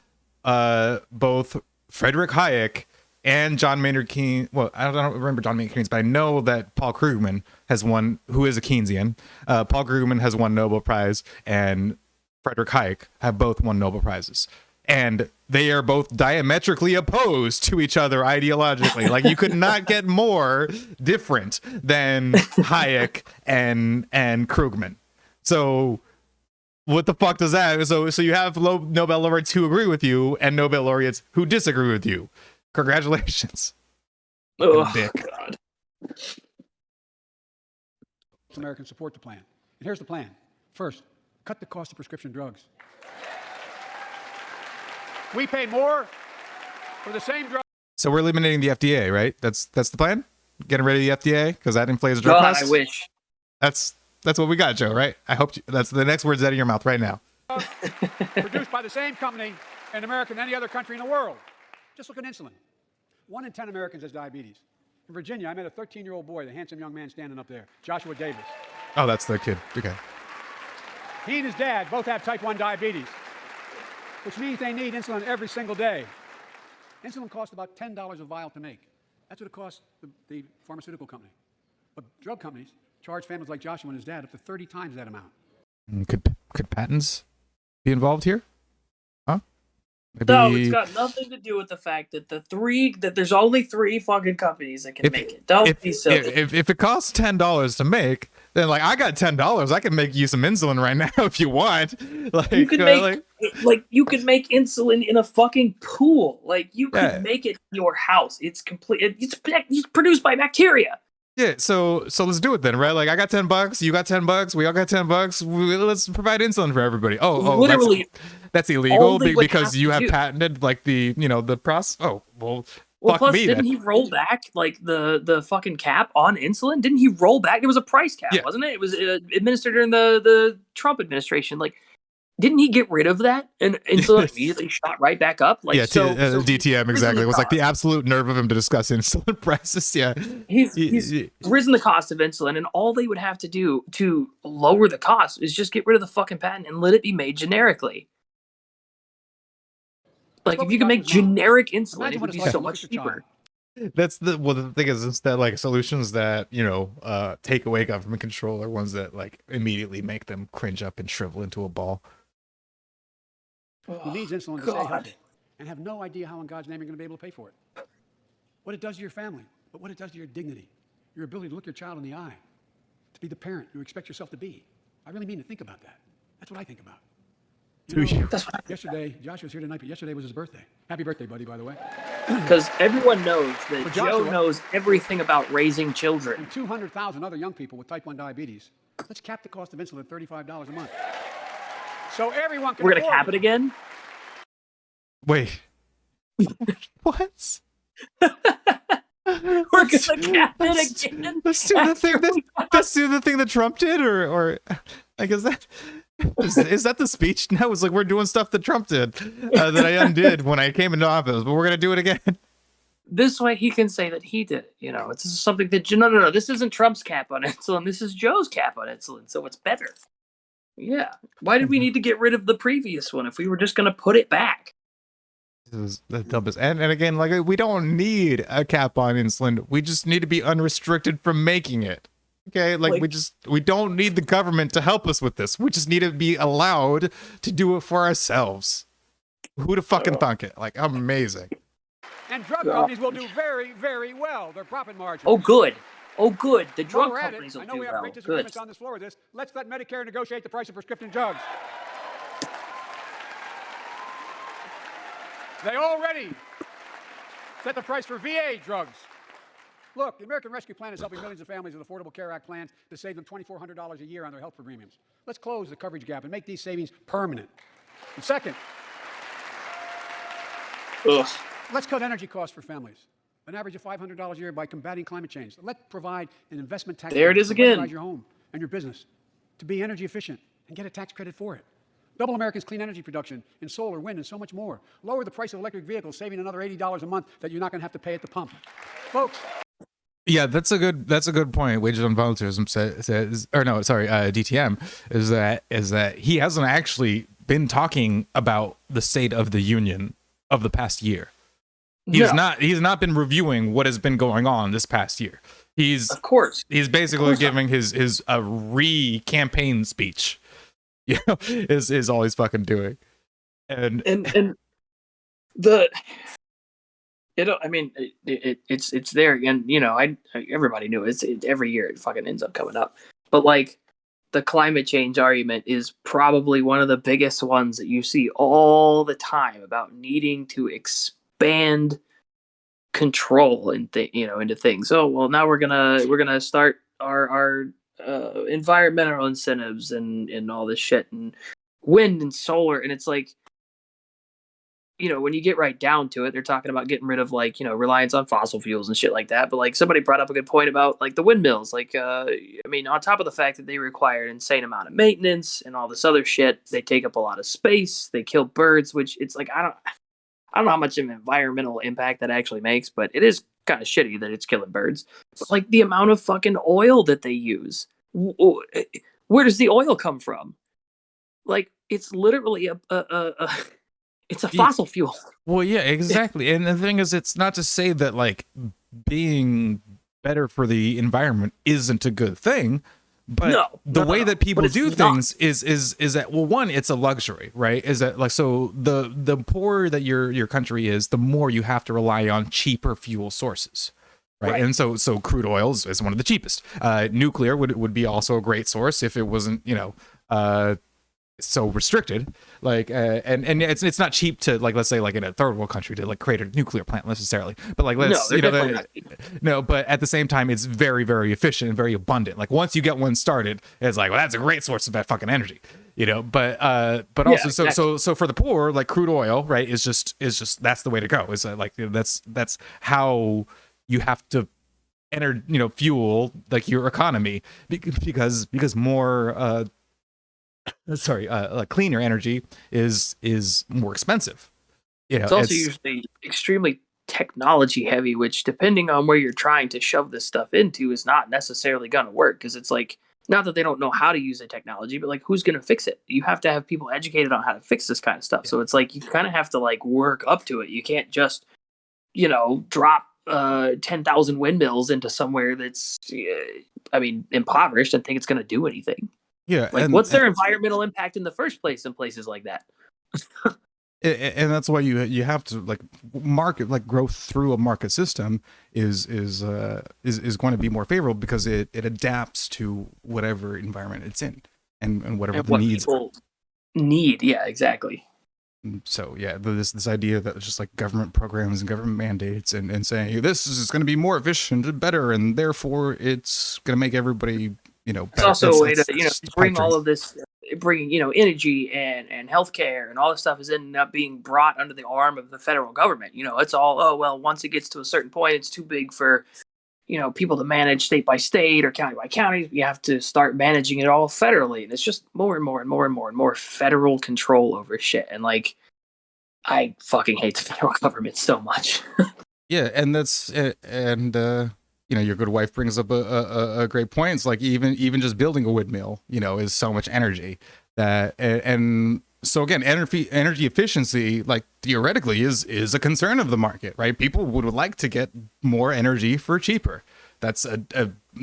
Frederick Hayek and John Maynard Keynes, well, I don't remember John Maynard Keynes, but I know that Paul Krugman has won, who is a Keynesian. Paul Krugman has won Nobel Prize, and Frederick Hayek have both won Nobel Prizes. And they are both diametrically opposed to each other ideologically. Like, you could not get more different than Hayek and Krugman. So what the fuck does that? So you have Nobel laureates who agree with you and Nobel laureates who disagree with you. Congratulations. Oh, Dick. God. Americans support the plan. And here's the plan. First, cut the cost of prescription drugs. We pay more for the same drug. So we're eliminating the FDA, right? That's the plan? Getting rid of the FDA because that inflates drug God, costs? I wish. That's what we got, Joe, right? I hope that's the next words out of your mouth right now. Produced by the same company in America and any other country in the world. Just look at insulin. 1 in 10 Americans has diabetes. In Virginia, I met a 13-year-old boy, the handsome young man standing up there, Joshua Davis. Oh, that's the kid. Okay. He and his dad both have type 1 diabetes, which means they need insulin every single day. Insulin costs about $10 a vial to make. That's what it costs the pharmaceutical company. But drug companies charge families like Joshua and his dad up to 30 times that amount. Could patents be involved here? Huh? Maybe... No, it's got nothing to do with the fact that there's only 3 fucking companies that can make it. Don't be silly. If it costs $10 to make, then like I got $10, I can make you some insulin right now if you want. Like you can you can make insulin in a fucking pool. Like you can make it in your house. It's complete. It's produced by bacteria. Yeah, so let's do it then, right? Like I got $10, you got $10, we all got $10. Let's provide insulin for everybody. Oh, literally, that's illegal because you have patented like the process. Oh, well, fuck plus, me. Didn't he roll back like the fucking cap on insulin? Didn't he roll back? There was a price cap, wasn't it? It was administered during the Trump administration. Like, didn't he get rid of that? And insulin immediately shot right back up. Like, yeah, DTM exactly. It was like the absolute nerve of him to discuss insulin prices. Yeah, he's risen the cost of insulin, and all they would have to do to lower the cost is just get rid of the fucking patent and let it be made generically. Like, if you can make generic insulin, it would be so much cheaper. That's the thing is that like solutions that take away government control are ones that like immediately make them cringe up and shrivel into a ball. Who needs insulin to stay healthy and have no idea how in God's name you're going to be able to pay for it. What it does to your family, but what it does to your dignity, your ability to look your child in the eye, to be the parent you expect yourself to be. I really mean to think about that. That's what I think about. Yesterday, Joshua was here tonight, but yesterday was his birthday. Happy birthday, buddy, by the way. Because everyone knows that Joe knows everything about raising children. And 200,000 other young people with type 1 diabetes. Let's cap the cost of insulin at $35 a month. So everyone can. We're going to cap it again? Wait. What? We're going to cap it again? Let's do the thing that Trump did, or I guess that... Is that the speech? No, it's like we're doing stuff that Trump did that I undid when I came into office, but we're gonna do it again. This way, he can say that he did it. It's something that no. This isn't Trump's cap on insulin. This is Joe's cap on insulin, so it's better. Yeah. Why did we need to get rid of the previous one if we were just gonna put it back? This is the dumbest. And again, like we don't need a cap on insulin. We just need to be unrestricted from making it. Okay, like we don't need the government to help us with this. We just need to be allowed to do it for ourselves. Who'd have fucking thunk it? Like, amazing. And drug companies will do very, very well. Their profit margin. Oh, good. Oh, good. The While drug we're at it, companies will I know do we have well. great Good. disagreements on this floor with this. Let's let Medicare negotiate the price of prescription drugs. They already set the price for VA drugs. Look, the American Rescue Plan is helping millions of families with Affordable Care Act plans to save them $2,400 a year on their health premiums. Let's close the coverage gap and make these savings permanent. And second, let's cut energy costs for families, an average of $500 a year by combating climate change. Let's provide an investment tax There it is to again. revitalize your home and your business to be energy efficient and get a tax credit for it. Double America's clean energy production in solar, wind, and so much more. Lower the price of electric vehicles, saving another $80 a month that you're not going to have to pay at the pump. Folks. Yeah, that's a good point. Wages on volunteerism says, or no, sorry, DTM is that he hasn't actually been talking about the state of the union of the past year. He's not been reviewing what has been going on this past year. He's basically giving his re-campaign speech. You know, is all he's fucking doing. And the I mean, it's there again. You know, everybody knew it. Every year it fucking ends up coming up. But like, the climate change argument is probably one of the biggest ones that you see all the time about needing to expand control into things. Oh well, now we're gonna start our environmental incentives and all this shit and wind and solar, and it's like, you know, when you get right down to it, they're talking about getting rid of, like, you know, reliance on fossil fuels and shit like that. But like, somebody brought up a good point about like the windmills. Like, I mean, on top of the fact that they require an insane amount of maintenance and all this other shit, they take up a lot of space. They kill birds, which it's like, I don't know how much of an environmental impact that actually makes, but it is kind of shitty that it's killing birds. But like, the amount of fucking oil that they use, where does the oil come from? Like, it's literally it's a fossil fuel. Well, yeah, exactly. And the thing is, it's not to say that like being better for the environment isn't a good thing, but the way that people do things is that, well, one, it's a luxury, right? Is that like, so the poorer that your country is, the more you have to rely on cheaper fuel sources. Right. And so crude oil is one of the cheapest. Nuclear would be also a great source if it wasn't, you know, so restricted. Like, and it's not cheap to, like, let's say like in a third world country to like create a nuclear plant necessarily, but like, but at the same time, it's very, very efficient and very abundant. Like, once you get one started, it's like, well, that's a great source of that fucking energy, you know. But also, exactly. so for the poor, like, crude oil, right, is just that's the way to go. Is like, that's how you have to fuel like your economy, because more cleaner energy is more expensive. You know, it's also usually extremely technology heavy, which, depending on where you're trying to shove this stuff into, is not necessarily going to work, because it's like, not that they don't know how to use the technology, but like, who's going to fix it? You have to have people educated on how to fix this kind of stuff. Yeah. So it's like, you kind of have to like work up to it. You can't just, you know, drop 10,000 windmills into somewhere that's impoverished and think it's going to do anything. Yeah, like, what's their environmental impact in the first place in places like that? And that's why you have to like market, like, growth through a market system is going to be more favorable, because it adapts to whatever environment it's in and whatever the needs need. Yeah, exactly. So yeah, this idea that just like government programs and government mandates and saying this is going to be more efficient and better, and therefore it's going to make everybody, you know, better. It's also a way to bring all of this, bringing energy and healthcare and all this stuff is ending up being brought under the arm of the federal government. You know, it's all, oh well, once it gets to a certain point, it's too big for people to manage state by state or county by county. You have to start managing it all federally, and it's just more and more and more and more and more federal control over shit. And like, I fucking hate the federal government so much. Yeah, and that's your good wife brings up a great point. It's like, even just building a windmill, is so much energy that, and so again, energy efficiency, like, theoretically is a concern of the market, right? People would like to get more energy for cheaper. That's a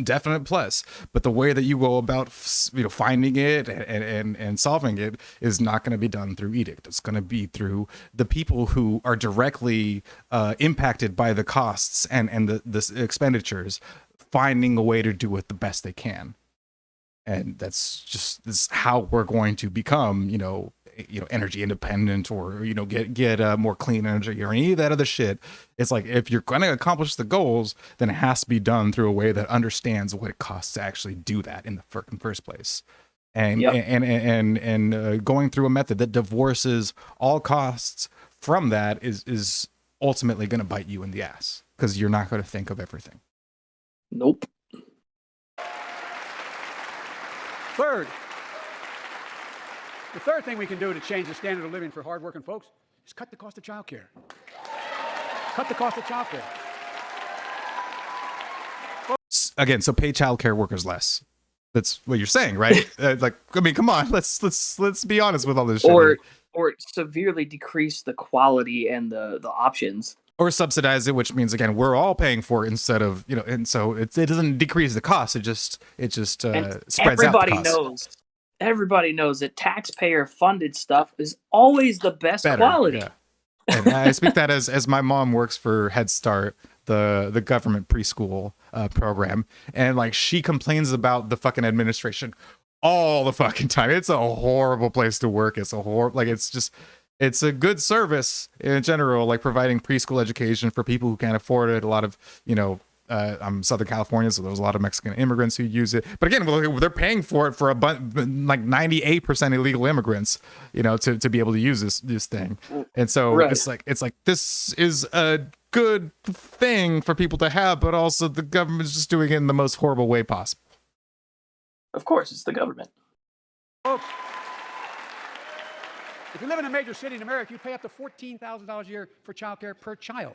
definite plus. But the way that you go about, finding it and solving it is not going to be done through edict. It's going to be through the people who are directly impacted by the costs and the expenditures finding a way to do it the best they can. And this is how we're going to become, energy independent, or, get more clean energy or any of that other shit. It's like, if you're going to accomplish the goals, then it has to be done through a way that understands what it costs to actually do that in the first place. And, Yep. and going through a method that divorces all costs from that is ultimately going to bite you in the ass, because you're not going to think of everything. Nope. The third thing we can do to change the standard of living for hardworking folks is cut the cost of childcare. Cut the cost of childcare. Again, so pay childcare workers less. That's what you're saying, right? Come on, let's be honest with all this shit. Or severely decrease the quality and the options. Or subsidize it, which means, again, we're all paying for it instead of, and so it doesn't decrease the cost. It just spreads out the cost. Everybody knows that taxpayer funded stuff is always the best quality. Yeah. And I speak that as my mom works for Head Start, the government preschool program, and like, she complains about the fucking administration all the fucking time. It's a horrible place to work. It's it's a good service in general, like providing preschool education for people who can't afford it. A lot of, I'm Southern California, so there's a lot of Mexican immigrants who use it. But again, they're paying for it for like 98% illegal immigrants, to be able to use this thing. And so Right. it's like this is a good thing for people to have, but also the government's just doing it in the most horrible way possible. Of course, it's the government. Folks, if you live in a major city in America, you pay up to $14,000 a year for childcare per child.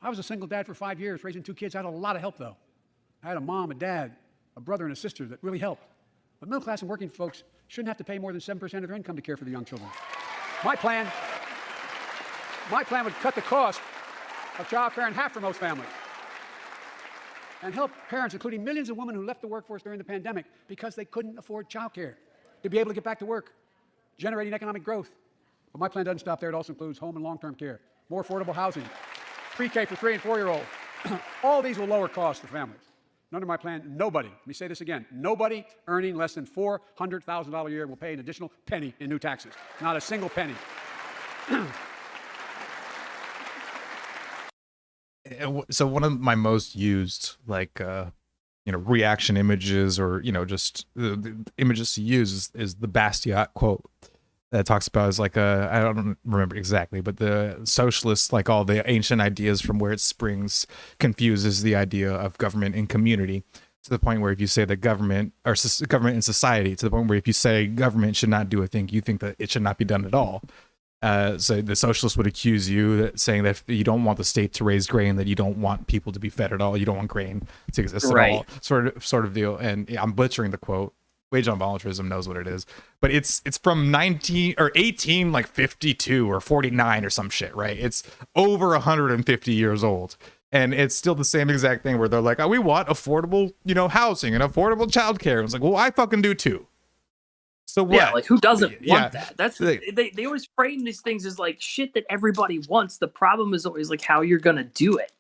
I was a single dad for 5 years, raising 2 kids. I had a lot of help, though. I had a mom, a dad, a brother, and a sister that really helped. But middle class and working folks shouldn't have to pay more than 7% of their income to care for the young children. My plan would cut the cost of childcare in half for most families and help parents, including millions of women who left the workforce during the pandemic because they couldn't afford childcare, to be able to get back to work, generating economic growth. But my plan doesn't stop there. It also includes home and long-term care, more affordable housing, pre-K for 3 and 4-year-olds. All these will lower costs for families. And under my plan, nobody, let me say this again, nobody earning less than $400,000 a year will pay an additional penny in new taxes. Not a single penny. So one of my most used, reaction images, or, just the images to use is the Bastiat quote that talks about, is like I don't remember exactly, but the socialists, like all the ancient ideas from where it springs, confuses the idea of government and community, to the point where if you say that government and society, to the point where if you say government should not do a thing, you think that it should not be done at all. So the socialists would accuse you saying that you don't want the state to raise grain, that you don't want people to be fed at all, you don't want grain to exist at all, sort of deal. And I'm butchering the quote. Wage on voluntarism knows what it is, but it's from 1852 or 49 or some shit, right? It's over 150 years old, and it's still the same exact thing where they're like, oh, we want affordable, housing and affordable childcare. It's like, well, I fucking do too. So what? Yeah, like, who doesn't want that? That's they always frame these things as like shit that everybody wants. The problem is always like how you're gonna do it.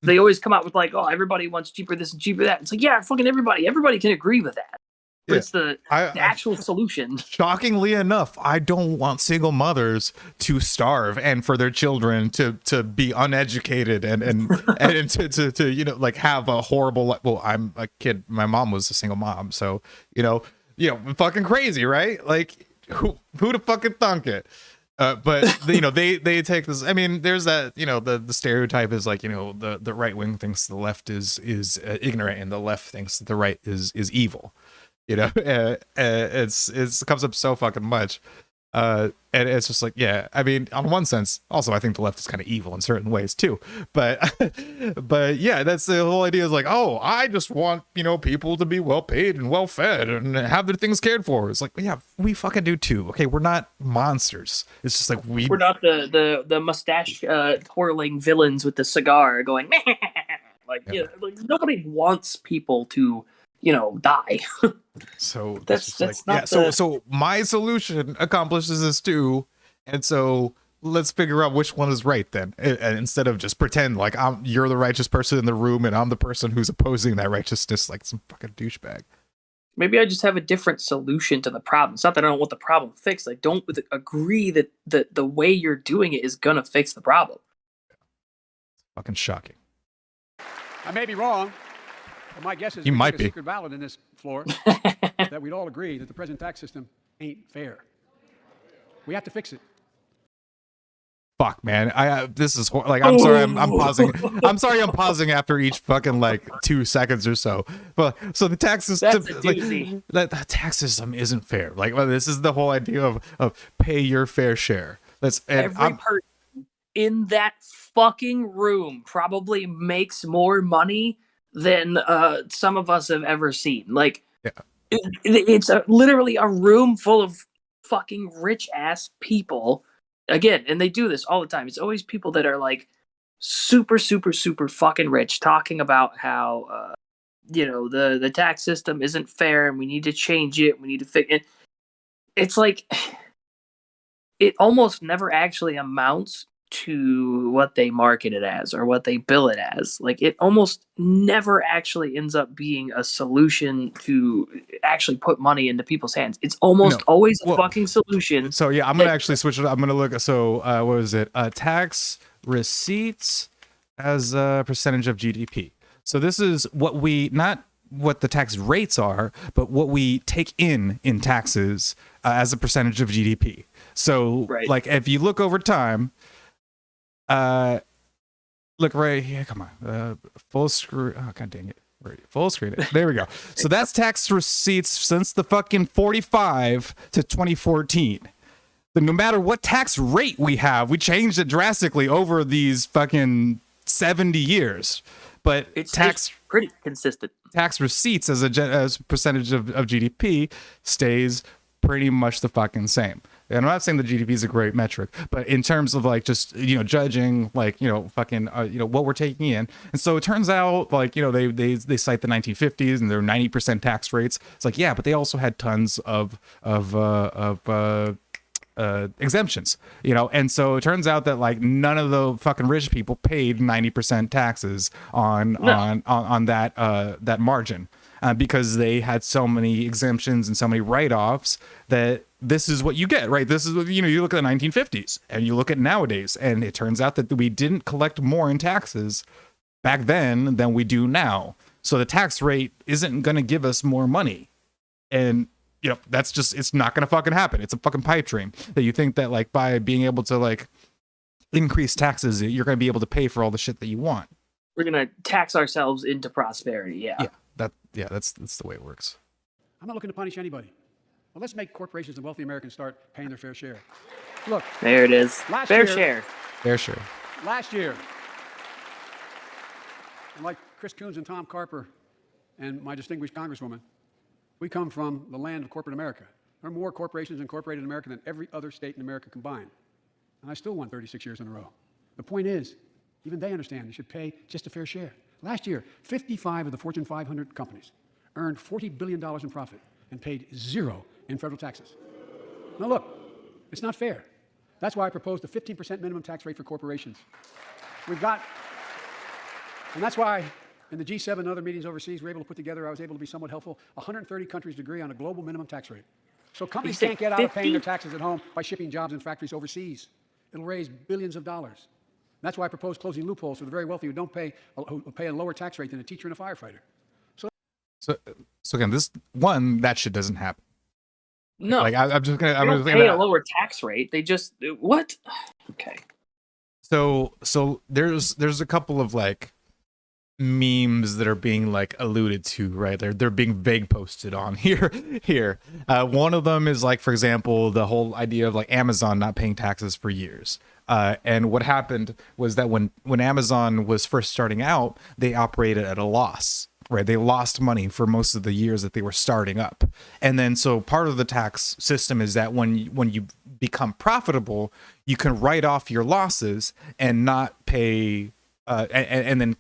They always come out with like, oh, everybody wants cheaper this and cheaper that. It's like, yeah, fucking everybody can agree with that. But it's the actual solution. Shockingly enough, I don't want single mothers to starve and for their children to be uneducated and to like have a horrible. Well, I'm a kid. My mom was a single mom, so fucking crazy, right? Like, who'd have fucking thunk it? But they take this. I mean, there's that, the stereotype is like, the right wing thinks the left is ignorant and the left thinks that the right is evil. It comes up so fucking much. And it's just like, yeah, I mean, on one sense, also, I think the left is kind of evil in certain ways too. But yeah, that's the whole idea, is like, oh, I just want, people to be well paid and well fed and have their things cared for. It's like, yeah, we fucking do too. Okay, we're not monsters. It's just like we're not the mustache twirling villains with the cigar going like, like, nobody wants people to die. So so my solution accomplishes this too. And so let's figure out which one is right then, and instead of just pretend like you're the righteous person in the room and I'm the person who's opposing that righteousness like some fucking douchebag. Maybe I just have a different solution to the problem. It's not that I don't want the problem fixed. I don't agree that the way you're doing it is gonna fix the problem. Fucking shocking. I may be wrong, but my guess is You we might take be. a secret ballot in this floor that we'd all agree that the present tax system ain't fair. We have to fix it. Fuck, man. This is like, I'm sorry. I'm pausing. I'm sorry. I'm pausing after each fucking like 2 seconds or so. But so the tax system, That's a like, doozy. the tax system isn't fair. Like, well, this is the whole idea of pay your fair share. Every person in that fucking room probably makes more money than some of us have ever seen. Like, Yeah. it's literally a room full of fucking rich ass people. Again, and they do this all the time. It's always people that are like super, super, super fucking rich talking about how, the tax system isn't fair and we need to change it. We need to fix it. It's like, it almost never actually amounts to what they market it as or what they bill it as. Like, it almost never actually ends up being a solution to actually put money into people's hands. It's almost always a fucking solution. So yeah, I'm gonna actually switch it. I'm gonna look. So what was it? Tax receipts as a percentage of GDP. So this is what we, not what the tax rates are, but what we take in taxes as a percentage of GDP. So like if you look over time, look right here. Come on, full screen. Oh, god dang it! Full screen it. There we go. So that's tax receipts since the fucking 45 to 2014. But no matter what tax rate we have, we changed it drastically over these fucking 70 years. But it's tax pretty consistent. Tax receipts as a percentage of GDP stays pretty much the fucking same. And I'm not saying the GDP is a great metric, but in terms of like just, judging like, fucking, what we're taking in. And so it turns out like, they cite the 1950s and their 90% tax rates. It's like, yeah, but they also had tons of exemptions, and so it turns out that like none of the fucking rich people paid 90% taxes on that margin. Because they had so many exemptions and so many write-offs that this is what you get, right? This is what, you look at the 1950s and you look at nowadays, and it turns out that we didn't collect more in taxes back then than we do now. So the tax rate isn't going to give us more money. And, that's just, it's not going to fucking happen. It's a fucking pipe dream that you think that like by being able to like increase taxes, you're going to be able to pay for all the shit that you want. We're going to tax ourselves into prosperity. Yeah. That's the way it works. I'm not looking to punish anybody. Well, let's make corporations and wealthy Americans start paying their fair share. Look. There it is. Fair share. Last year, and like Chris Coons and Tom Carper and my distinguished congresswoman, we come from the land of corporate America. There are more corporations incorporated in America than every other state in America combined. And I still won 36 years in a row. The point is, even they understand they should pay just a fair share. Last year, 55 of the Fortune 500 companies earned $40 billion in profit and paid zero in federal taxes. Now look, it's not fair. That's why I proposed a 15% minimum tax rate for corporations. And that's why in the G7 and other meetings overseas I was able to be somewhat helpful. 130 countries agree on a global minimum tax rate. So companies can't get out of paying their taxes at home by shipping jobs and factories overseas. It'll raise billions of dollars. That's why I propose closing loopholes for the very wealthy who pay a lower tax rate than a teacher and a firefighter. So again, that shit doesn't happen. No, like I'm just gonna. They don't pay a lower tax rate. They just what? Okay. So there's a couple of like memes that are being like alluded to, right? They're being vague posted on here. One of them is like, for example, the whole idea of like Amazon not paying taxes for years. And what happened was that when Amazon was first starting out, they operated at a loss, right? They lost money for most of the years that they were starting up. And then so part of the tax system is that when you become profitable, you can write off your losses and not pay and then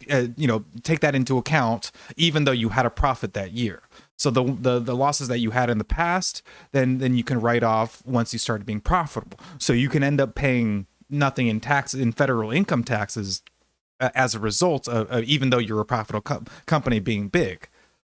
take that into account even though you had a profit that year. So the losses that you had in the past, then you can write off once you start being profitable. So you can end up paying nothing in federal income taxes as a result of even though you're a profitable company being big.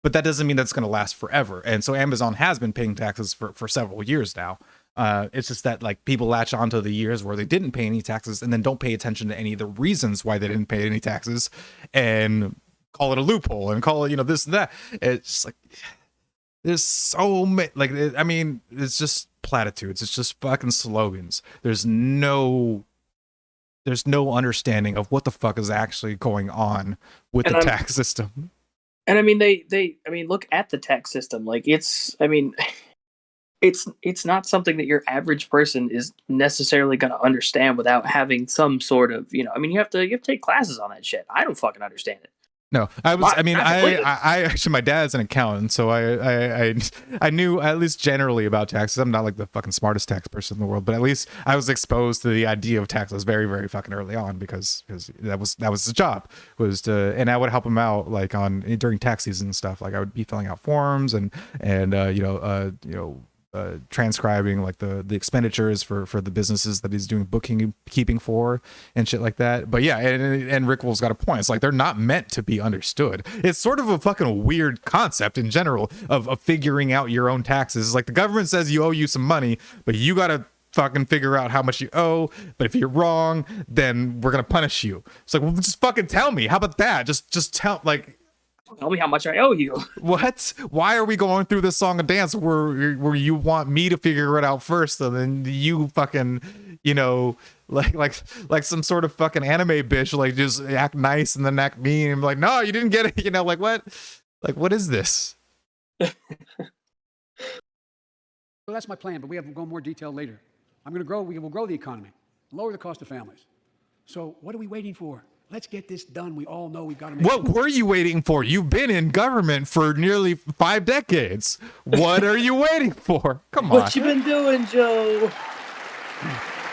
But that doesn't mean that's going to last forever. And so Amazon has been paying taxes for several years now. It's just that like people latch onto the years where they didn't pay any taxes and then don't pay attention to any of the reasons why they didn't pay any taxes and call it a loophole and call it, you know, this and that. It's just like, there's so many, like, I mean, it's just platitudes. It's just fucking slogans. There's no understanding of what the fuck is actually going on with the tax system. And I mean, I mean, look at the tax system. Like it's not something that your average person is necessarily going to understand without having some sort of, you know, I mean, you have to take classes on that shit. I don't fucking understand it. No, I actually, my dad's an accountant, so I knew at least generally about taxes. I'm not like the fucking smartest tax person in the world, but at least I was exposed to the idea of taxes very, very fucking early on because that was his job, was to, and I would help him out like during tax season and stuff. Like I would be filling out forms and transcribing like the expenditures for the businesses that he's doing bookkeeping for and shit like that. But yeah, and Rick Wolf's got a point. It's like they're not meant to be understood. It's sort of a fucking weird concept in general of figuring out your own taxes. It's like the government says you owe you some money, but you gotta fucking figure out how much you owe. But if you're wrong, then we're gonna punish you. It's like, well, just fucking tell me. How about that? Just tell, like, tell me how much I owe you. What? Why are we going through this song and dance where you want me to figure it out first, and then you fucking, you know, like some sort of fucking anime bitch, like just act nice and then act mean and be like, no, you didn't get it, you know, like what? Like what is this? So that's my plan, but we have to go more detail later. We will grow the economy, lower the cost of families. So what are we waiting for? Let's get this done. We all know we've got to make What were you waiting for? You've been in government for nearly 5 decades. What are you waiting for? Come on. What you been doing, Joe?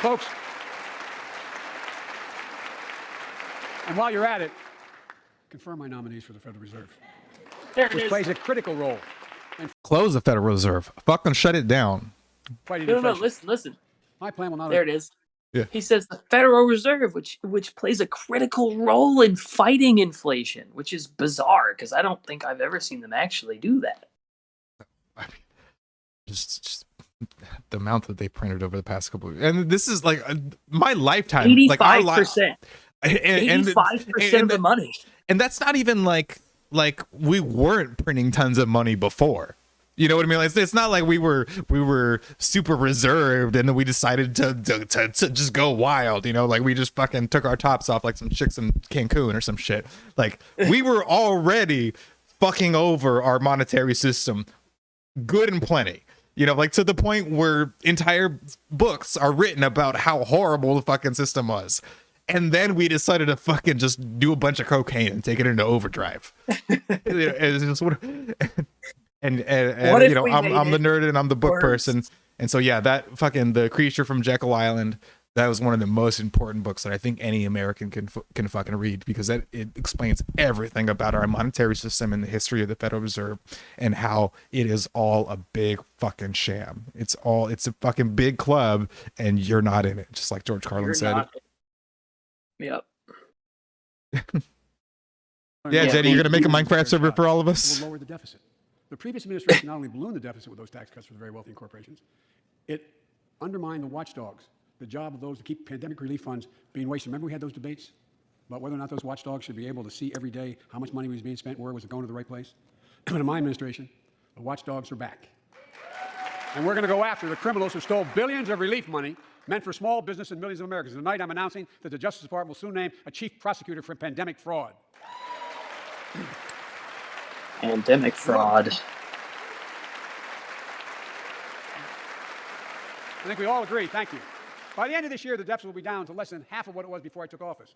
Folks, and while you're at it, confirm my nominees for the Federal Reserve, which plays a critical role in Close the Federal Reserve. Fucking shut it down. fighting No, inflation. listen. My plan will not. There it is. Yeah. He says the Federal Reserve, which plays a critical role in fighting inflation, which is bizarre because I don't think I've ever seen them actually do that. I mean, just the amount that they printed over the past couple of years. And this is like my lifetime. 85%. 85% of the money. And that's not even like we weren't printing tons of money before. You know what I mean? Like, it's not like we were super reserved and then we decided to just go wild, you know, like we just fucking took our tops off like some chicks in Cancun or some shit. Like we were already fucking over our monetary system good and plenty, you know, like to the point where entire books are written about how horrible the fucking system was. And then we decided to fucking just do a bunch of cocaine and take it into overdrive. It's just what. And you know, I'm the nerd and I'm the book person. And so, yeah, that fucking The Creature from Jekyll Island, that was one of the most important books that I think any American can fucking read, because it explains everything about our monetary system and the history of the Federal Reserve and how it is all a big fucking sham. It's a fucking big club and you're not in it, just like George Carlin said. Yep. Yeah, Jenny, you're going to make a Minecraft server for all of us? Will lower the deficit. The previous administration not only ballooned the deficit with those tax cuts for the very wealthy and corporations, it undermined the watchdogs, the job of those to keep pandemic relief funds being wasted. Remember we had those debates about whether or not those watchdogs should be able to see every day how much money was being spent, where was it going to the right place? But in my administration, the watchdogs are back. And we're going to go after the criminals who stole billions of relief money meant for small business and millions of Americans. Tonight I'm announcing that the Justice Department will soon name a chief prosecutor for pandemic fraud. Pandemic fraud. I think we all agree, thank you. By the end of this year, the deficit will be down to less than half of what it was before I took office.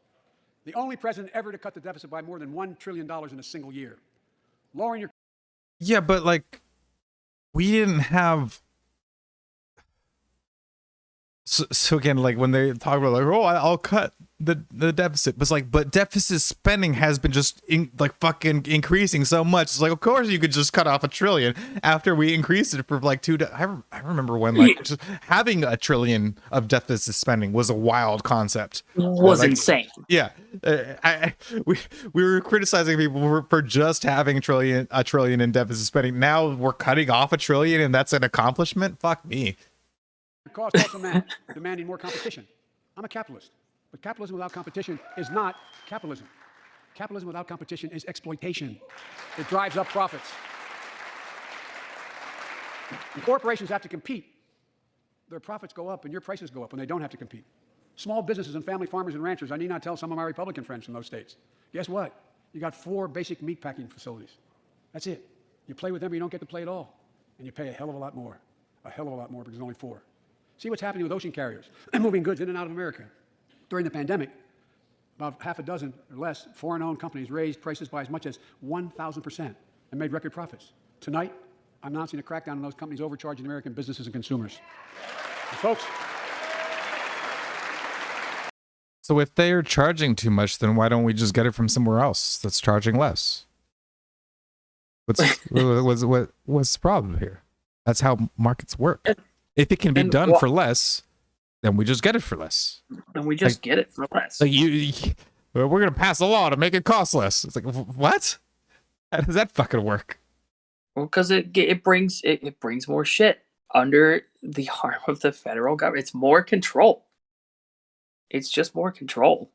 The only president ever to cut the deficit by more than $1 trillion in a single year. Lowering your... Yeah, but like, we didn't have... So again, like when they talk about like, oh, I'll cut the deficit. But but deficit spending has been just fucking increasing so much. It's like, of course you could just cut off $1 trillion after we increased it for like I remember when just having $1 trillion of deficit spending was a wild concept. Was insane. Yeah, we were criticizing people for just having $1 trillion in deficit spending. Now we're cutting off $1 trillion, and that's an accomplishment. Fuck me. Cost also demanding more competition. I'm a capitalist, but capitalism without competition is not capitalism. Capitalism without competition is exploitation. It drives up profits. When corporations have to compete, their profits go up and your prices go up when they don't have to compete. Small businesses and family farmers and ranchers, I need not tell some of my Republican friends from those states. Guess what? You got 4 basic meat packing facilities. That's it. You play with them, you don't get to play at all. And you pay a hell of a lot more. A hell of a lot more because there's only 4. See what's happening with ocean carriers and moving goods in and out of America. During the pandemic, about half a dozen or less foreign-owned companies raised prices by as much as 1,000% and made record profits. Tonight, I'm announcing a crackdown on those companies overcharging American businesses and consumers. And folks, so if they are charging too much, then why don't we just get it from somewhere else that's charging less? What's the problem here? That's how markets work. If it can be done for less, then we just get it for less. Then we just get it for less. Like we're going to pass a law to make it cost less. It's like, what? How does that fucking work? Well, because it brings more shit under the arm of the federal government. It's more control. It's just more control.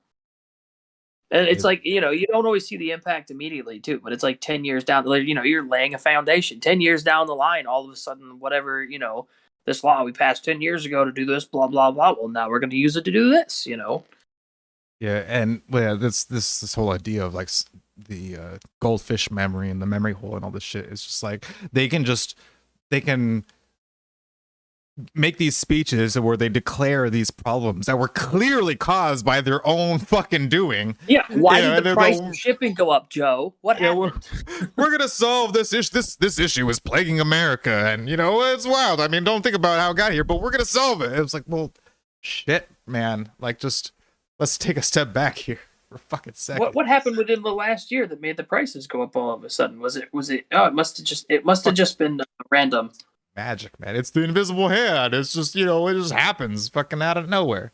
And it's like, you don't always see the impact immediately too, but it's like 10 years down, you're laying a foundation. 10 years down the line, all of a sudden, whatever, this law we passed 10 years ago to do this, blah, blah, blah. Well, now we're going to use it to do this, Yeah, and this whole idea of like the goldfish memory and the memory hole and all this shit is just like they can make these speeches where they declare these problems that were clearly caused by their own fucking doing. Yeah, why did the price of shipping go up, Joe? What happened? We're gonna solve this issue. This issue is plaguing America, and it's wild. I mean, don't think about how it got here, but we're gonna solve it. It was like, well, shit, man. Like, just let's take a step back here for fucking second. What happened within the last year that made the prices go up all of a sudden? Was it? Oh, it must have just been random. Magic, man. It's the invisible hand. It's just, it just happens fucking out of nowhere.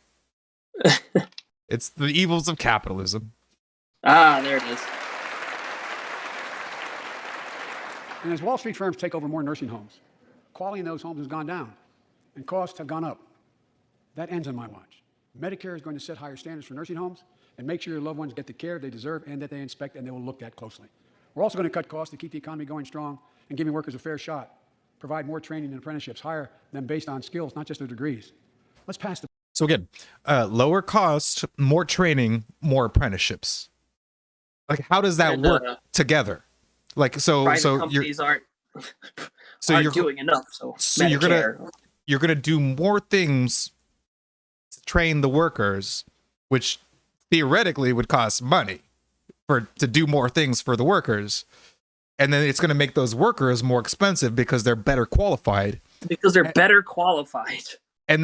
It's the evils of capitalism. Ah, there it is. And as Wall Street firms take over more nursing homes, quality in those homes has gone down and costs have gone up. That ends on my watch. Medicare is going to set higher standards for nursing homes and make sure your loved ones get the care they deserve and that they inspect and they will look at closely. We're also going to cut costs to keep the economy going strong and giving workers a fair shot. Provide more training and apprenticeships, hire them based on skills, not just their degrees. Let's pass the... So again, lower cost, more training, more apprenticeships. Like, how does that work together? Like, private companies aren't doing enough. So you're gonna do more things to train the workers, which theoretically would cost money to do more things for the workers. And then it's going to make those workers more expensive because they're better qualified. And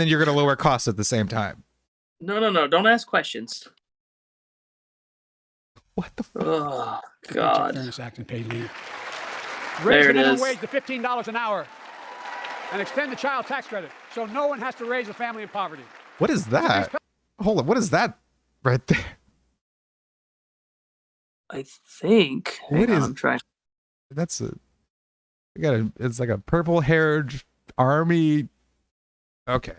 then you're going to lower costs at the same time. No. Don't ask questions. What the fuck? Oh, God. Fairness Act and paid leave. Raise the minimum wage to $15 an hour and extend the child tax credit so no one has to raise a family in poverty. What is that? Hold on. What is that right there? I think. I'm trying. It's like a purple-haired army. Okay,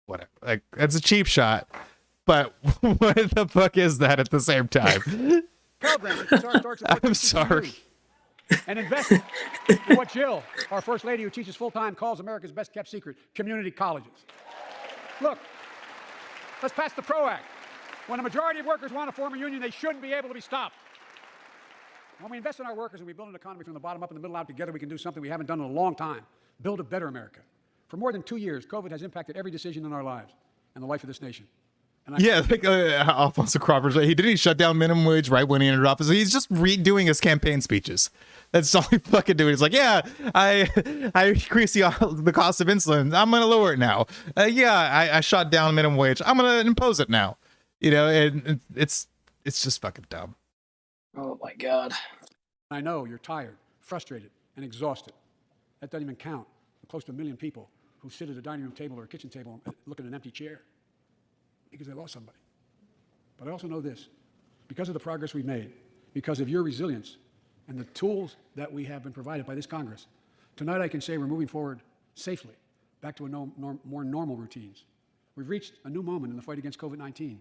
whatever. Like, it's a cheap shot, but what the fuck is that at the same time? I'm sorry. And invest in what Jill, our First Lady who teaches full-time, calls America's best-kept secret, community colleges. Look, let's pass the PRO Act. When a majority of workers want to form a union, they shouldn't be able to be stopped. When we invest in our workers and we build an economy from the bottom up and the middle out together, we can do something we haven't done in a long time. Build a better America. For more than 2 years, COVID has impacted every decision in our lives and the life of this nation. Alfonso Crawford, he shut down minimum wage right when he entered office. He's just redoing his campaign speeches. That's all he fucking doing. He's like, yeah, I increased the cost of insulin. I'm going to lower it now. I shot down minimum wage. I'm going to impose it now. You know, and it's just fucking dumb. Oh my God. I know you're tired, frustrated, and exhausted. That doesn't even count the close to 1 million people who sit at a dining room table or a kitchen table and look at an empty chair because they lost somebody. But I also know this, because of the progress we've made, because of your resilience and the tools that we have been provided by this Congress, tonight I can say we're moving forward safely back to more normal routines. We've reached a new moment in the fight against COVID-19,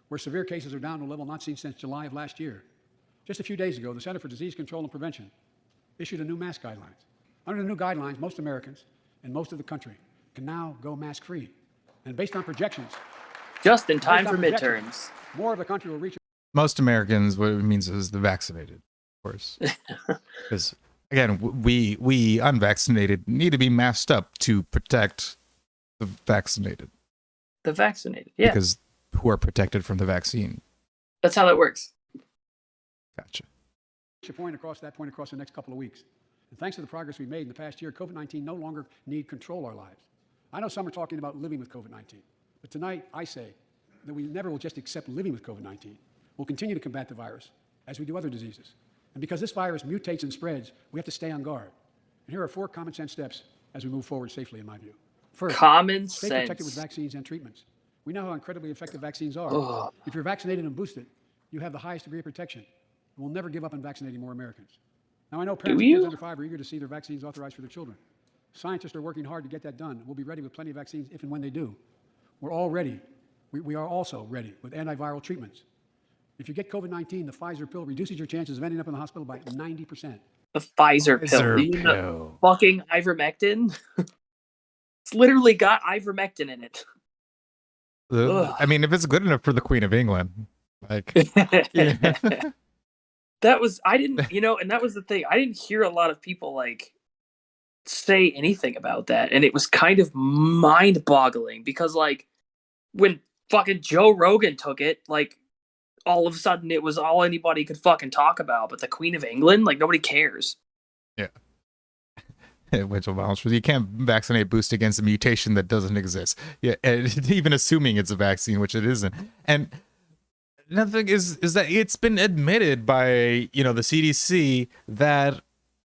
where severe cases are down to a level not seen since July of last year. Just a few days ago, the Center for Disease Control and Prevention issued a new mask guidelines. Under the new guidelines, most Americans and most of the country can now go mask-free. And based on projections, Just in time for midterms. more of the country will reach. Most Americans, what it means is the vaccinated, of course. Because again, we unvaccinated need to be masked up to protect the vaccinated. The vaccinated, yeah. Because who are protected from the vaccine. That's how that works. Gotcha. A point across the next couple of weeks. And thanks to the progress we've made in the past year, COVID-19 no longer need control our lives. I know some are talking about living with COVID-19, but tonight I say that we never will just accept living with COVID-19. We'll continue to combat the virus as we do other diseases. And because this virus mutates and spreads, we have to stay on guard. And here are 4 common sense steps as we move forward safely, in my view. First, stay protected with vaccines and treatments. We know how incredibly effective vaccines are. Ugh. If you're vaccinated and boosted, you have the highest degree of protection. We'll never give up on vaccinating more Americans. Now, I know parents of kids under 5 are eager to see their vaccines authorized for their children. Scientists are working hard to get that done. We'll be ready with plenty of vaccines if and when they do. We're all ready. We are also ready with antiviral treatments. If you get COVID-19, the Pfizer pill reduces your chances of ending up in the hospital by 90%. The Pfizer pill. Do you know fucking ivermectin? It's literally got ivermectin in it. I mean, if it's good enough for the Queen of England, like, yeah. That was, I didn't, and that was the thing. I didn't hear a lot of people like say anything about that. And it was kind of mind boggling because like when fucking Joe Rogan took it, like all of a sudden it was all anybody could fucking talk about. But the Queen of England, like nobody cares. Yeah. Which will balance. You can't vaccinate boost against a mutation that doesn't exist. Yeah. And even assuming it's a vaccine, which it isn't. And another thing is that it's been admitted by, the CDC that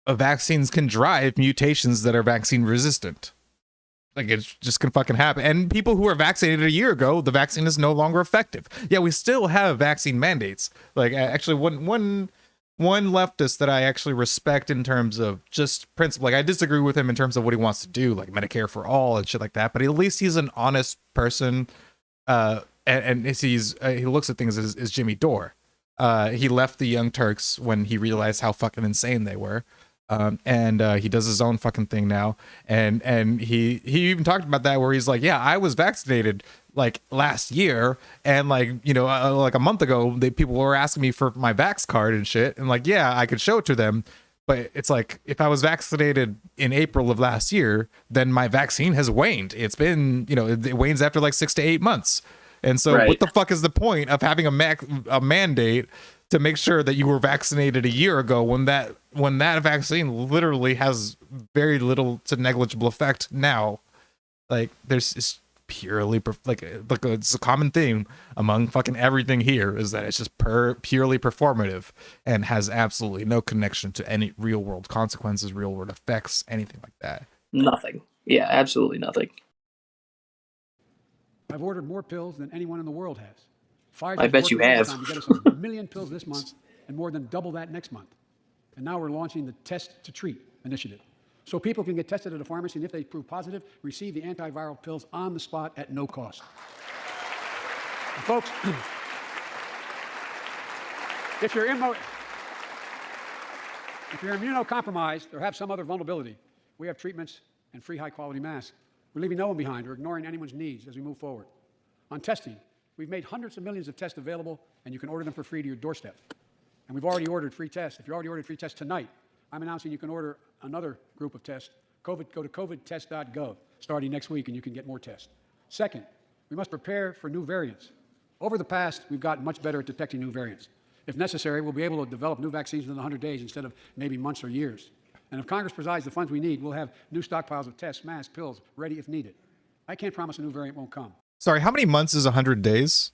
vaccines can drive mutations that are vaccine resistant. Like it's just gonna fucking happen. And people who were vaccinated a year ago, the vaccine is no longer effective. Yeah, we still have vaccine mandates. Like actually one leftist that I actually respect in terms of just principle. Like I disagree with him in terms of what he wants to do, like Medicare for all and shit like that. But at least he's an honest person. And he looks at things as Jimmy Dore. He left the Young Turks when he realized how fucking insane they were. And he does his own fucking thing now. And he even talked about that where he's like, yeah, I was vaccinated like last year. And like, like a month ago, people were asking me for my Vax card and shit. And like, yeah, I could show it to them. But it's like, if I was vaccinated in April of last year, then my vaccine has waned. It's been, it wanes after like 6 to 8 months. And so What the fuck is the point of having a mandate to make sure that you were vaccinated a year ago when that vaccine literally has very little to negligible effect now? Like it's purely like it's a common theme among fucking everything here is that it's just purely performative and has absolutely no connection to any real world consequences, real world effects, anything like that. Nothing. Yeah, absolutely nothing. I've ordered more pills than anyone in the world has. Pfizer's I bet you have. To get us 1 million pills this month and more than double that next month. And now we're launching the Test to Treat initiative. So people can get tested at a pharmacy and if they prove positive, receive the antiviral pills on the spot at no cost. And folks, if you're immunocompromised or have some other vulnerability, we have treatments and free high-quality masks. We're leaving no one behind or ignoring anyone's needs as we move forward. On testing, we've made hundreds of millions of tests available, and you can order them for free to your doorstep. And we've already ordered free tests. If you already ordered free tests tonight, I'm announcing you can order another group of tests. Go to covidtest.gov starting next week, and you can get more tests. Second, we must prepare for new variants. Over the past, we've gotten much better at detecting new variants. If necessary, we'll be able to develop new vaccines within 100 days instead of maybe months or years. And if Congress provides the funds we need, we'll have new stockpiles of tests, masks, pills ready if needed. I can't promise a new variant won't come. Sorry, how many months is 100 days?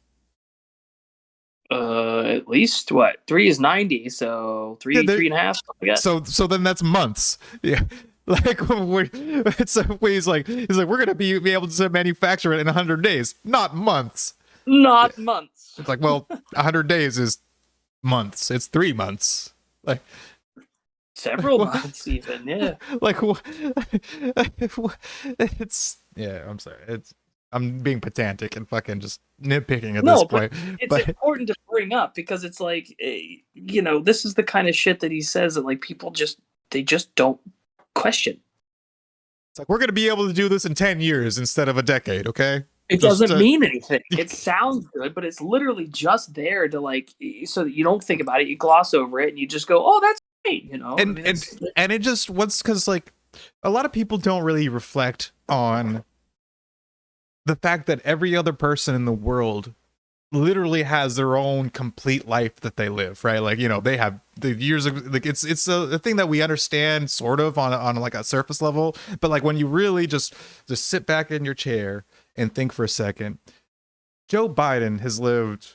At least what? 3 is 90, so Yeah, three and a half, I guess. so then that's months. Yeah. Like he's like we're gonna be able to manufacture it in 100 days, not months. Not months. It's like, well, 100 days is months. It's 3 months. Like Several months even, yeah. like it's yeah. I'm sorry. I'm being pedantic and fucking just nitpicking at this point. It's important to bring up because it's like, this is the kind of shit that he says that like people just don't question. It's like, we're gonna be able to do this in 10 years instead of a decade. Okay. It doesn't mean anything. It sounds good, but it's literally just there to like, so that you don't think about it, you gloss over it, and you just go, "Oh, that's great," And and it just because like a lot of people don't really reflect on the fact that every other person in the world literally has their own complete life that they live, right? Like, they have the years of like it's a thing that we understand sort of on like a surface level, but like when you really just sit back in your chair and think for a second, Joe Biden has lived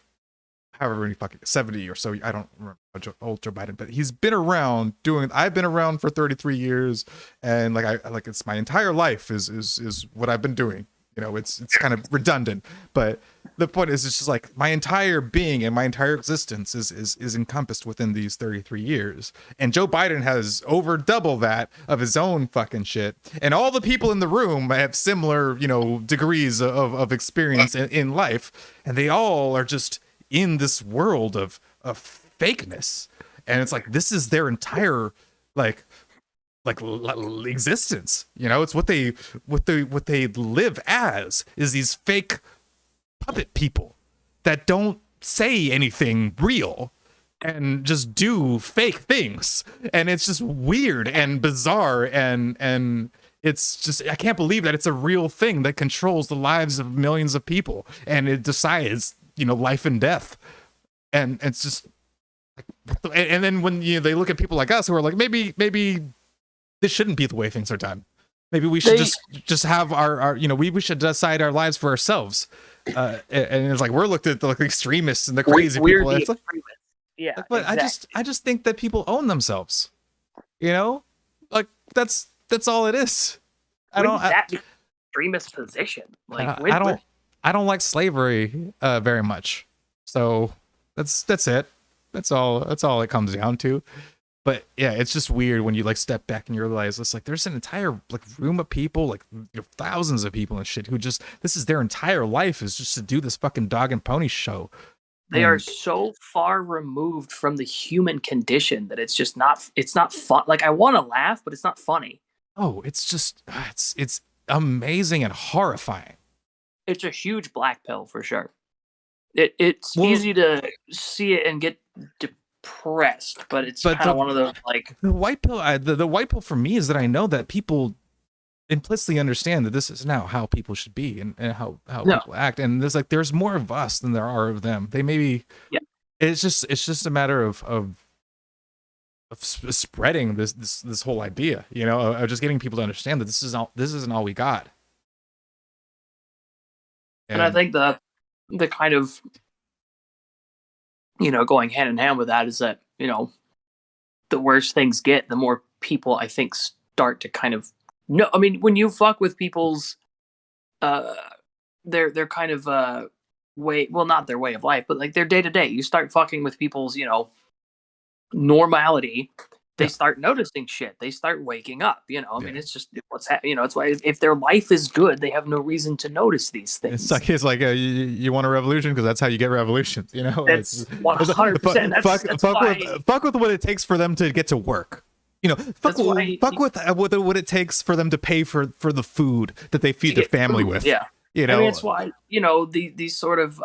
however many fucking 70 or so. I don't remember how old Joe Biden, but he's been around I've been around for 33 years, and like it's my entire life is what I've been doing. It's kind of redundant, but the point is, it's just like my entire being and my entire existence is encompassed within these 33 years. And Joe Biden has over double that of his own fucking shit. And all the people in the room have similar, degrees of experience in life. And they all are just in this world of fakeness. And it's like, this is their entire, like existence. It's what they live as, is these fake puppet people that don't say anything real and just do fake things. And it's just weird and bizarre, and it's just, I can't believe that it's a real thing that controls the lives of millions of people, and it decides life and death. And it's just and then when they look at people like us who are like, maybe this shouldn't be the way things are done. Maybe we should just have our we should decide our lives for ourselves. And it's like we're looked at the extremists and the crazy people. The it's like, yeah, but exactly. I just think that people own themselves. Like that's all it is. That extremist position. Like I don't like slavery very much. So that's it. That's all it comes down to. But yeah, it's just weird when you step back and you realize it's like there's an entire room of people, thousands of people and shit who just, this is their entire life, is just to do this fucking dog and pony show. They are so far removed from the human condition that it's not fun. Like, I want to laugh, but it's not funny. Oh, it's just it's amazing and horrifying. It's a huge black pill for sure. It's easy to see it and get depressed, but it's kind of one of those the white pill. The white pill for me is that I know that people implicitly understand that this is now how people should be and how people act, and there's more of us than there are of them. They maybe it's just a matter of spreading this whole idea, of just getting people to understand that this isn't all we got. And I think the kind of going hand in hand with that is that, the worse things get, the more people I think start to kind of know. I mean, when you fuck with people's, their kind of way, well, not their way of life, but their day to day, you start fucking with people's, normality. They start noticing shit. They start waking up. I mean, it's just what's happening. It's why if their life is good, they have no reason to notice these things. It's like you want a revolution because that's how you get revolutions. That's 100%. Fuck with what it takes for them to get to work. Fuck with what it takes for them to pay for the food that they feed their family with. Yeah, I mean, it's why these sort of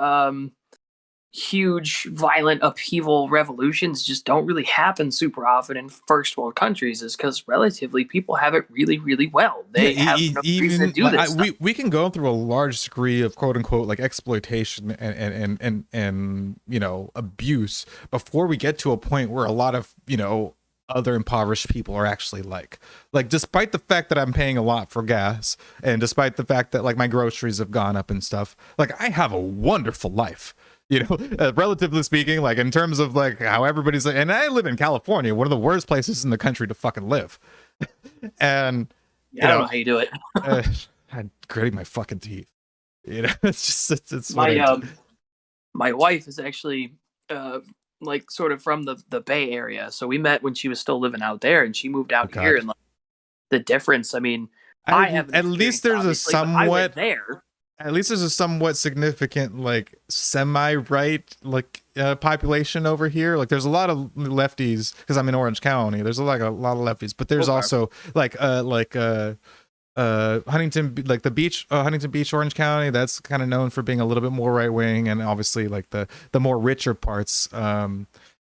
huge violent upheaval revolutions just don't really happen super often in first world countries, is because relatively people have it really, really well. They have no reason to do this. We can go through a large degree of quote unquote exploitation and abuse before we get to a point where a lot of other impoverished people are actually like despite the fact that I'm paying a lot for gas, and despite the fact that my groceries have gone up and stuff, I have a wonderful life. You know, relatively speaking, like in terms of like how everybody's like, and I live in California, one of the worst places in the country to fucking live. And I don't know how you do it. I'm gritting my fucking teeth. You know, it's just it's my wife is actually like sort of from the Bay Area, so we met when she was still living out there, and she moved out here, and like, the difference. I mean, I have at least there's a somewhat there. At least there's a somewhat significant like semi-right like population over here. Like there's a lot of lefties because I'm in Orange County. There's like a lot of lefties, but there's also like Huntington, like the beach, Huntington Beach, Orange County. That's kind of known for being a little bit more right wing, and obviously like the more richer parts.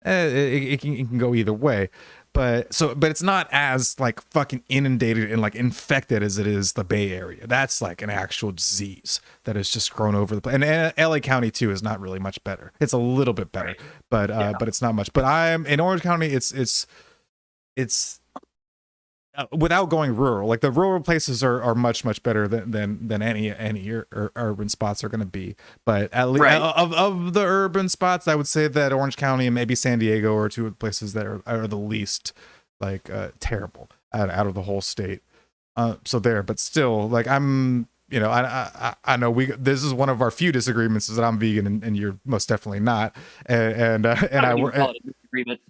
It can go either way. But it's not as like fucking inundated and like infected as it is the Bay Area. That's like an actual disease that has just grown over the place. And LA County too is not really much better. It's a little bit better, but it's not much. But I'm in Orange County. It's without going rural. Like the rural places are much better than any urban spots are going to be. But at least of the urban spots, I would say that Orange County and maybe San Diego are two places that are the least like terrible out of the whole state. So there, but still, like I'm, you know, I know this is one of our few disagreements is that I'm vegan and you're most definitely not, and I wouldn't call it a disagreement.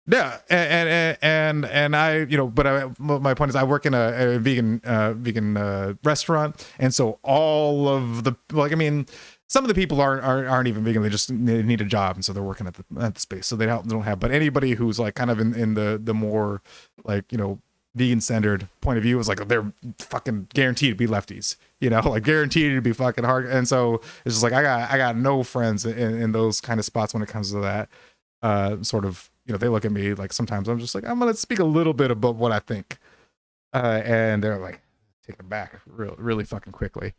Yeah, and I, you know, but my point is I work in a vegan restaurant, and so all of the, like, I mean, some of the people aren't even vegan. They need a job, and so they're working at the space, so they don't have. But anybody who's like kind of in the more like, you know, vegan centered point of view is like they're fucking guaranteed to be lefties, you know, like guaranteed to be fucking hard. And so it's just like I got no friends in those kind of spots when it comes to that sort of. You know, they look at me like sometimes I'm just like, I'm going to speak a little bit about what I think. And they're like, take it back really fucking quickly.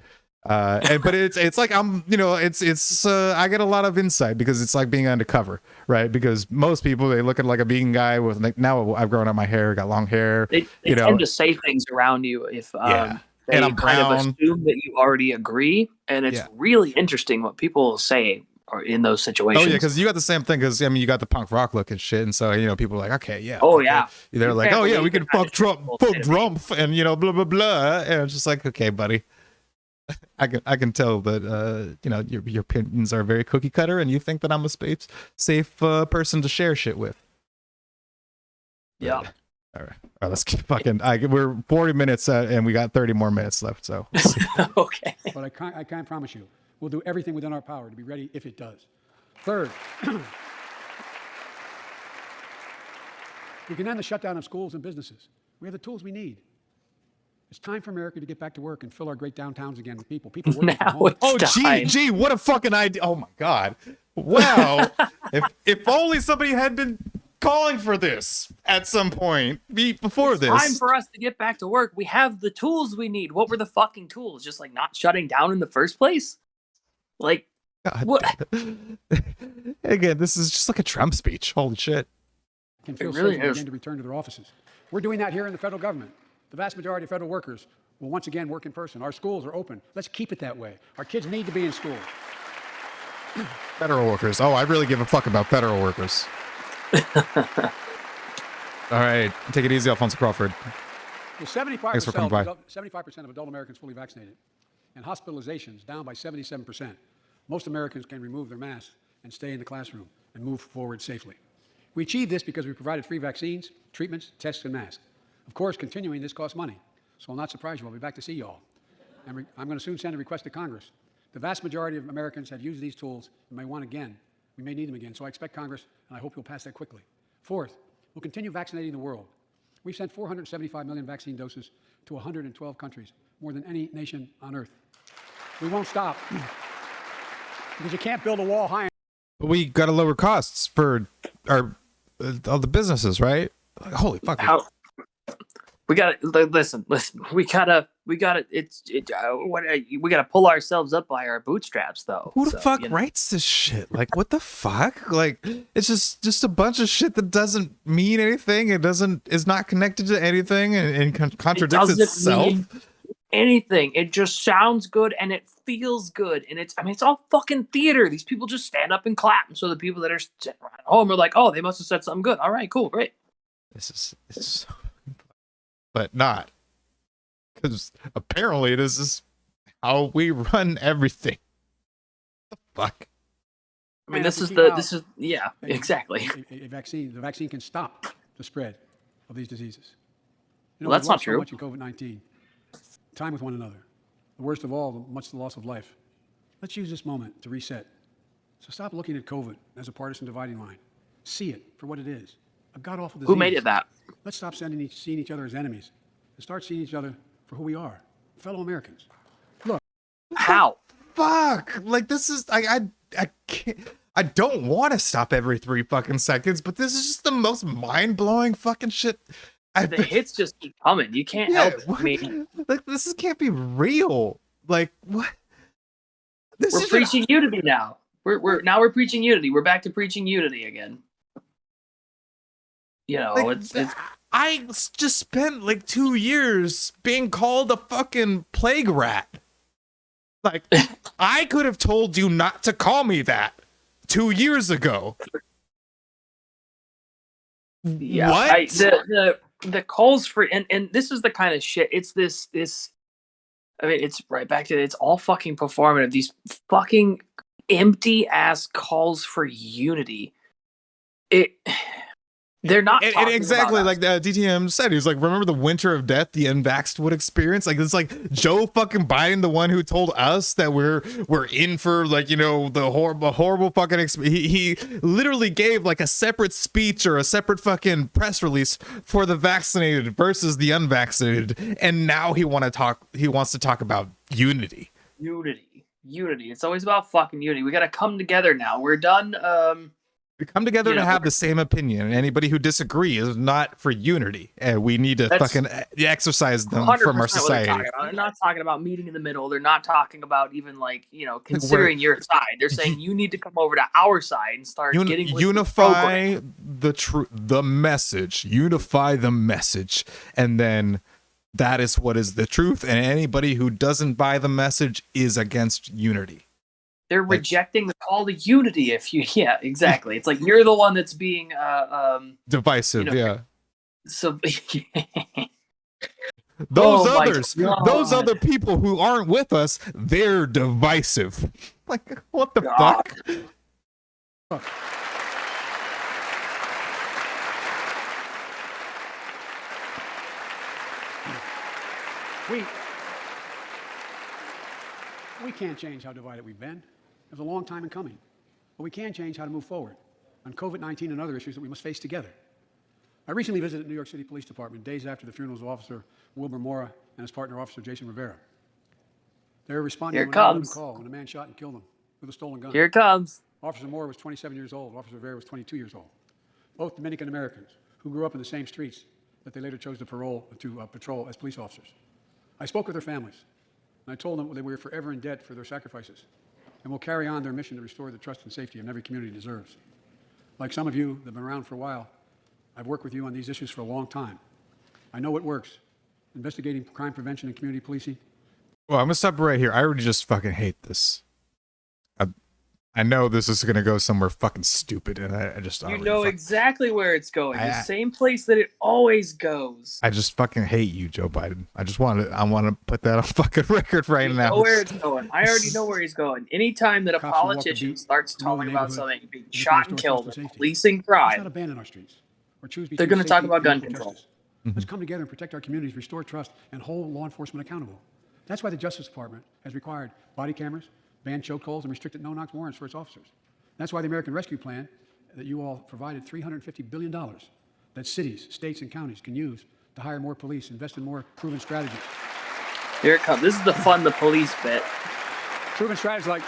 But it's like, I'm, you know, it's I get a lot of insight because it's like being undercover, right? Because most people, they look at like a vegan guy with like, now I've grown out my hair, got long hair. They tend to say things around you if they and I'm kind of brown. assume that you already agree. And it's really interesting what people say or in those situations. Oh yeah, because you got the same thing. Because I mean, you got the punk rock look and shit, and so you know, people are like, okay, yeah. Oh yeah. They're like, oh yeah, we can fuck Trump, and you know, blah blah blah. And it's just like, okay, buddy, I can tell that you know your opinions are very cookie cutter, and you think that I'm a safe person to share shit with. Yeah. All right, let's keep fucking. We're 40 minutes and we got 30 more minutes left. So okay. But I can't promise you. We'll do everything within our power to be ready if it does. Third, we can end the shutdown of schools and businesses. We have the tools we need. It's time for America to get back to work and fill our great downtowns again with people. People working from home. Oh, gee, what a fucking idea! Oh my God, wow! if only somebody had been calling for this at some point before this. Time for us to get back to work. We have the tools we need. What were the fucking tools? Just like not shutting down in the first place? Like, God. what? Again, this is just like a Trump speech. Holy shit. Can feel really safe again to return to their offices. We're doing that here in the federal government. The vast majority of federal workers will once again work in person. Our schools are open. Let's keep it that way. Our kids need to be in school. Federal workers. Oh, I really give a fuck about federal workers. All right, take it easy, Alfonso Crawford. With 75% Thanks for coming by. 75% of adult Americans fully vaccinated and hospitalizations down by 77%, most Americans can remove their masks and stay in the classroom and move forward safely. We achieved this because we provided free vaccines, treatments, tests, and masks. Of course, continuing this costs money, so I'll not surprise you. I'll be back to see you all. And I'm going to soon send a request to Congress. The vast majority of Americans have used these tools and may want again. We may need them again, so I expect Congress, and I hope you'll pass that quickly. Fourth, we'll continue vaccinating the world. We've sent 475 million vaccine doses to 112 countries, more than any nation on Earth. We won't stop, because you can't build a wall high. But we got to lower costs for our all the businesses, right? Like, holy fuck! We gotta listen. We gotta pull ourselves up by our bootstraps, though. Who the fuck writes this shit? Like, what the fuck? Like, it's just a bunch of shit that doesn't mean anything. Is not connected to anything and contradicts itself. anything. It just sounds good and it feels good. And it's all fucking theater. These people just stand up and clap. And so the people that are sitting around at home are like, oh, they must have said something good. All right, cool, great. It's so, but not, because apparently this is how we run everything. The fuck? I mean, this is yeah, exactly. A vaccine. The vaccine can stop the spread of these diseases. Well, that's not true. So much in COVID-19. Time with one another. The worst of all, much the loss of life. Let's use this moment to reset. So stop looking at COVID as a partisan dividing line. See it for what it is. A god-awful disease. Who made it that? Let's stop seeing each other as enemies and start seeing each other for who we are, fellow Americans. Look. How? Fuck. Like, this is, I can't, I don't want to stop every 3 fucking seconds, but this is just the most mind-blowing fucking shit. The hits just keep coming. You can't help it. I mean, like, this can't be real. Like, what? We're preaching unity now. We're preaching unity. We're back to preaching unity again. You know, like, it's I just spent like 2 years being called a fucking plague rat. Like, I could have told you not to call me that 2 years ago. Yeah, what? The calls for and this is the kind of shit. It's this. I mean, it's right back to it's all fucking performative. These fucking empty ass calls for unity. They're not and exactly like the DTM said. He was like, remember the winter of death the unvaxxed would experience? Like, it's like Joe fucking Biden, the one who told us that we're in for, like, you know, the horrible fucking he literally gave like a separate speech or a separate fucking press release for the vaccinated versus the unvaccinated, and now he wants to talk about unity. Unity. It's always about fucking unity. We got to come together now. We're done. We come together to have the same opinion, and anybody who disagrees is not for unity. And we need to fucking exercise them from our society. They're not talking about meeting in the middle. They're not talking about even, like, you know, considering your side. They're saying you need to come over to our side and start getting with unify the message. Unify the message, and then that is what is the truth. And anybody who doesn't buy the message is against unity. They're rejecting the call to unity. Yeah, exactly. It's like you're the one that's being divisive. You know, yeah. So those other people who aren't with us, they're divisive. Like, what the fuck? We can't change how divided we've been. It was a long time in coming. But we can change how to move forward on COVID-19 and other issues that we must face together. I recently visited the New York City Police Department days after the funerals of Officer Wilbur Mora and his partner, Officer Jason Rivera. They were responding to a 911 call when a man shot and killed them with a stolen gun. Here it comes. Officer Mora was 27 years old. Officer Rivera was 22 years old. Both Dominican Americans who grew up in the same streets that they later chose to patrol as police officers. I spoke with their families, and I told them they were forever in debt for their sacrifices and will carry on their mission to restore the trust and safety every community deserves. Like some of you that have been around for a while, I've worked with you on these issues for a long time. I know what works. Investigating crime prevention and community policing. Well, I'm going to stop right here. I already just fucking hate this. I know this is going to go somewhere fucking stupid, and I just... You know exactly where it's going. The same place that it always goes. I just fucking hate you, Joe Biden. I want to put that on fucking record right now. You know where it's going. I already know where he's going. Anytime that a politician starts talking about something being shot and killed, policing crime, let's not abandon our streets or choose they're going to talk about gun control. Let's come together and protect our communities, restore trust, and hold law enforcement accountable. That's why the Justice Department has required body cameras, banned chokeholds, and restricted no-knock warrants for its officers. That's why the American Rescue Plan that you all provided $350 billion that cities, states, and counties can use to hire more police, invest in more proven strategies. Here it comes. This is the fun the police bit. Proven strategies like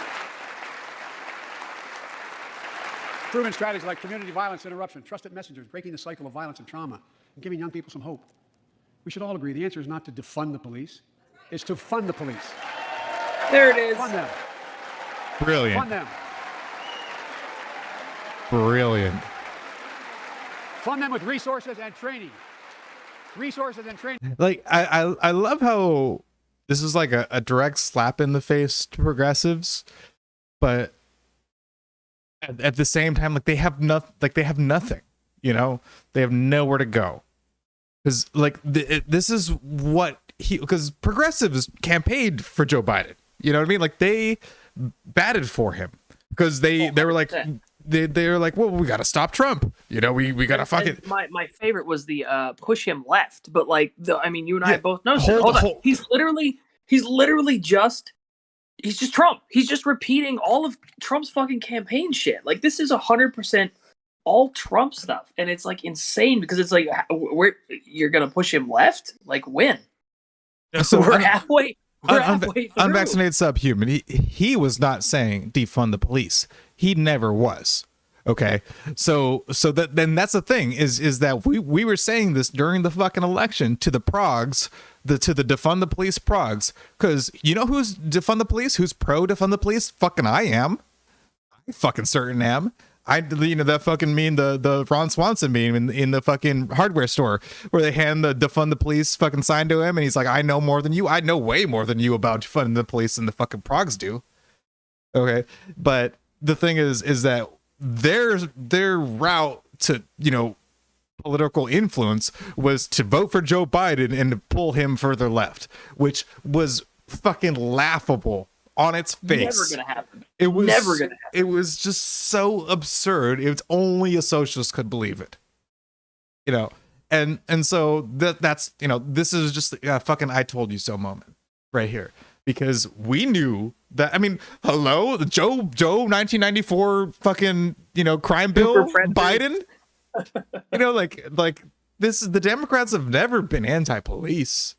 community violence interruption, trusted messengers, breaking the cycle of violence and trauma, and giving young people some hope. We should all agree the answer is not to defund the police. It's to fund the police. There it is. Fund them. Brilliant. Fund them. Brilliant. Fund them with resources and training. Resources and training. Like, I love how this is like a direct slap in the face to progressives, but at the same time, like they have nothing, you know, they have nowhere to go. Because like this is what because progressives campaigned for Joe Biden, you know what I mean? Like they batted for him because they were like they were like, well, we got to stop Trump, you know, we got to fuck it. My favorite was the push him left, but like I mean, you and I both know. Hold on. He's literally just Trump. He's just repeating all of Trump's fucking campaign shit. Like this is 100% all Trump stuff, and it's like insane because it's like you're gonna push him left, like when? So we're halfway. Through. Unvaccinated subhuman. He was not saying defund the police. He never was. Okay, so then that's the thing is that we were saying this during the fucking election to the progs, to the defund the police progs, because you know who's defund the police, who's pro defund the police? Fucking I am. I fucking certain am. You know that fucking meme, the Ron Swanson meme in the fucking hardware store where they hand the defund the police fucking sign to him and he's like, I know more than you. I know way more than you about defunding the police than the fucking progs do. Okay, but the thing is that their route to, you know, political influence was to vote for Joe Biden and to pull him further left, which was fucking laughable on its face. Never gonna happen. It was never gonna happen. It was just so absurd. It's only a socialist could believe it, you know. And so that's, you know, this is just a fucking I told you so moment right here, because we knew that. I mean, hello, the Joe 1994 fucking, you know, crime bill Biden. You know, like this is, the Democrats have never been anti-police.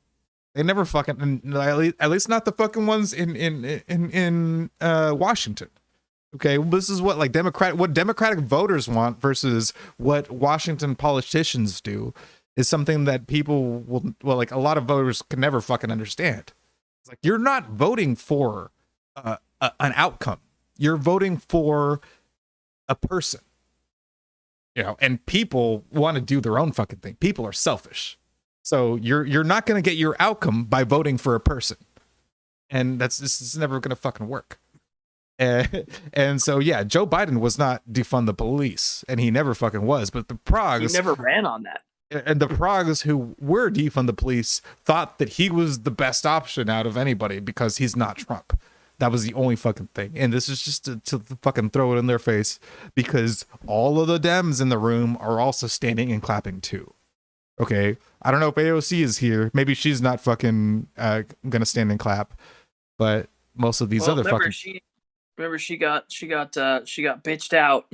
They never fucking, at least not the fucking ones in Washington. Okay, well, this is what like Democratic voters want versus what Washington politicians do is something that people will, well, like a lot of voters can never fucking understand. It's like you're not voting for an outcome. You're voting for a person. You know, and people want to do their own fucking thing. People are selfish. So you're not going to get your outcome by voting for a person. And this is never going to fucking work. And so, yeah, Joe Biden was not defund the police, and he never fucking was. But the progs, he never ran on that. And the progs who were defund the police thought that he was the best option out of anybody because he's not Trump. That was the only fucking thing. And this is just to fucking throw it in their face because all of the Dems in the room are also standing and clapping too. Okay, I don't know if AOC is here. Maybe she's not fucking gonna stand and clap, but most of these other fucking. She got bitched out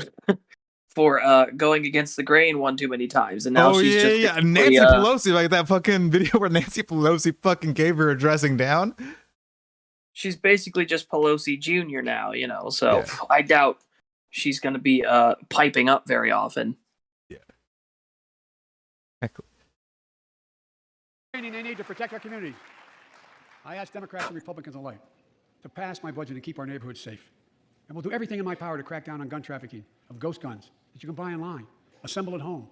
for going against the grain one too many times, and now she's just Nancy Pelosi, like that fucking video where Nancy Pelosi fucking gave her a dressing down. She's basically just Pelosi Jr. now, you know. So yeah. I doubt she's gonna be piping up very often. Yeah. They need to protect our communities. I ask Democrats and Republicans alike to pass my budget and keep our neighborhoods safe. And we'll do everything in my power to crack down on gun trafficking of ghost guns that you can buy online, assemble at home,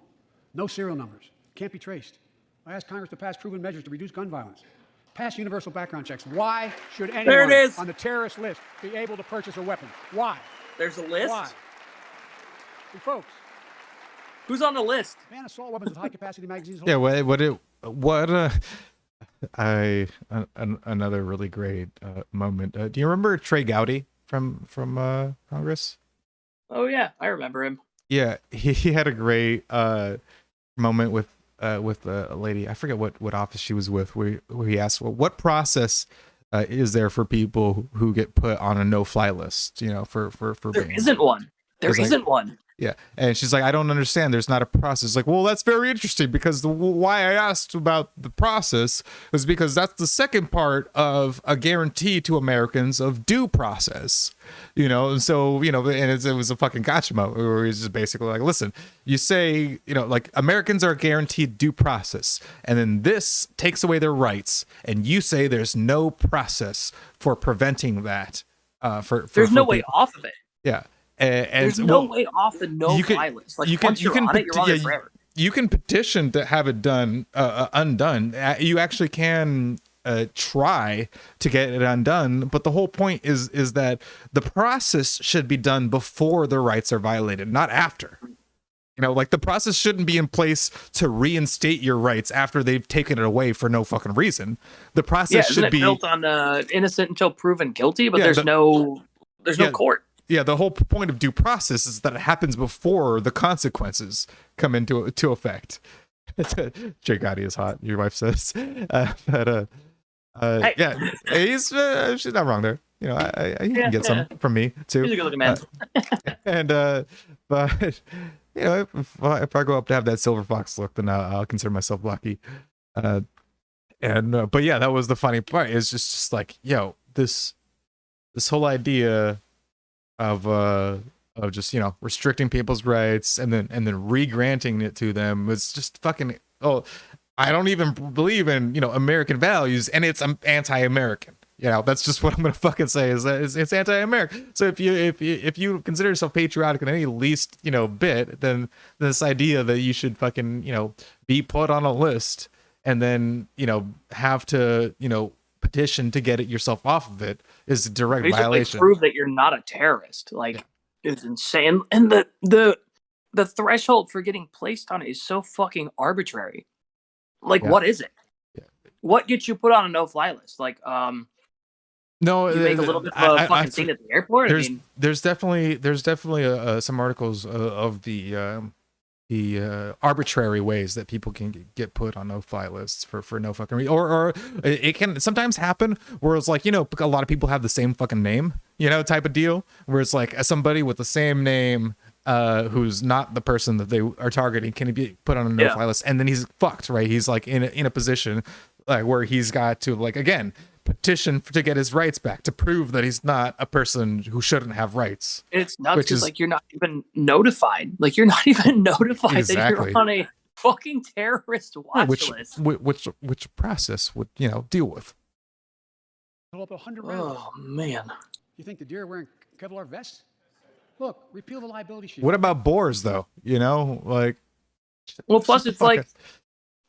no serial numbers, can't be traced. I ask Congress to pass proven measures to reduce gun violence. Pass universal background checks. Why should anyone on the terrorist list be able to purchase a weapon? Why? There's a list? Why? Hey, folks. Who's on the list? Ban assault weapons with high-capacity magazines. Yeah, another really great moment. Do you remember Trey Gowdy from Congress? Oh yeah, I remember him. Yeah, he had a great moment with a lady. I forget what office she was with, where he asked, well, what process is there for people who get put on a no-fly list? You know, for there isn't one. There isn't one. Yeah, and she's like, I don't understand. There's not a process. Like, well, that's very interesting because why I asked about the process was because that's the second part of a guarantee to Americans of due process. You know, and so, you know, and it was a fucking gotcha moment where he's just basically like, listen, you say, you know, like Americans are guaranteed due process, and then this takes away their rights, and you say there's no process for preventing that. There's no way off of it. Yeah. And there's no way off the no-fly list. Like, once you're on it forever. You can petition to have it done undone. You actually can try to get it undone. But the whole point is that the process should be done before the rights are violated, not after. You know, like the process shouldn't be in place to reinstate your rights after they've taken it away for no fucking reason. The process should be built on innocent until proven guilty, but there's no court. Yeah, the whole point of due process is that it happens before the consequences come into effect. Jay Gotti is hot, your wife says. Yeah, she's not wrong there. You know, you can get some from me too. He's a good-looking man. But you know, if I go up to have that silver fox look, then I'll consider myself lucky. But yeah, that was the funny part. It's just like, yo, this whole idea of just, you know, restricting people's rights and then re-granting it to them was just fucking. Oh, I don't even believe in, you know, American values, and it's anti-American. You know, that's just what I'm gonna fucking say, is that it's anti-American. So if you consider yourself patriotic in any least, you know, bit, then this idea that you should fucking, you know, be put on a list and then, you know, have to, you know, petition to get it yourself off of it is a direct basically violation. Prove that you're not a terrorist. Like, it's insane. And the threshold for getting placed on it is so fucking arbitrary. Like, what is it? Yeah. What gets you put on a no-fly list? Like, no, you make a little bit of a fucking scene at the airport. There's definitely some articles of the arbitrary ways that people can get put on no-fly lists for no fucking reason, or it can sometimes happen where it's like, you know, a lot of people have the same fucking name, you know, type of deal, where it's like somebody with the same name who's not the person that they are targeting can be put on a no-fly list, and then he's fucked, right? He's like in a position like where he's got to, like, again, petition to get his rights back to prove that he's not a person who shouldn't have rights. It's nuts because, like, you're not even notified. Like, you're not even notified that you're on a fucking terrorist watch list. Which process would, you know, deal with? Up 100 rounds. Oh man! You think the deer are wearing Kevlar vests? Look, repeal the liability shield. What about boars, though? You know, like. Well, plus it's like,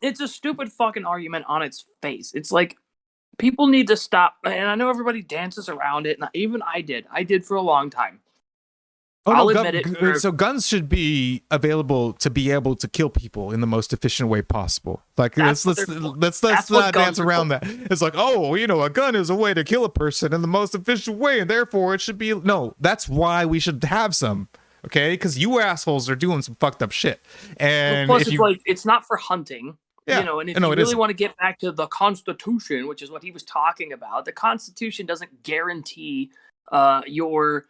it's a stupid fucking argument on its face. It's like, people need to stop, and I know everybody dances around it, and even I did for a long time. I'll admit it. So guns should be available to be able to kill people in the most efficient way possible. Like, let's not dance around that. It's like, oh, you know, a gun is a way to kill a person in the most efficient way, and therefore it should be. No, that's why we should have some. Okay, because you assholes are doing some fucked up shit. And plus, it's like, it's not for hunting. Yeah. You know, and if you really want to get back to the Constitution, which is what he was talking about, the Constitution doesn't guarantee your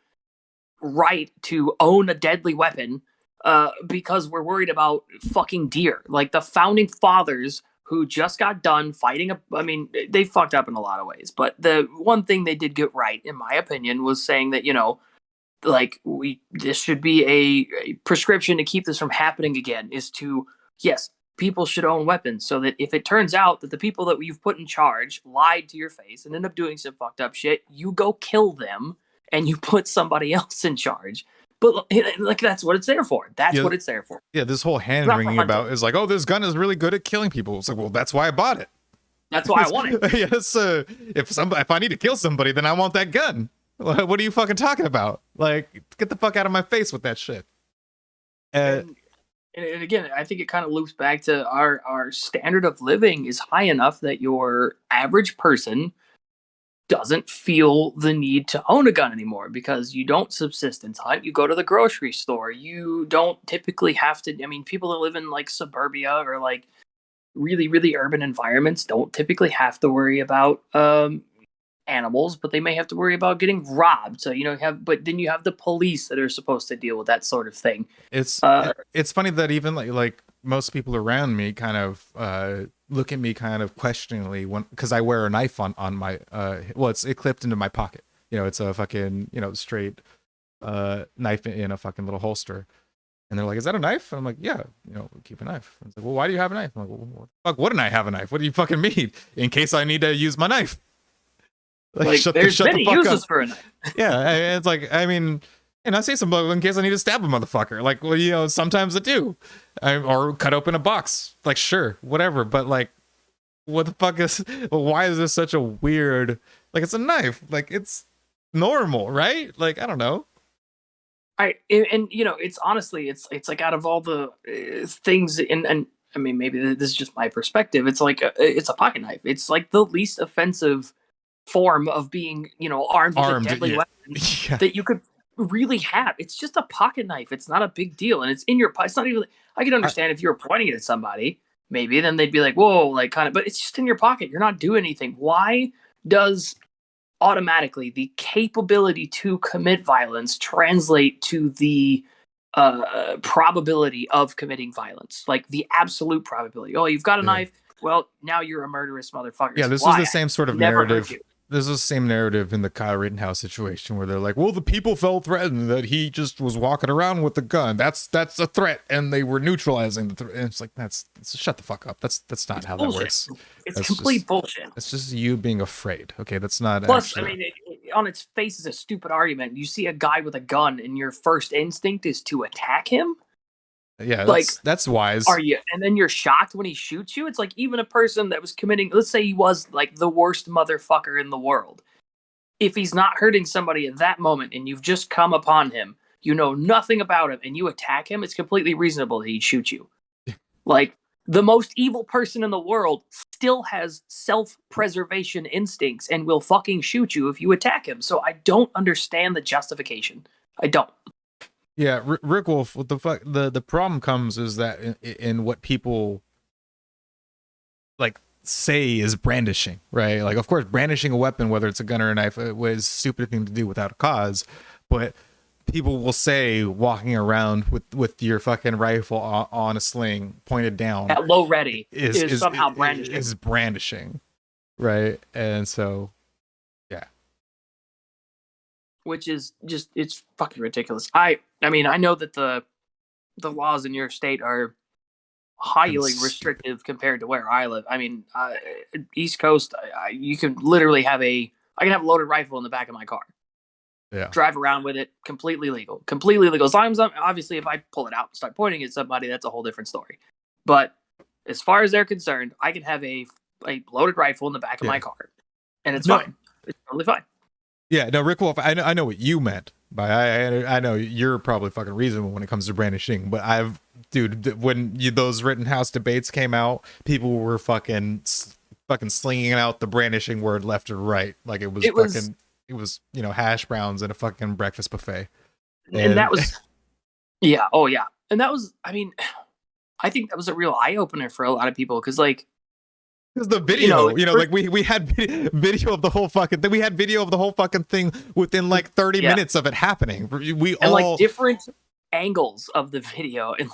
right to own a deadly weapon because we're worried about fucking deer. Like, the founding fathers who just got done fighting they fucked up in a lot of ways, but the one thing they did get right, in my opinion, was saying that, you know, like, this should be a prescription to keep this from happening again, is to, yes, people should own weapons, so that if it turns out that the people that you've put in charge lied to your face and end up doing some fucked up shit, you go kill them and you put somebody else in charge. But, like, that's what it's there for. That's what it's there for. Yeah, this whole hand-wringing about is like, oh, this gun is really good at killing people. It's like, well, that's why I bought it. That's why I want it. Yes, if I need to kill somebody, then I want that gun. What are you fucking talking about? Like, get the fuck out of my face with that shit. And again, I think it kind of loops back to our standard of living is high enough that your average person doesn't feel the need to own a gun anymore, because you don't subsistence hunt. You go to the grocery store. You don't typically have to. I mean, people that live in, like, suburbia or, like, really, really urban environments don't typically have to worry about animals, but they may have to worry about getting robbed. So, you know, but then you have the police that are supposed to deal with that sort of thing. It's funny that even like most people around me kind of look at me kind of questioningly because I wear a knife on my it's clipped into my pocket. You know, it's a fucking, you know, straight knife in a fucking little holster. And they're like, is that a knife? And I'm like, yeah, you know, keep a knife. And it's like, well, why do you have a knife? I'm like, well, fuck, wouldn't I have a knife? What do you fucking mean? In case I need to use my knife. Like there's many uses for a knife. Yeah, it's like, I mean, and I say something in case I need to stab a motherfucker. Like, well, you know, sometimes I do. Or cut open a box. Like, sure, whatever. But, like, what the fuck is, why is this such a weird, like, it's a knife, like, it's normal, right? Like, I don't know. And you know, it's honestly, it's like out of all the things, and I mean, maybe this is just my perspective. It's like it's a pocket knife. It's like the least offensive form of being, you know, armed with a deadly weapon that you could really have. It's just a pocket knife. It's not a big deal, and it's in your. It's not even. I can understand if you were pointing it at somebody, maybe then they'd be like, "Whoa," like kind of. But it's just in your pocket. You're not doing anything. Why does automatically the capability to commit violence translate to the probability of committing violence, like the absolute probability? Oh, you've got a knife, well, now you're a murderous motherfucker. Yeah, this Why? is the same sort of narrative. This is the same narrative in the Kyle Rittenhouse situation where they're like, well, the people felt threatened that he just was walking around with the gun. That's a threat, and they were neutralizing the threat. And it's like, shut the fuck up. That's not how that works. It's complete bullshit. It's just you being afraid. Okay, that's not. Plus, I mean, on its face is a stupid argument. You see a guy with a gun, and your first instinct is to attack him. Yeah, that's wise. Are you? And then you're shocked when he shoots you. It's like even a person that was committing, let's say he was like the worst motherfucker in the world. If he's not hurting somebody at that moment and you've just come upon him, you know nothing about him, and you attack him, it's completely reasonable that he'd shoot you. Like, the most evil person in the world still has self-preservation instincts and will fucking shoot you if you attack him. So I don't understand the justification. I don't. Yeah, Rick Wolf, what the fuck? The problem comes is that in what people like say is brandishing, right? Like, of course, brandishing a weapon, whether it's a gun or a knife, was a stupid thing to do without a cause. But people will say walking around with your fucking rifle on a sling pointed down at low ready is somehow brandishing. Is brandishing, right? And so, yeah. Which is just, it's fucking ridiculous. I mean, I know that the laws in your state are highly restrictive compared to where I live. I mean, East Coast, you can literally have I can have a loaded rifle in the back of my car. Yeah. Drive around with it, completely legal. Completely legal. As long as obviously, if I pull it out and start pointing at somebody, that's a whole different story. But as far as they're concerned, I can have a loaded rifle in the back of my car, and it's fine. It's totally fine. Yeah, no, Rick Wolf, I know what you meant, but I know you're probably fucking reasonable when it comes to brandishing, but when those Rittenhouse debates came out, people were fucking slinging out the brandishing word left and right, like it was you know, hash browns and a fucking breakfast buffet, and that was yeah, oh yeah, and that was, I mean, I think that was a real eye opener for a lot of people because like. Because the video, like we had video of the whole fucking thing. We had video of the whole fucking thing within like 30 minutes of it happening. Like different angles of the video and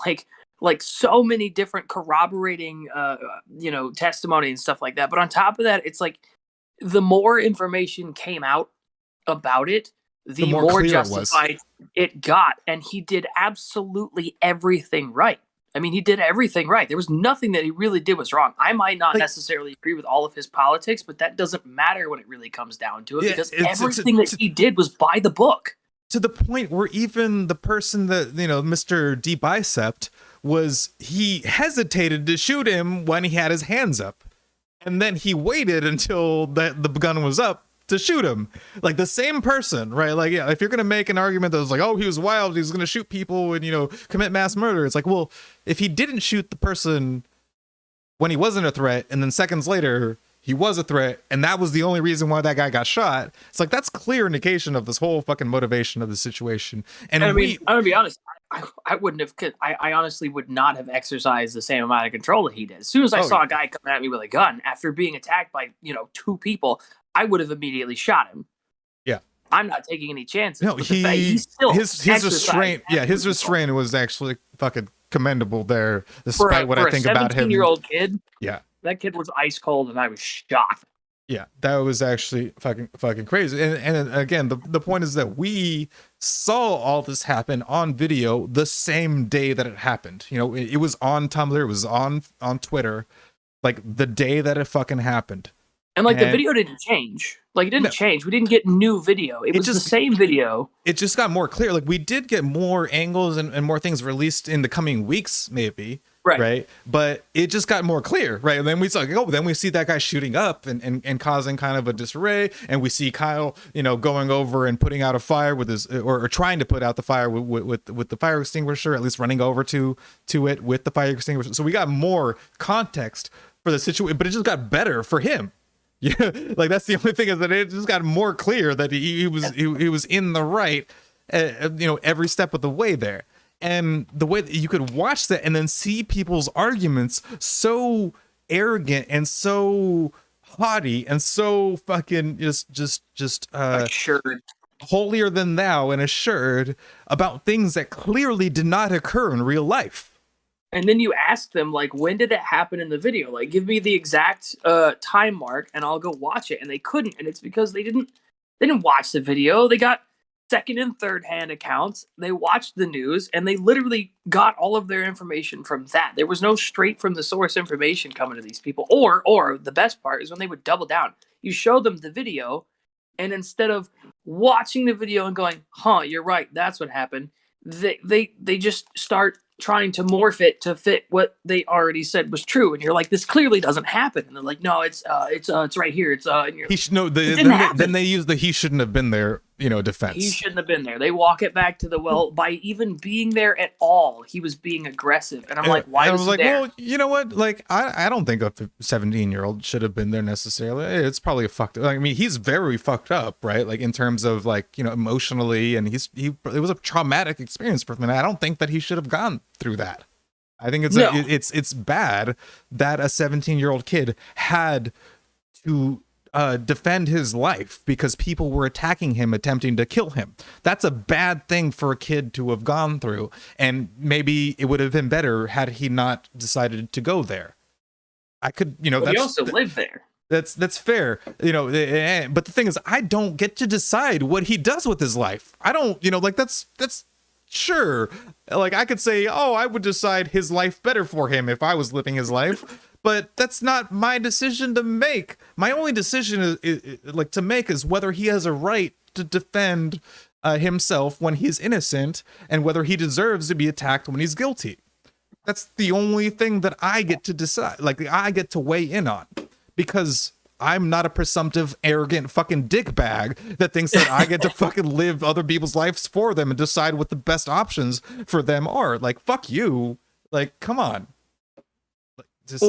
like so many different corroborating, testimony and stuff like that. But on top of that, it's like the more information came out about it, the more justified it got. And he did absolutely everything right. I mean, he did everything right. There was nothing that he really did was wrong. I might not necessarily agree with all of his politics, but that doesn't matter when it really comes down to it, because everything that he did was by the book. To the point where even the person that, Mr. D Bicep he hesitated to shoot him when he had his hands up. And then he waited until the gun was up to shoot him. Like the same person, right? Like, yeah, if you're going to make an argument that was like, oh, he was wild, he's going to shoot people and, commit mass murder. It's like, well, if he didn't shoot the person when he wasn't a threat, and then seconds later he was a threat, and that was the only reason why that guy got shot, it's like, that's clear indication of this whole fucking motivation of the situation. And I mean, I'm going to be honest, I wouldn't have, I honestly would not have exercised the same amount of control that he did. As soon as I saw a guy coming at me with a gun after being attacked by, two people, I would have immediately shot him. Yeah. I'm not taking any chances. No, his restraint. Yeah, his restraint was actually fucking commendable there, despite what I think about him. 17-year-old kid. Yeah. That kid was ice cold, and I was shocked. Yeah, that was actually fucking crazy. And again, the point is that we saw all this happen on video the same day that it happened. It was on Tumblr, it was on Twitter, like the day that it fucking happened. And the video didn't change. Like, it didn't change. We didn't get new video. It was the same video. It just got more clear. Like, we did get more angles and more things released in the coming weeks, maybe. right? But it just got more clear, right? And then we saw, then we see that guy shooting up and causing kind of a disarray, and we see Kyle, going over and putting out a fire with his, or trying to put out the fire with the fire extinguisher, at least running over to it with the fire extinguisher. So we got more context for the situation, but it just got better for him. Yeah, like that's the only thing, is that it just got more clear that he was in the right, every step of the way there. And the way that you could watch that and then see people's arguments so arrogant and so haughty and so fucking just assured, holier than thou and assured about things that clearly did not occur in real life. And then you ask them, like, when did it happen in the video? Like, give me the exact time mark and I'll go watch it. And they couldn't. And it's because they didn't watch the video. They got second and third hand accounts. They watched the news and they literally got all of their information from that. There was no straight from the source information coming to these people. Or the best part is when they would double down. You show them the video, and instead of watching the video and going, huh, you're right, that's what happened, they just start trying to morph it to fit what they already said was true, and you're like, this clearly doesn't happen. And they're like, no, it's right here. It's and you're, he should know. Then they use the "he shouldn't have been there" defense. He shouldn't have been there. They walk it back to the, well, by even being there at all, he was being aggressive. And I'm like, why was he like, there? Well, you know what? Like, I don't think a 17-year-old should have been there necessarily. It's probably a fucked up. I mean, he's very fucked up, right? Like in terms of like, emotionally, and it was a traumatic experience for him. And I don't think that he should have gone through that. I think it's bad that a 17-year-old kid had to defend his life because people were attacking him, attempting to kill him. That's a bad thing for a kid to have gone through, and maybe it would have been better had he not decided to go there. I could, he also lived there. That's fair, but the thing is, I don't get to decide what he does with his life. I don't, that's sure. Like I could say, oh, I would decide his life better for him if I was living his life. But that's not my decision to make. My only decision to make is whether he has a right to defend himself when he's innocent, and whether he deserves to be attacked when he's guilty. That's the only thing that I get to decide. Like I get to weigh in on, because I'm not a presumptive, arrogant fucking dickbag that thinks that I get to fucking live other people's lives for them and decide what the best options for them are. Like, fuck you. Like, come on.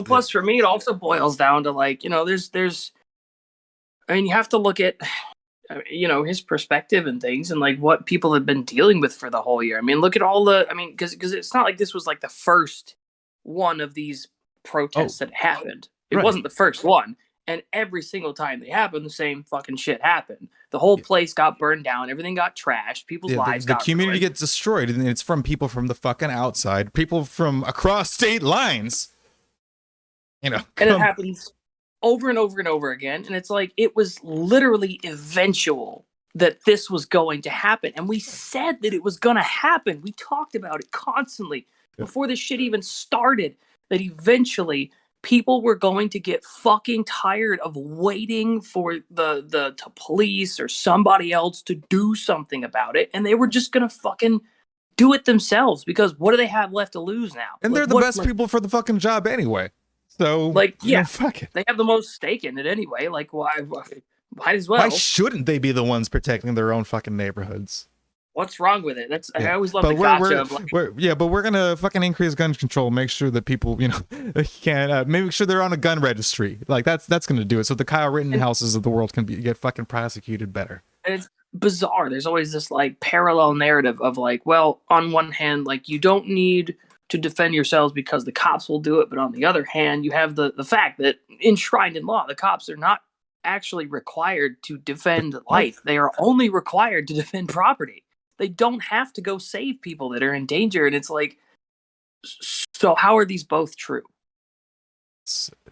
Plus for me, it also boils down to like, there's, I mean, you have to look at, his perspective and things, and like what people have been dealing with for the whole year. I mean, look at all because it's not like this was like the first one of these protests that happened. It wasn't the first one. And every single time they happened, the same fucking shit happened. The whole place got burned down. Everything got trashed. People's lives got ruined. The community gets destroyed, and it's from people from the fucking outside, people from across state lines. And it happens over and over and over again. And it's like, it was literally eventual that this was going to happen. And we said that it was going to happen. We talked about it constantly before this shit even started, that eventually people were going to get fucking tired of waiting for the police or somebody else to do something about it. And they were just going to fucking do it themselves, because what do they have left to lose now? And they're the best people for the fucking job anyway. So, fuck it. They have the most stake in it anyway. Like, why? Might as well. Why shouldn't they be the ones protecting their own fucking neighborhoods? What's wrong with it? I always love the gotcha. But we're gonna fucking increase gun control. Make sure that people, can make sure they're on a gun registry. Like that's gonna do it. So the Kyle Rittenhouses of the world can get fucking prosecuted better. And it's bizarre. There's always this like parallel narrative of like, well, on one hand, like you don't need to defend yourselves because the cops will do it, but on the other hand, you have the fact that enshrined in law, the cops are not actually required to defend life. They are only required to defend property. They don't have to go save people that are in danger. And it's like, so how are these both true?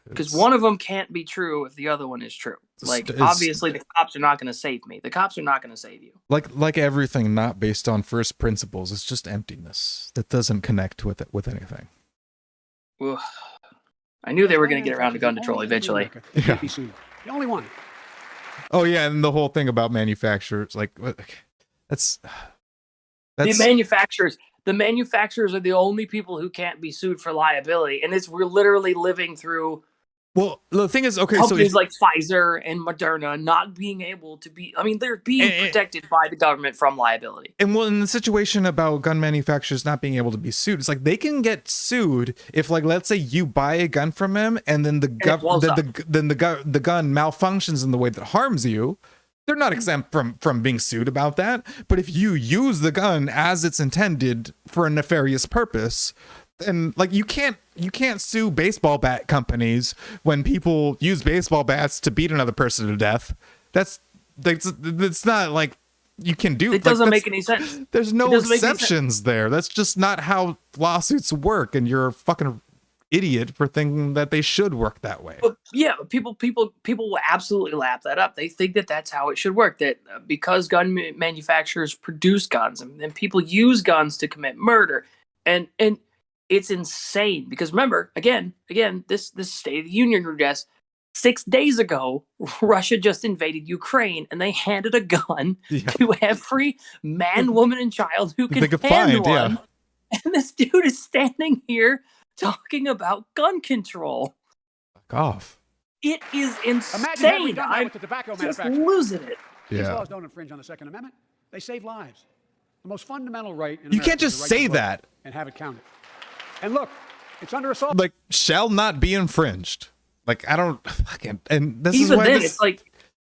Because one of them can't be true if the other one is true. Like, obviously, the cops are not going to save me. The cops are not going to save you. Like everything not based on first principles, it's just emptiness that doesn't connect with anything. Well, I knew they were going to get around to gun control eventually. The only one. Oh yeah, and the whole thing about manufacturers, like that's the manufacturers. the manufacturers are the only people who can't be sued for liability, and we're literally living through. Well, the thing is, okay, companies like Pfizer and Moderna not being able to be. I mean, they're being protected by the government from liability. And well, in the situation about gun manufacturers not being able to be sued, it's like they can get sued if, like, let's say you buy a gun from them, and then the gun malfunctions in the way that harms you. They're not exempt from being sued about that. But if you use the gun as it's intended for a nefarious purpose, and like you can't sue baseball bat companies when people use baseball bats to beat another person to death. That's not like you can do. It doesn't make any sense. There's no exceptions there. That's just not how lawsuits work, and you're a fucking idiot for thinking that they should work that way. But yeah, people will absolutely lap that up. They think that that's how it should work. That because gun manufacturers produce guns and people use guns to commit murder, and it's insane because remember, again, this State of the Union address, 6 days ago, Russia just invaded Ukraine and they handed a gun to every man, woman, and child who can hand one. Yeah. And this dude is standing here talking about gun control. Fuck off. It is insane. I'm with the tobacco just losing it. These laws don't infringe on the Second Amendment. They save lives. The most fundamental right in America. You can't just say that and have it counted. And look, it's under assault. Like, shall not be infringed. Like, I don't fucking. And this even is why then, it's like,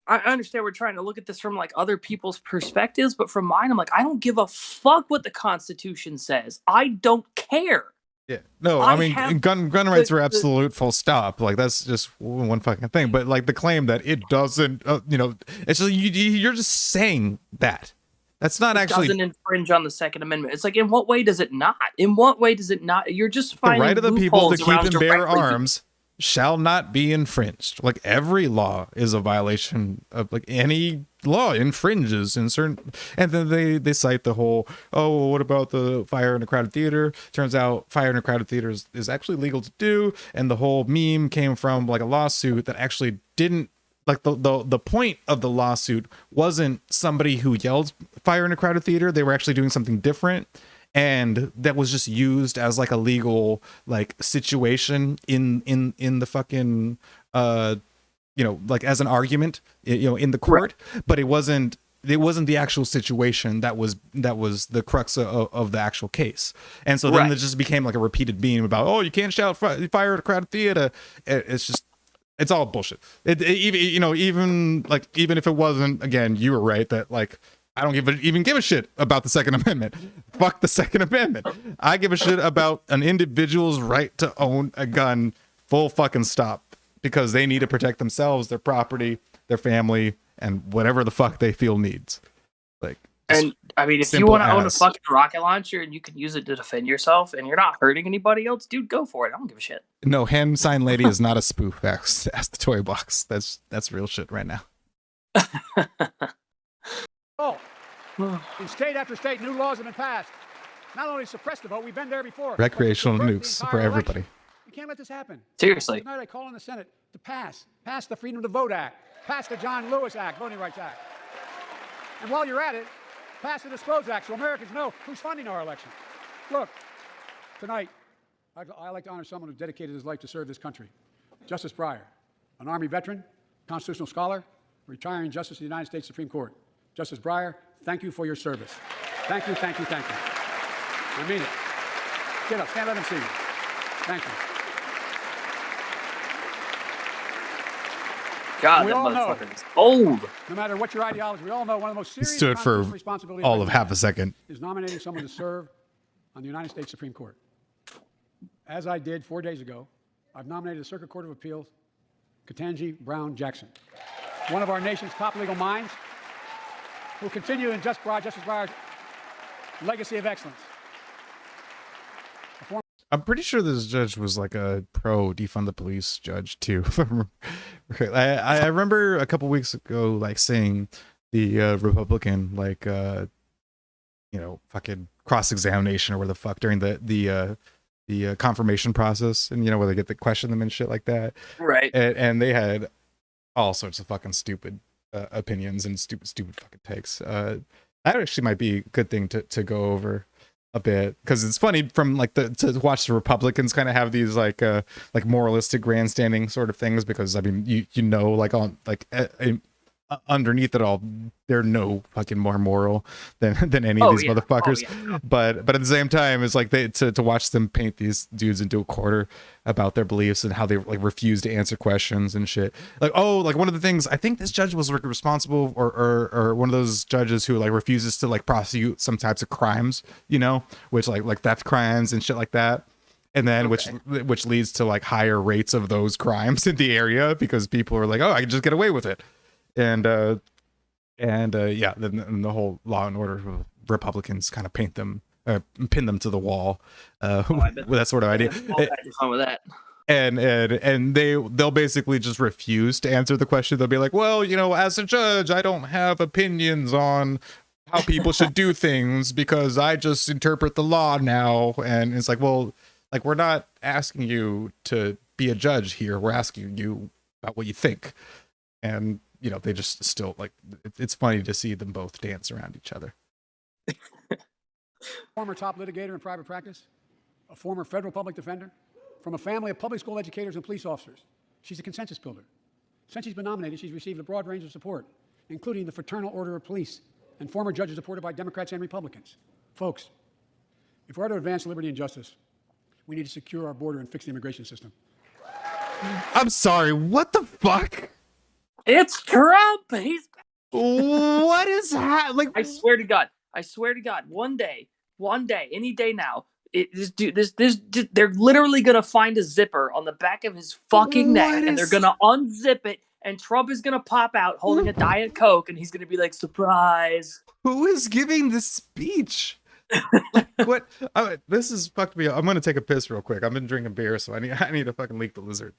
I understand we're trying to look at this from like other people's perspectives, but from mine, I'm like, I don't give a fuck what the Constitution says. I don't care. Yeah, no, I mean, gun rights are absolute, full stop. Like, that's just one fucking thing. But like the claim that it doesn't, it's just, you're just saying that. That's not actually doesn't infringe on the Second Amendment. It's like, in what way does it not? In what way does it not? You're just finding the right of the people to keep and bear directly arms shall not be infringed. Like, every law is a violation of, like, any law infringes in certain. And then they cite the whole, oh, well, what about the fire in a crowded theater? Turns out fire in a crowded theater is actually legal to do. And the whole meme came from like a lawsuit that actually didn't. Like the point of the lawsuit wasn't somebody who yelled fire in a crowded theater. They were actually doing something different. And that was just used as like a legal like situation in the fucking, like as an argument, in the court, right. But it wasn't the actual situation that was the crux of the actual case. And so then it just became like a repeated meme about, oh, you can't shout fire at a crowded theater. It's just, it's all bullshit. Even if it wasn't, again, you were right that like, I don't even give a shit about the Second Amendment. Fuck the Second Amendment. I give a shit about an individual's right to own a gun, full fucking stop, because they need to protect themselves, their property, their family, and whatever the fuck they feel needs. Like, and I mean, if you want to own a fucking rocket launcher and you can use it to defend yourself and you're not hurting anybody else, dude, go for it. I don't give a shit. No, hand sign lady is not a spoof. Ask the toy box. That's real shit right now. Oh, in state after state, new laws have been passed. Not only suppress the vote, we've been there before. Recreational nukes for everybody. Election. You can't let this happen. Seriously. Tonight I call on the Senate to pass the Freedom to Vote Act, pass the John Lewis Act, Voting Rights Act. And while you're at it, pass the Disclose Act so Americans know who's funding our election. Look, tonight, I'd like to honor someone who dedicated his life to serve this country. Justice Breyer, an Army veteran, constitutional scholar, retiring Justice of the United States Supreme Court. Justice Breyer, thank you for your service. Thank you, thank you, thank you. I mean it. Get up, stand, let him see you. Thank you. God, that motherfucker is old. No matter what your ideology, we all know one of the most serious stood for all of half a second is nominating someone to serve on the United States Supreme Court. As I did 4 days ago, I've nominated the Circuit Court of Appeals, Ketanji Brown Jackson, one of our nation's top legal minds, who will continue in Justice Breyer's legacy of excellence. I'm pretty sure this judge was like a pro defund the police judge too. I remember a couple weeks ago, like seeing the Republican, like, fucking cross-examination or where the fuck during the confirmation process, and where they get to question them and shit like that. Right. And they had all sorts of fucking stupid opinions and stupid fucking takes. That actually might be a good thing to go over. a bit, because it's funny from like to watch the Republicans kind of have these like moralistic grandstanding sort of things, because I mean you know like on like underneath it all they're no fucking more moral than any of these motherfuckers. But at the same time it's like they to watch them paint these dudes into a quarter about their beliefs and how they like refuse to answer questions and shit. Like one of the things, I think this judge was responsible or one of those judges who like refuses to like prosecute some types of crimes, you know, which like theft crimes and shit like that. And then which leads to like higher rates of those crimes in the area, because people are like, oh, I can just get away with it. And yeah, then the whole Law and Order Republicans kind of pin them to the wall with that sort of idea. With that. And they'll basically just refuse to answer the question. They'll be like, well, you know, as a judge, I don't have opinions on how people should do things because I just interpret the law now. And it's like, well, like, we're not asking you to be a judge here. We're asking you about what you think. And you know, they just still like, it's funny to see them both dance around each other. Former top litigator in private practice, a former federal public defender, from a family of public school educators and police officers. She's a consensus builder. Since she's been nominated, she's received a broad range of support, including the Fraternal Order of Police and former judges supported by Democrats and Republicans. Folks, if we're to advance liberty and justice, we need to secure our border and fix the immigration system. I'm sorry, what the fuck? It's Trump. He's what is that? Like, I swear to God, one day, any day now, they're literally gonna find a zipper on the back of his fucking neck, and they're gonna unzip it, and Trump is gonna pop out holding a Diet Coke, and he's gonna be like, surprise. Who is giving this speech? Like, what? This is fucked me up. I'm gonna take a piss real quick. I've been drinking beer, so I need to fucking leak the lizard.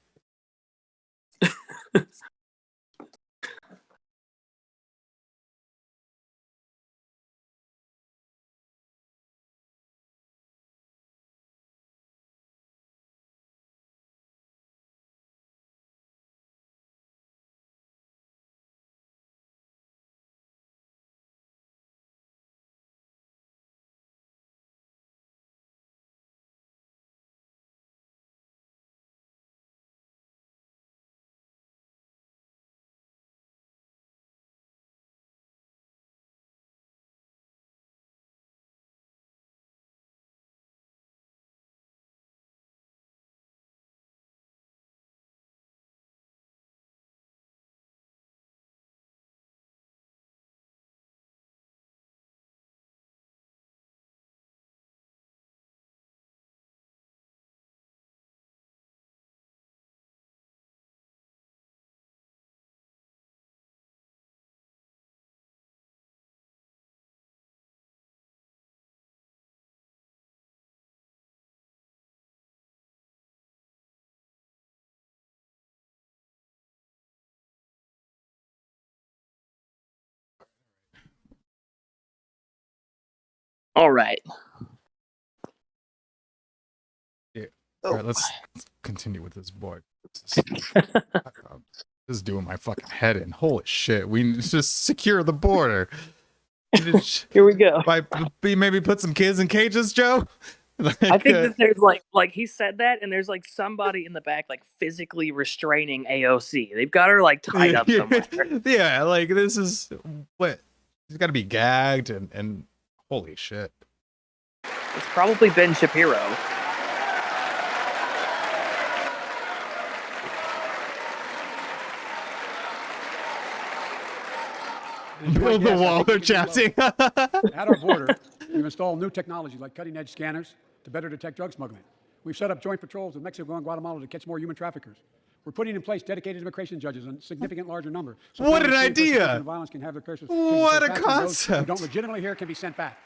All right. Yeah. All right, let's continue with this boy. This is doing my fucking head in. Holy shit. We just secure the border. Here we go. Maybe put some kids in cages, Joe? Like, I think that there's like he said that, and there's like somebody in the back like physically restraining AOC. They've got her like tied up somewhere. Yeah, like this is what she's got to be gagged and holy shit. It's probably Ben Shapiro. Build the wall, they're chatting. At our border, we've installed new technology like cutting-edge scanners to better detect drug smuggling. We've set up joint patrols with Mexico and Guatemala to catch more human traffickers. We're putting in place dedicated immigration judges in a significant larger number. So what an idea! Violence can have their cases what a concept! Those who don't legitimately hear can be sent back.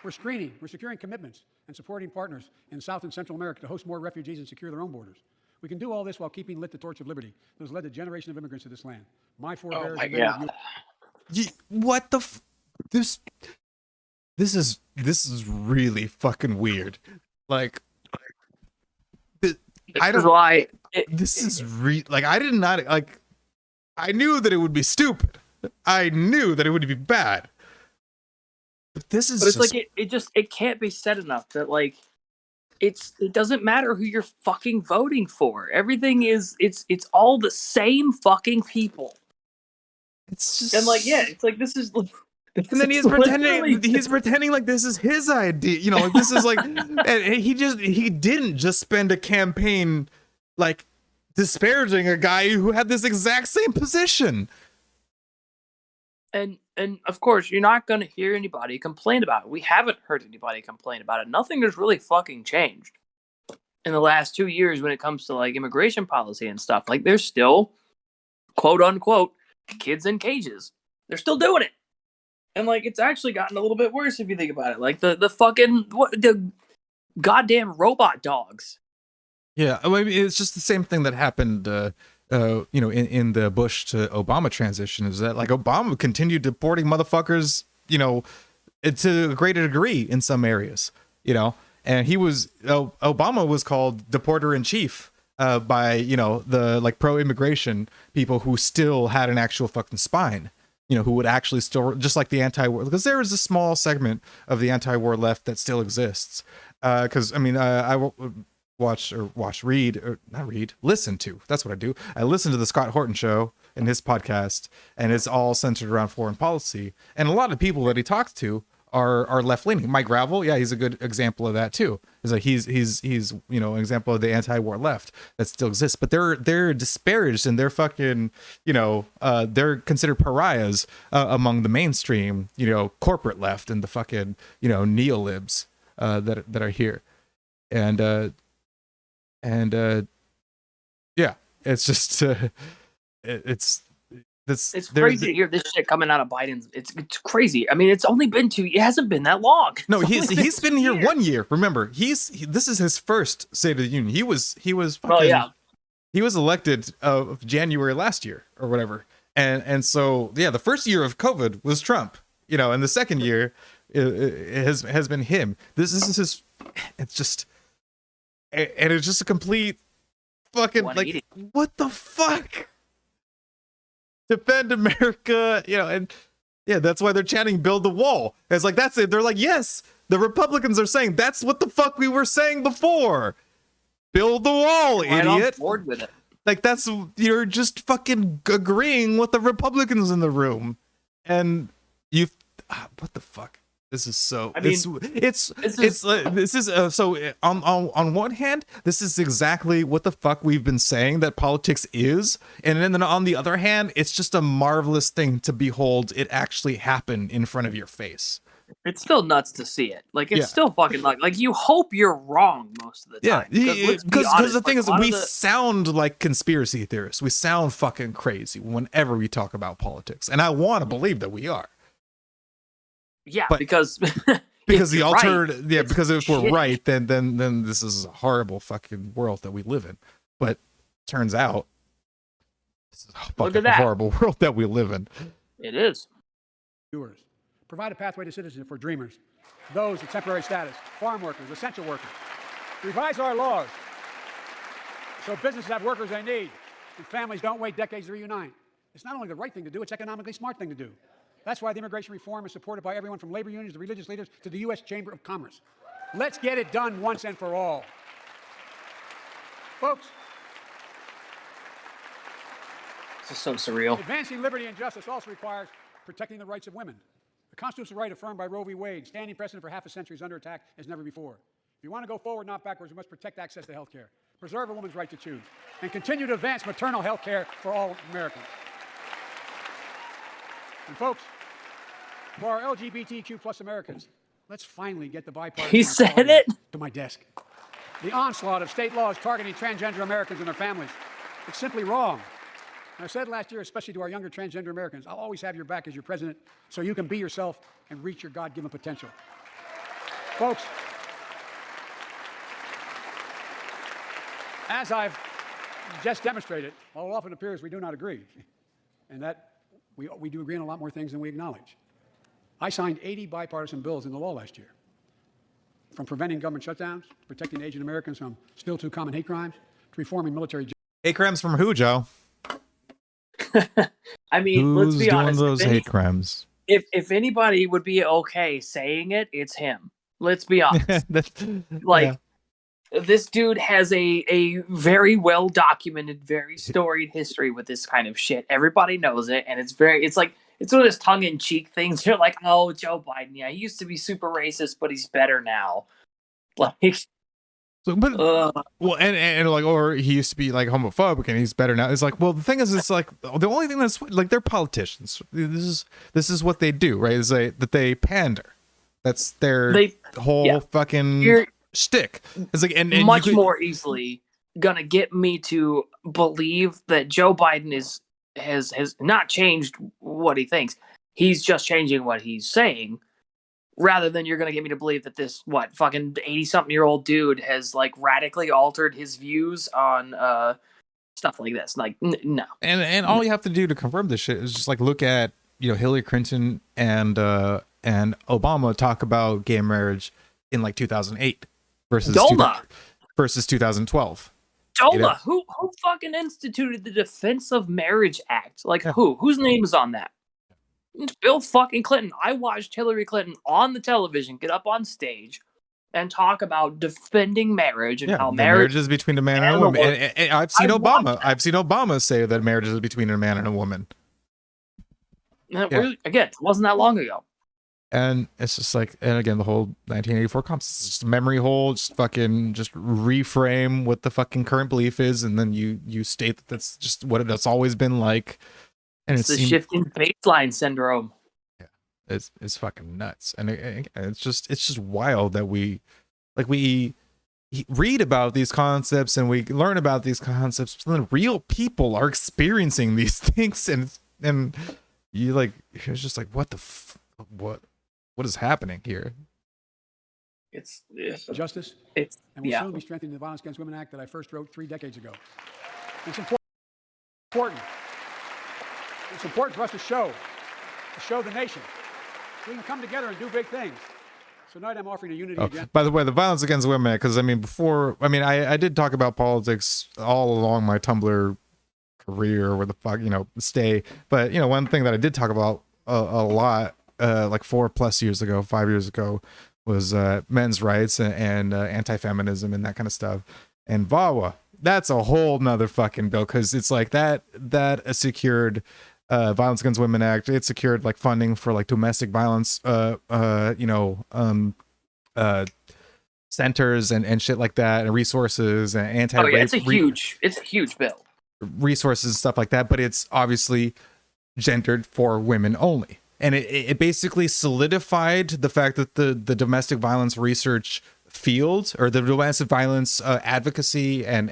We're securing commitments and supporting partners in South and Central America to host more refugees and secure their own borders. We can do all this while keeping lit the torch of liberty that has led a generation of immigrants to this land. My forebears. Oh my God. What the this is really fucking weird. Like I don't lie. I did not like. I knew that it would be stupid. I knew that it would be bad. But this is But it's just, like it can't be said enough that like it doesn't matter who you're fucking voting for. Everything is it's all the same fucking people. it's just, And like it's like this is and then he's pretending like this is his idea, you know, like this is like, and he didn't just spend a campaign like disparaging a guy who had this exact same position. And of course you're not gonna hear anybody complain about it. We haven't heard anybody complain about it. Nothing has really fucking changed in the last 2 years when it comes to like immigration policy and stuff. Like there's still quote unquote kids in cages. They're still doing it. And like it's actually gotten a little bit worse if you think about it. Like the fucking the goddamn robot dogs. Yeah, I mean, it's just the same thing that happened, you know, in the Bush to Obama transition. Is that like Obama continued deporting motherfuckers, you know, to a greater degree in some areas, you know, and Obama was called deporter in chief by, you know, the like pro-immigration people who still had an actual fucking spine. You know, who would actually still, just like the anti-war, because there is a small segment of the anti-war left that still exists. Because I mean, I listen to. That's what I do. I listen to the Scott Horton show and his podcast, and it's all centered around foreign policy. And a lot of people that he talks to are left leaning. Mike Gravel, yeah, he's a good example of that too. Is like he's you know, an example of the anti-war left that still exists, but they're disparaged and they're fucking, you know, they're considered pariahs among the mainstream, you know, corporate left and the fucking, you know, neolibs that are here, and yeah, it's just It's crazy to hear this shit coming out of Biden's. It's crazy. I mean, it's only been it hasn't been that long. No, he's been here 1 year. Remember, this is his first State of the Union. He was fucking, he was elected of January last year or whatever. And so yeah, the first year of COVID was Trump, you know, and the second year it has been him. This is his. It's just, and it's just a complete fucking like, what the fuck? Defend America, you know, and yeah, that's why they're chanting "build the wall." It's like that's it. They're like, yes, the Republicans are saying that's what the fuck we were saying before. Build the wall, idiot. On board with it. Like that's, you're just fucking agreeing with the Republicans in the room, and what the fuck? This is so. I mean, so on one hand, this is exactly what the fuck we've been saying that politics is, and then on the other hand, it's just a marvelous thing to behold it actually happen in front of your face. It's still nuts to see it. Like it's still fucking like you hope you're wrong most of the time. Yeah, because the thing is, we sound like conspiracy theorists. We sound fucking crazy whenever we talk about politics, and I want to believe that we are. Yeah, but because the alternative, right, yeah, because if we're right, then this is a horrible fucking world that we live in. But turns out, this is a fucking horrible world that we live in. It is. Viewers, provide a pathway to citizenship for dreamers, those with temporary status, farm workers, essential workers. Revise our laws so businesses have workers they need and families don't wait decades to reunite. It's not only the right thing to do, it's economically smart thing to do. That's why the immigration reform is supported by everyone from labor unions to religious leaders to the U.S. Chamber of Commerce. Let's get it done once and for all. Folks, this is so surreal. Advancing liberty and justice also requires protecting the rights of women. The constitutional right affirmed by Roe v. Wade, standing precedent for half a century, is under attack as never before. If you want to go forward, not backwards, we must protect access to health care, preserve a woman's right to choose, and continue to advance maternal health care for all Americans. And folks, for our LGBTQ plus Americans, let's finally get the bipartisan he said it to my desk. The onslaught of state laws targeting transgender Americans and their families, it's simply wrong. And I said last year, especially to our younger transgender Americans, I'll always have your back as your president so you can be yourself and reach your God-given potential. Folks, as I've just demonstrated, while it often appears we do not agree, and that we do agree on a lot more things than we acknowledge. I signed 80 bipartisan bills into law last year, from preventing government shutdowns, to protecting Asian Americans from still too common hate crimes, to reforming military. Hate crimes from who, Joe? I mean, let's be honest. Who's doing those hate crimes? if anybody would be okay saying it, it's him. Let's be honest. Like, this dude has a very well documented, very storied history with this kind of shit. Everybody knows it, and it's like it's one of those tongue in cheek things. You're like, oh, Joe Biden, yeah, he used to be super racist, but he's better now. Like, so, but well, and like, or he used to be like homophobic, and he's better now. It's like, well, the thing is, it's like the only thing that's like they're politicians. This is what they do, right? Is that they pander. That's their whole fucking shtick. It's like, and much more easily gonna get me to believe that Joe Biden has not changed what he thinks. He's just changing what he's saying, rather than you're gonna get me to believe that this fucking 80-something-year-old dude has like radically altered his views on stuff like this. Like, no. And all you have to do to confirm this shit is just like look at Hillary Clinton and Obama talk about gay marriage in like 2008 versus 2012. Dola, who fucking instituted the Defense of Marriage Act? Like, whose name is on that? It's Bill fucking Clinton. I watched Hillary Clinton on the television get up on stage and talk about defending marriage and how marriage is between a man and a woman. And I've seen Obama say that marriage is between a man and a woman. Again, it wasn't that long ago. And it's just like, and again, the whole 1984 comps, it's just a memory hole, just reframe what the fucking current belief is, and then you state that that's just what it's always been like. And it's the shifting baseline syndrome. Yeah, it's fucking nuts, and it's just wild that we read about these concepts and we learn about these concepts, but then real people are experiencing these things, and you like, it's just like, what is happening here? It's justice. And we'll soon be strengthening the Violence Against Women Act that I first wrote 3 decades ago. It's important. It's important for us to show the nation. We can come together and do big things. So tonight I'm offering a unity agenda. By the way, the Violence Against Women Act, because I did talk about politics all along my Tumblr career, where the fuck, stay. But, one thing that I did talk about a lot, like 5 years ago, was men's rights and anti-feminism and that kind of stuff. And VAWA, that's a whole nother fucking bill, because it's like that secured Violence Against Women Act. It secured like funding for like domestic violence centers and shit like that, and resources and anti-rape. It's a huge bill. Resources and stuff like that, but it's obviously gendered for women only. And it basically solidified the fact that the domestic violence research field, or the domestic violence advocacy and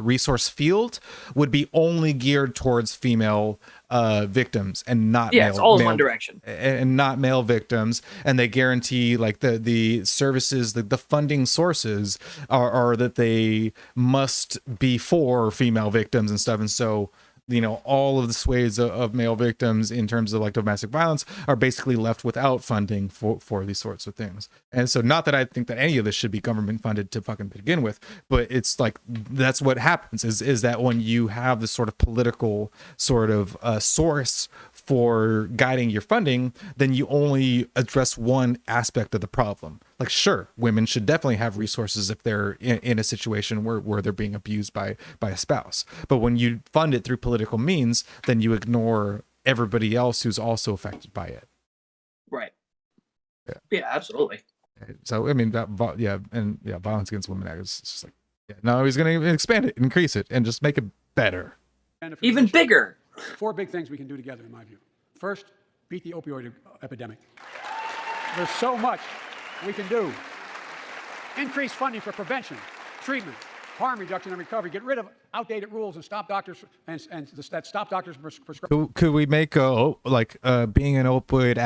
resource field, would be only geared towards female victims and not male. It's all in one direction, and not male victims. And they guarantee like the services, the funding sources are that they must be for female victims and stuff. And so, all of the swathes of male victims in terms of like domestic violence are basically left without funding for these sorts of things. And so, not that I think that any of this should be government funded to fucking begin with, but it's like, that's what happens is that when you have this sort of political sort of source for guiding your funding, then you only address one aspect of the problem. Like, sure, women should definitely have resources if they're in a situation where they're being abused by a spouse. But when you fund it through political means, then you ignore everybody else who's also affected by it. Right. Yeah, absolutely. So, I mean, Violence Against Women Act is just like, no, he's going to expand it, increase it, and just make it better. Even bigger. 4 big things we can do together, in my view. First, beat the opioid epidemic. There's so much we can do. Increase funding for prevention, treatment, harm reduction, and recovery. Get rid of outdated rules and stop doctors that stop doctors' prescription. Could we make being an opioid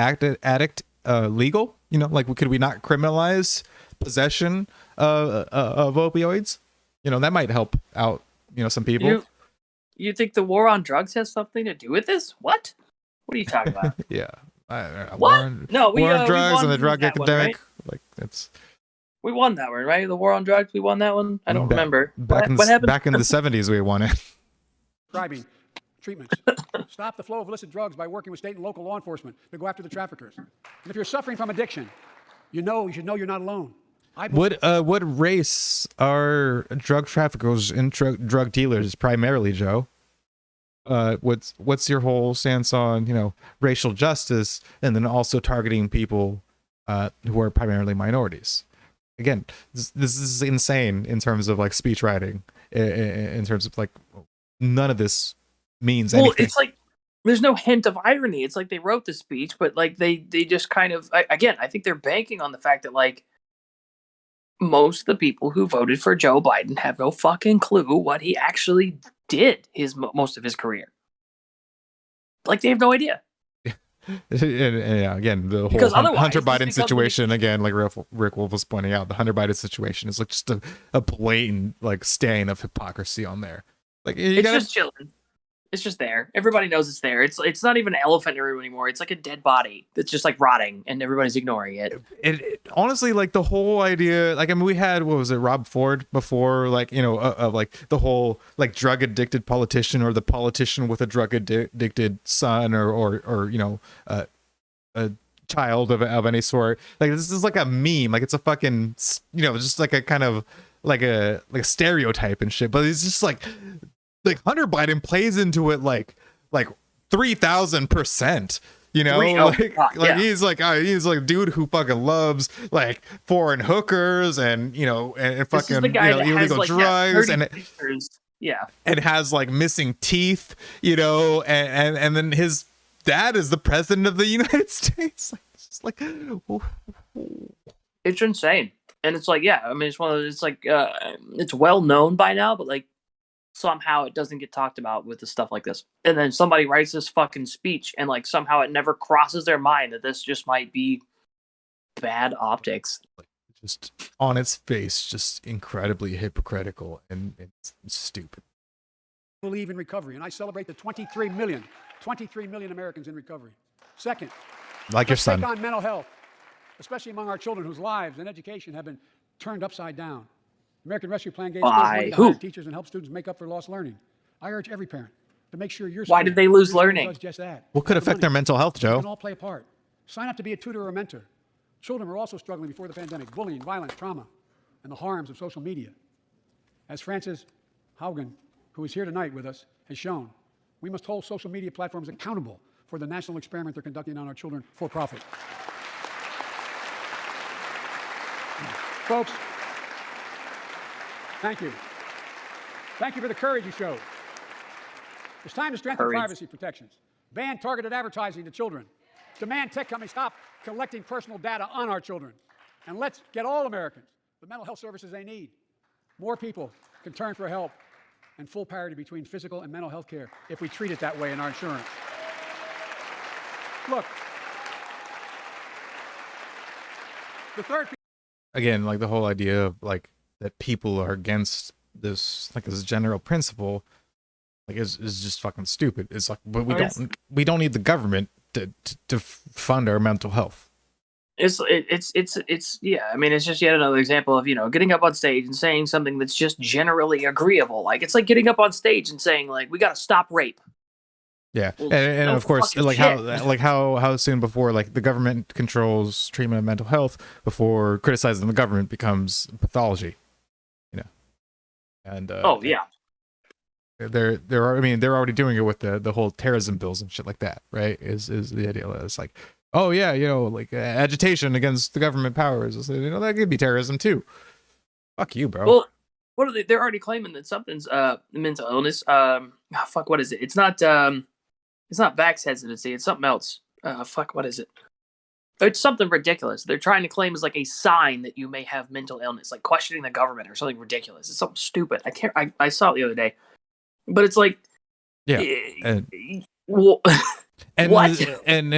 addict legal? Could we not criminalize possession of opioids? That might help out some people. You think the war on drugs has something to do with this? What are you talking about? Yeah. What? War on drugs and the drug epidemic. We won that one, right? The war on drugs, we won that one? I don't remember. What happened? Back in the 70s, we won it. Describing treatments. Stop the flow of illicit drugs by working with state and local law enforcement to go after the traffickers. And if you're suffering from addiction, you should know you're not alone. What race are drug traffickers and drug dealers primarily, Joe? What's your whole stance on racial justice, and then also targeting people who are primarily minorities? Again, this is insane in terms of like speech writing. In terms of like, none of this means anything. Well, it's like there's no hint of irony. It's like they wrote the speech, but like they just kind of I think they're banking on the fact that like most of the people who voted for Joe Biden have no fucking clue what he actually did most of his career. Like they have no idea. and yeah, again, the Because whole otherwise, Hunter just Biden because situation, again, like Rick Wolf was pointing out, the Hunter Biden situation is like just a blatant like stain of hypocrisy on there. Like just chilling. It's just there. Everybody knows it's there. It's not even an elephant in the room anymore. It's like a dead body that's just like rotting, and everybody's ignoring it. It honestly, like the whole idea, like I mean, we had Rob Ford before, like of like the whole like drug addicted politician, or the politician with a drug addicted son, or a child of any sort. Like this is like a meme, like it's a fucking just like a kind of like a stereotype and shit. But it's just like Hunter Biden plays into it like 3,000%. He's like a dude who fucking loves like foreign hookers and and fucking illegal drugs and and has like missing teeth, and then his dad is the president of the United States. Like, it's just like it's insane. And it's like, yeah, I mean, it's one of those, it's like it's well known by now, but like somehow it doesn't get talked about with the stuff like this. And then somebody writes this fucking speech, and like somehow it never crosses their mind that this just might be bad optics. Just on its face, just incredibly hypocritical and it's stupid. Believe in recovery, and I celebrate the 23 million Americans in recovery. Second, like your son, take on mental health, especially among our children whose lives and education have been turned upside down. The American Rescue Plan gave schools money to hire teachers and help students make up for lost learning. I urge every parent to make sure your Why did they lose learning? Does just that. What could affect their mental health, Joe? We can all play a part. Sign up to be a tutor or a mentor. Children were also struggling before the pandemic: bullying, violence, trauma, and the harms of social media. As Frances Haugen, who is here tonight with us, has shown, we must hold social media platforms accountable for the national experiment they're conducting on our children for profit. Folks, thank you. Thank you for the courage you showed. It's time to strengthen privacy protections. Ban targeted advertising to children. Demand tech companies stop collecting personal data on our children. And let's get all Americans the mental health services they need. More people can turn for help, and full parity between physical and mental health care if we treat it that way in our insurance. Look, the third... Again, like the whole idea of like that people are against this, like as a general principle, like is just fucking stupid. It's like, but we don't need the government to fund our mental health. It's yeah. I mean, it's just yet another example of getting up on stage and saying something that's just generally agreeable. Like it's like getting up on stage and saying like we got to stop rape. Yeah, well, and of course, like how soon before like the government controls treatment of mental health, before criticizing the government becomes pathology, and yeah, they're already doing it with the whole terrorism bills and shit like that, right? Is the idea? It's like, oh yeah, like agitation against the government powers, that could be terrorism too. Fuck you, bro. Well, what are they? They're already claiming that something's mental illness. Fuck, what is it? It's not vax hesitancy. It's something else. Fuck, what is it? It's something ridiculous. They're trying to claim as like a sign that you may have mental illness, like questioning the government or something ridiculous. It's something stupid. I saw it the other day, but it's like, yeah. Well, and what? And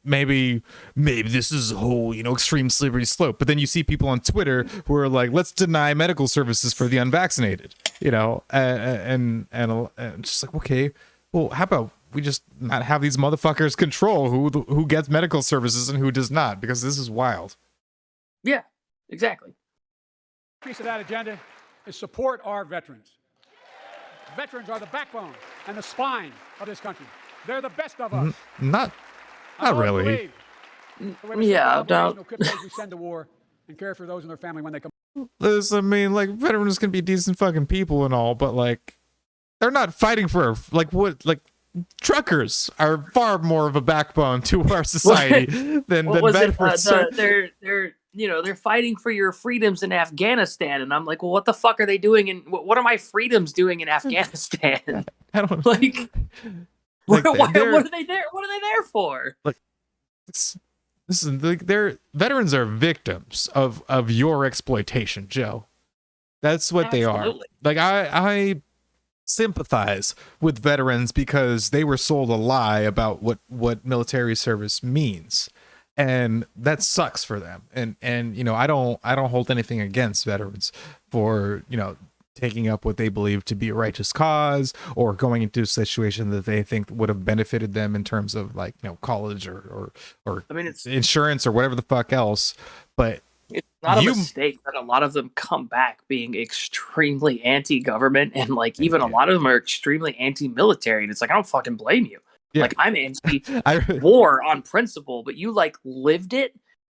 maybe this is a whole extreme slippery slope, but then you see people on Twitter who are like, let's deny medical services for the unvaccinated, and just like, okay, well, how about we just not have these motherfuckers control who gets medical services and who does not, because this is wild. Yeah, exactly. Piece of that agenda is support our veterans. Veterans are the backbone and the spine of this country. They're the best of us. Not really. Yeah, no. We send to war and care for those in their family when they come. Listen, I mean, like, veterans can be decent fucking people and all, but like, they're not fighting for truckers are far more of a backbone to our society than veterans. They're fighting for your freedoms in Afghanistan, and I'm like, well, what the fuck are they doing? What are my freedoms doing in Afghanistan? I don't like. What are they there? What are they there for? Like, this is like, veterans are victims of your exploitation, Joe. That's what Absolutely. they are. Like, I sympathize with veterans because they were sold a lie about what military service means, and that sucks for them. And you know, I don't hold anything against veterans for, you know, taking up what they believe to be a righteous cause or going into a situation that they think would have benefited them in terms of, like, you know, college or I mean, it's insurance or whatever the fuck else. But it's not a mistake that a lot of them come back being extremely anti-government, and like even a lot of them are extremely anti-military, and it's like, I don't fucking blame you. Yeah. Like, I'm anti-war on principle, but you like lived it.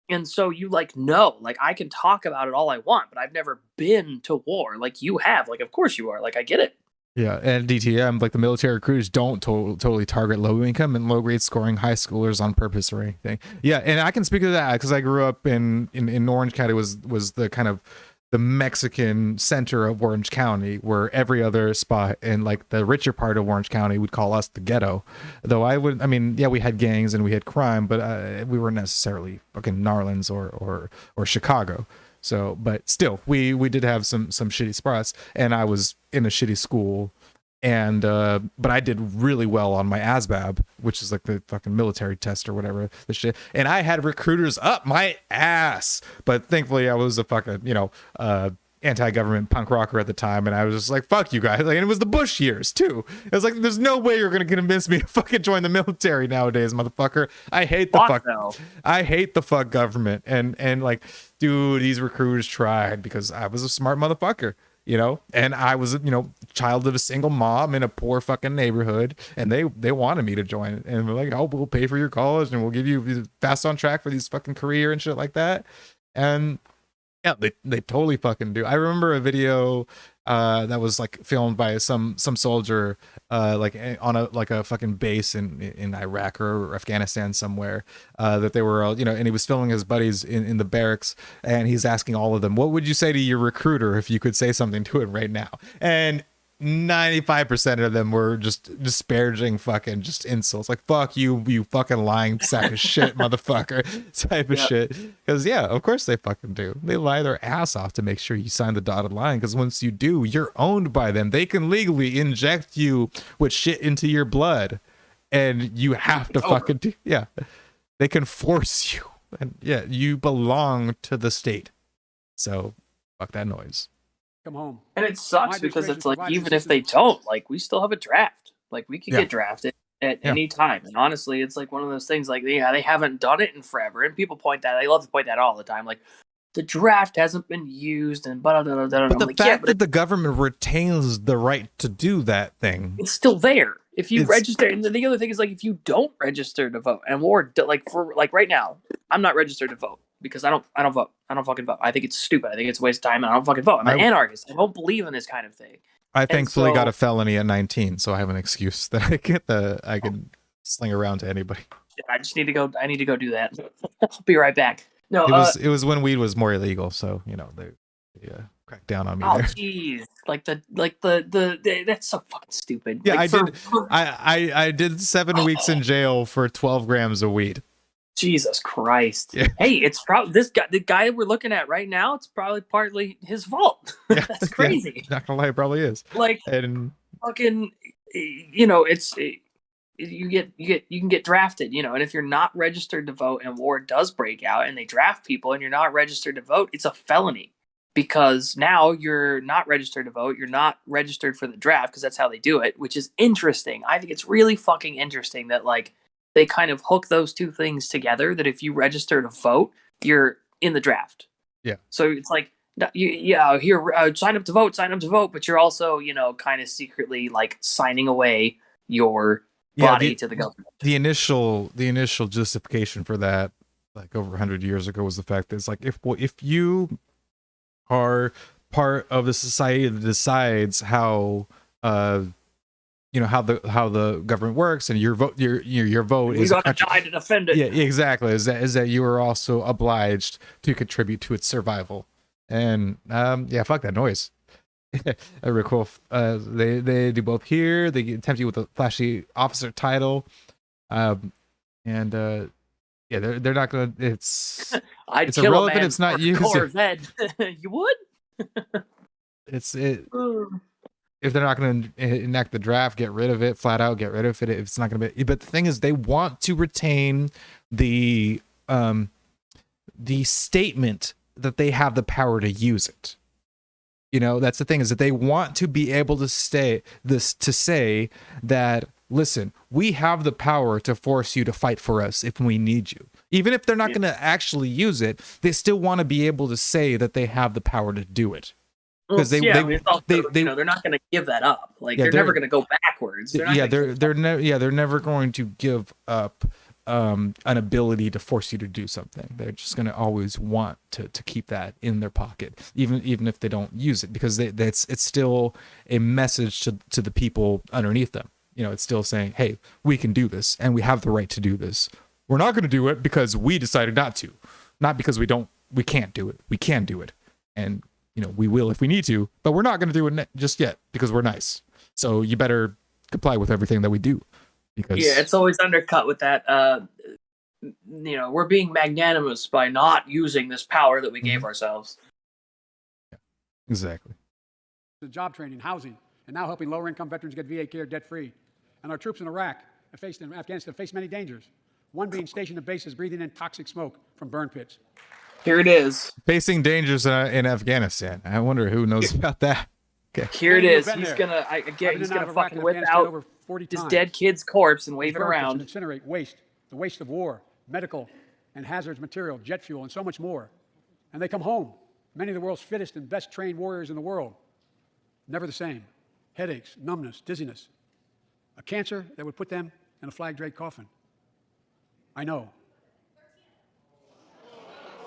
And so you like, no, like, I can talk about it all I want, but I've never been to war like you have. Like, of course you are. Like, I get it. Yeah, and DTM, like, the military recruiters don't totally target low income and low grade scoring high schoolers on purpose or anything. Yeah, and I can speak to that because I grew up in Orange County. Was the kind of the Mexican center of Orange County, where every other spot in, like, the richer part of Orange County would call us the ghetto. Though we had gangs and we had crime, but we weren't necessarily fucking Narlands or Chicago. So, but still, we did have some shitty spots, and I was in a shitty school, and but I did really well on my ASVAB, which is like the fucking military test or whatever the shit, and I had recruiters up my ass. But thankfully, I was a fucking, you know, anti-government punk rocker at the time, and I was just like, fuck you guys. Like, and it was the Bush years too. It was like, there's no way you're gonna convince me to fucking join the military nowadays, motherfucker. I hate the fuck government. And like, dude, these recruiters tried because I was a smart motherfucker, you know, and I was, you know, child of a single mom in a poor fucking neighborhood, and they wanted me to join, and we're like, oh, we'll pay for your college and we'll give you fast on track for these fucking career and shit like that. And yeah, they totally fucking do. I remember a video that was like filmed by some soldier like on a fucking base in Iraq or Afghanistan somewhere, that they were, you know, and he was filming his buddies in the barracks, and he's asking all of them, what would you say to your recruiter if you could say something to him right now? And 95% of them were just disparaging fucking just insults, like, fuck you fucking lying sack of shit, motherfucker, type of shit. Because yeah, of course they fucking do. They lie their ass off to make sure you sign the dotted line, because once you do, you're owned by them. They can legally inject you with shit into your blood, and you have to fucking do. Yeah, they can force you, and yeah, you belong to the state. So fuck that noise. Come home. And it sucks because it's like, even if they don't, like, we still have a draft. Like, we could get drafted at any time. And honestly, it's like one of those things, like, yeah, they haven't done it in forever. And people point that, they love to point that all the time. Like, the draft hasn't been used, and blah, blah, blah, blah. But the fact that the government retains the right to do that thing, it's still there. If you register, and the other thing is, like, if you don't register to vote, and like right now, I'm not registered to vote because I don't vote. I don't fucking vote. I think it's stupid. I think it's a waste of time, and I don't fucking vote. I'm an anarchist. I don't believe in this kind of thing. I thankfully got a felony at 19, so I have an excuse that I can sling around to anybody. I just need to go. I need to go do that. I'll be right back. No, it was when weed was more illegal, so, you know, they cracked down on me there. Jeez, like the that's so fucking stupid. Yeah, like, I did 7 weeks in jail for 12 grams of weed. Jesus Christ. Yeah. Hey, it's probably the guy we're looking at right now, it's probably partly his fault. Yeah, that's crazy. Yeah, not gonna lie, it probably is. Like, and fucking, you know, you can get drafted, you know, and if you're not registered to vote and war does break out and they draft people and you're not registered to vote, it's a felony, because now you're not registered to vote, you're not registered for the draft, because that's how they do it, which is interesting. I think it's really fucking interesting that, like, they kind of hook those two things together, that if you register to vote, you're in the draft. Yeah. So it's like, here, sign up to vote, but you're also, kind of secretly like signing away your body to the government. The initial justification for that, like over 100 years ago, was the fact that it's like, if you are part of the society that decides how how the government works, and your vote is gotta die to defend it. Yeah, exactly. Is that you are also obliged to contribute to its survival. And fuck that noise. Very cool. They do both here. They tempt you with a flashy officer title, they're not gonna. It's It's irrelevant. It's not used. Corvette. You would? If they're not going to enact the draft, get rid of it flat out. Get rid of it. If it's not going to be. But the thing is, they want to retain the statement that they have the power to use it. That's the thing, is that they want to be able to say that, listen, we have the power to force you to fight for us if we need you. Even if they're not going to actually use it, they still want to be able to say that they have the power to do it. Because they're not going to give that up. Like, they're never going to go backwards. They're never going to give up an ability to force you to do something. They're just going to always want to keep that in their pocket, even if they don't use it, because it's still a message to the people underneath them. It's still saying, hey, we can do this, and we have the right to do this. We're not going to do it because we decided not to, not because we can't do it. We can do it, and we will if we need to, but we're not going to do it just yet because we're nice. So you better comply with everything that we do. Because it's always undercut with that. We're being magnanimous by not using this power that we gave ourselves. Yeah, exactly. The job training, housing, and now helping lower-income veterans get VA care debt-free. And our troops in Iraq and Afghanistan face many dangers. One being stationed at bases breathing in toxic smoke from burn pits. Here it is. Facing dangers in Afghanistan. I wonder who knows about that. Okay. Here it is. He's gonna fucking whip out his dead kid's corpse and wave it around. And incinerate waste, the waste of war, medical and hazardous material, jet fuel, and so much more. And they come home. Many of the world's fittest and best trained warriors in the world. Never the same. Headaches, numbness, dizziness. A cancer that would put them in a flag-draped coffin. I know.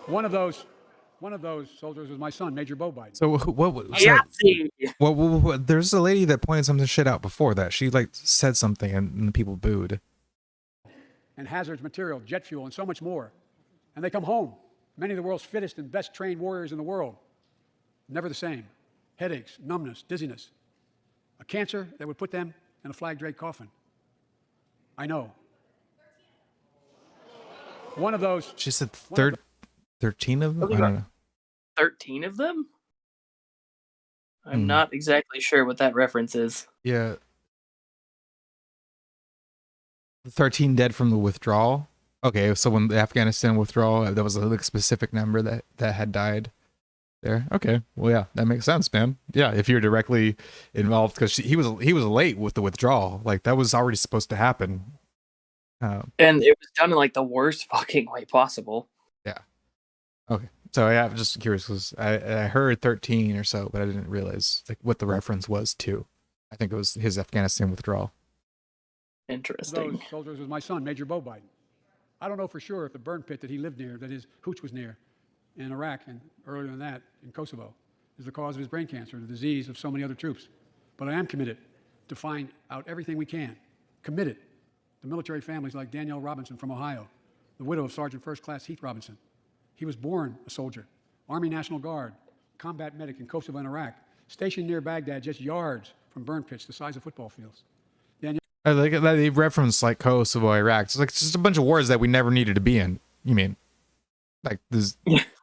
One of those soldiers was my son, Major Bo Biden. So what there's a lady that pointed some shit out before that. She said something and the people booed. And hazardous material, jet fuel, and so much more. And they come home. Many of the world's fittest and best trained warriors in the world. Never the same. Headaches, numbness, dizziness. A cancer that would put them in a flag-draped coffin. I know. One of those. She said 13 of them? I don't know. 13 of them? I'm not exactly sure what that reference is. Yeah. 13 dead from the withdrawal. Okay, so when the Afghanistan withdrawal, there was a specific number that had died there. Okay, well, yeah, that makes sense, man. Yeah, if you're directly involved, because he was late with the withdrawal. Like, that was already supposed to happen. And it was done in the worst fucking way possible. Yeah. Okay. So yeah, I'm just curious because I heard 13 or so, but I didn't realize what the reference was to. I think it was his Afghanistan withdrawal. Interesting. Those soldiers was my son, Major Bo Biden. I don't know for sure if the burn pit that he lived near, that his hooch was near, in Iraq and earlier than that in Kosovo, is the cause of his brain cancer, the disease of so many other troops. But I am committed to find out everything we can. Committed to military families like Danielle Robinson from Ohio, the widow of Sergeant First Class Heath Robinson. He was born a soldier, Army National Guard, combat medic in Kosovo and Iraq, stationed near Baghdad, just yards from burn pits the size of football fields. I like that they reference Kosovo, Iraq. It's just a bunch of wars that we never needed to be in. You mean this?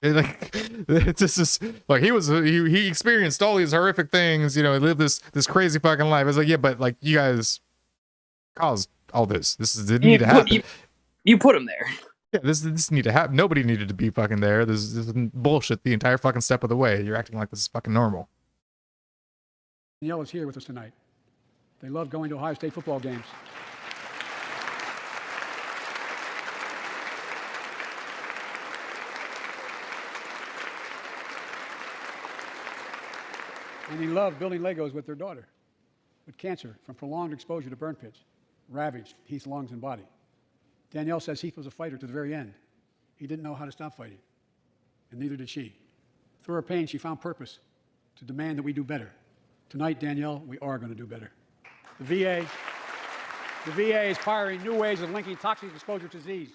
It's just he experienced all these horrific things. He lived this crazy fucking life. I was yeah, but you guys caused all this. This didn't need to happen. You put him there. Yeah, this needed to happen. Nobody needed to be fucking there. This is bullshit the entire fucking step of the way. You're acting like this is fucking normal. Danielle is here with us tonight. They love going to Ohio State football games. And he loved building Legos with their daughter. But cancer from prolonged exposure to burn pits ravaged Heath's lungs and body. Danielle says Heath was a fighter to the very end. He didn't know how to stop fighting, and neither did she. Through her pain, she found purpose to demand that we do better. Tonight, Danielle, we are going to do better. The VA is pioneering new ways of linking toxic exposure to disease,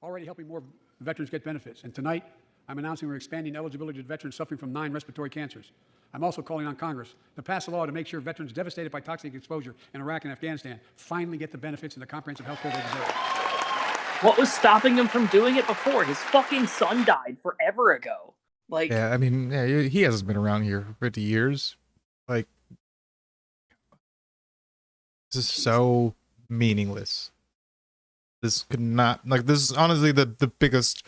already helping more veterans get benefits. And tonight, I'm announcing we're expanding eligibility to veterans suffering from 9 respiratory cancers. I'm also calling on Congress to pass a law to make sure veterans devastated by toxic exposure in Iraq and Afghanistan finally get the benefits of the comprehensive health care they deserve. What was stopping him from doing it before? His fucking son died forever ago. Like, Yeah, I mean, yeah, he hasn't been around here for 50 years. Like, this is so meaningless. This could not, like, this is honestly the biggest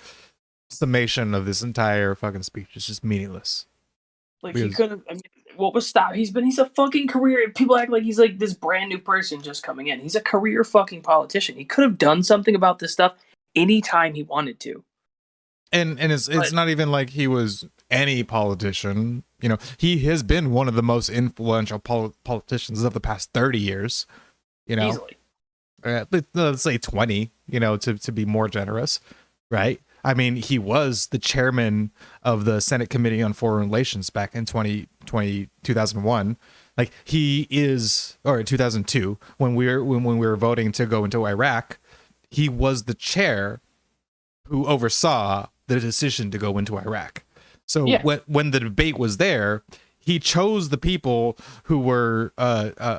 summation of this entire fucking speech. It's just meaningless. Like Because- he could have. I mean, what was stop? He's a fucking career. People act like he's like this brand new person just coming in. He's a career fucking politician. He could have done something about this stuff anytime he wanted to. And it's not even like he was any politician. You know, he has been one of the most influential politicians of the past 30 years. You know, Easily. let's say 20. You know, to be more generous, right? I mean, he was the chairman of the Senate Committee on Foreign Relations back in 2001. Like he is, or 2002, when we were voting to go into Iraq, he was the chair who oversaw the decision to go into Iraq. So Yeah. when the debate was there, he chose the people who were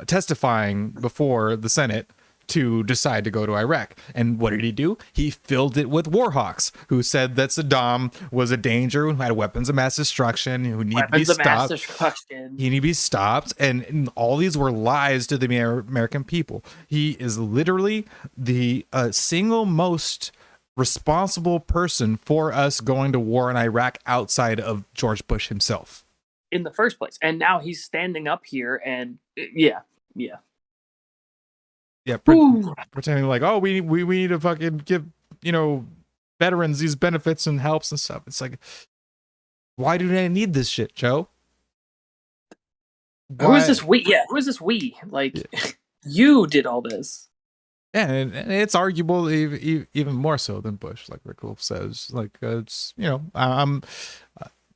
testifying before the Senate to decide to go to Iraq. And what did he do? He filled it with warhawks who said that Saddam was a danger, who had weapons of mass destruction, who needed to be Weapons of mass stopped. destruction. He needed to be stopped, and all these were lies to the American people. He is literally the single most responsible person for us going to war in Iraq outside of George Bush himself. In the first place. And now he's standing up here and yeah. Yeah, Ooh. pretending like, oh, we need to fucking give, you know, veterans these benefits and helps and stuff. It's like, why do they need this shit, Joe? Who is this we? Yeah, who is this we? Like, you did all this. Yeah, and it's arguable even more so than Bush, like Rick Wolf says. Like, it's, you know,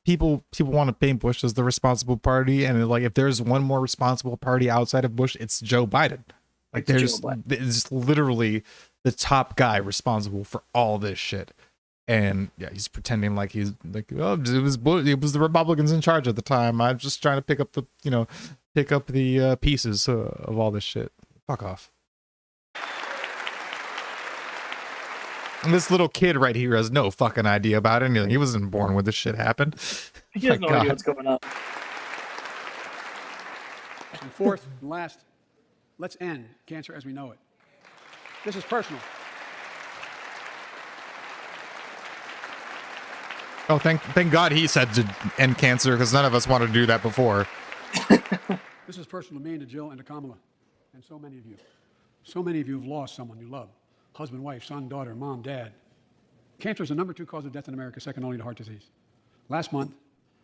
people want to paint Bush as the responsible party, and like, if there's one more responsible party outside of Bush, it's Joe Biden. Like, it's literally the top guy responsible for all this shit. And yeah, he's pretending like he's like, oh, it was the Republicans in charge at the time. I'm just trying to pick up the pieces of all this shit. Fuck off. And this little kid right here has no fucking idea about anything. He wasn't born when this shit happened. He has no idea what's going on. And fourth and last, let's end cancer as we know it. This is personal. Oh, thank God he said to end cancer, because none of us wanted to do that before. This is personal to me and to Jill and to Kamala and so many of you. So many of you have lost someone you love. Husband, wife, son, daughter, mom, dad. Cancer is the #2 cause of death in America, second only to heart disease. Last month,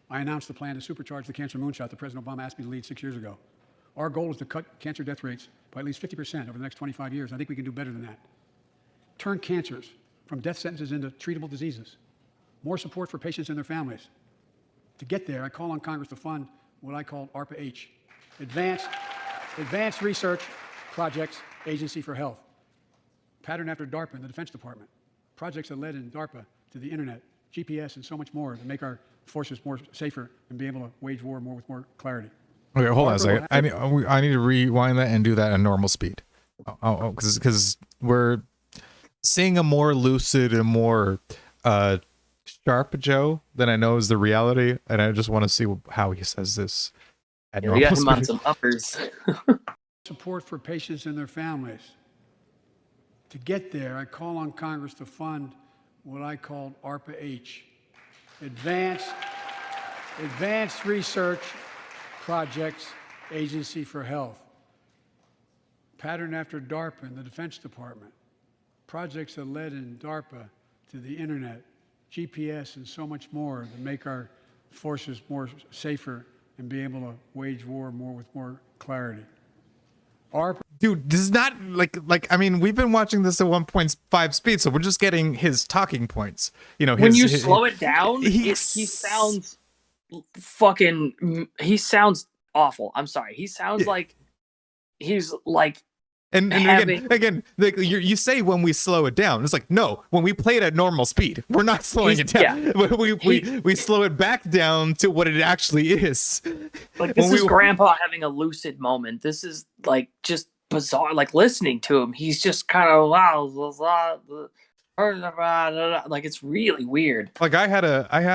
I announced the plan to supercharge the cancer moonshot that President Obama asked me to lead 6 years ago. Our goal is to cut cancer death rates by at least 50% over the next 25 years. I think we can do better than that. Turn cancers from death sentences into treatable diseases. More support for patients and their families. To get there, I call on Congress to fund what I call ARPA-H, Advanced Research Projects Agency for Health. Pattern after DARPA in the Defense Department. Projects that led in DARPA to the internet, GPS, and so much more to make our forces more safer and be able to wage war with more clarity. Okay, hold on a second. I need to rewind that and do that at normal speed. Because we're seeing a more lucid and more sharp Joe than I know is the reality, and I just want to see how he says this at Yeah, we got normal him on speed. some uppers. Support for patients and their families. To get there, I call on Congress to fund what I called ARPA-H, Advanced Research Projects Agency for Health. Pattern after DARPA in the Defense Department. Projects that led in DARPA to the internet, GPS, and so much more to make our forces more safer and be able to wage war with more clarity. Dude, this is not like I mean, we've been watching this at 1.5 speed, so we're just getting his talking points. You know, when you slow it down, he sounds awful. I'm sorry. He sounds like he's like. And again, like you say when we slow it down, it's like no, when we play it at normal speed, we're not slowing it down. Yeah. We slow it back down to what it actually is. Like this is Grandpa having a lucid moment. This is like just bizarre. Like listening to him, he's just kind of like it's really weird. Like I had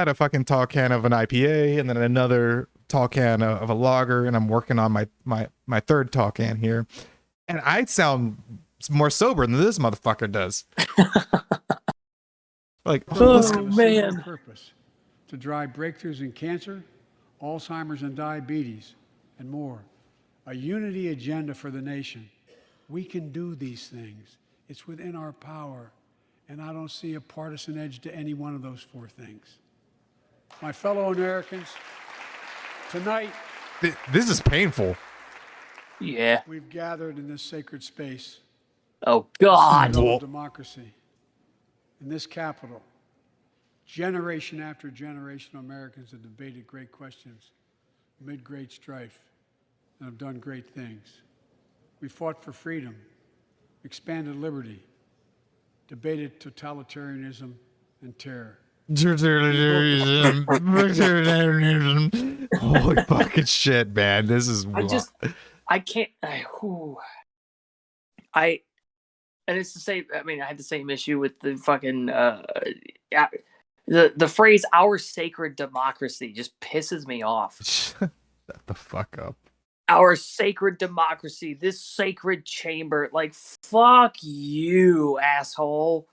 a fucking tall can of an IPA and then another tall can of a lager, and I'm working on my third tall can here. And I sound more sober than this motherfucker does. Like, oh man! Purpose to drive breakthroughs in cancer, Alzheimer's and diabetes, and more. A unity agenda for the nation. We can do these things. It's within our power, and I don't see a partisan edge to any one of those four things. My fellow Americans, tonight, this is painful. Yeah. We've gathered in this sacred space. Oh, God. Democracy. In this capital, generation after generation of Americans have debated great questions amid great strife and have done great things. We fought for freedom, expanded liberty, debated totalitarianism and terror. Holy fucking shit, man. This is I can't. And it's the same. I mean, I had the same issue with the fucking the phrase "our sacred democracy" just pisses me off. Shut the fuck up. Our sacred democracy, this sacred chamber, like fuck you, asshole.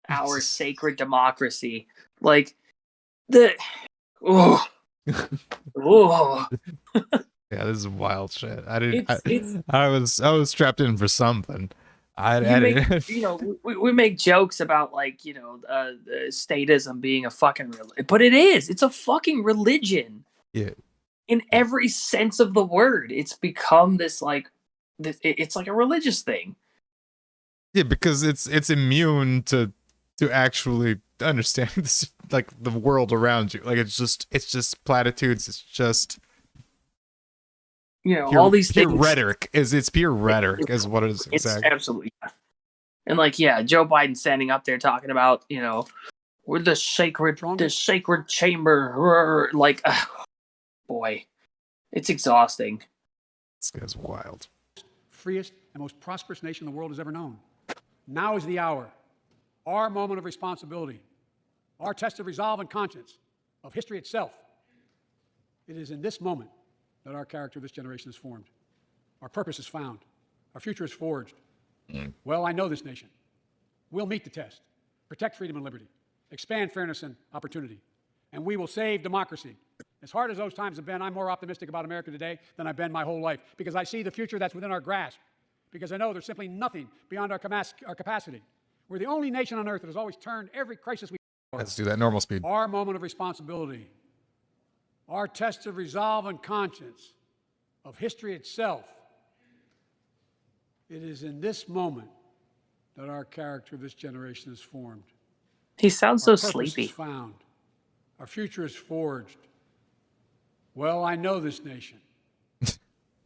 Our sacred democracy, like the. Oh. Oh. Yeah, this is wild shit. I was strapped in for something. We make jokes about like statism being a fucking religion, but it's a fucking religion. Yeah. In every sense of the word, it's become it's like a religious thing. Yeah, because it's immune to actually understand this, like the world around you. Like it's just platitudes. It's just. All these pure things. Rhetoric it's pure rhetoric is what it is. Exactly. It's absolutely. And like, Joe Biden standing up there talking about, we're the sacred chamber. Like, boy, it's exhausting. This guy's wild. Freest and most prosperous nation the world has ever known. Now is the hour. Our moment of responsibility. Our test of resolve and conscience of history itself. It is in this moment that our character of this generation is formed. Our purpose is found. Our future is forged. Well, I know this nation. We'll meet the test, protect freedom and liberty, expand fairness and opportunity, and we will save democracy. As hard as those times have been, I'm more optimistic about America today than I've been my whole life, because I see the future that's within our grasp, because I know there's simply nothing beyond our capacity. We're the only nation on earth that has always turned every crisis we face. Let's do that normal speed. Our moment of responsibility. Our test of resolve and conscience of history itself. It is in this moment that our character of this generation is formed. He sounds so our purpose sleepy. Is found. Our future is forged. Well, I know this nation.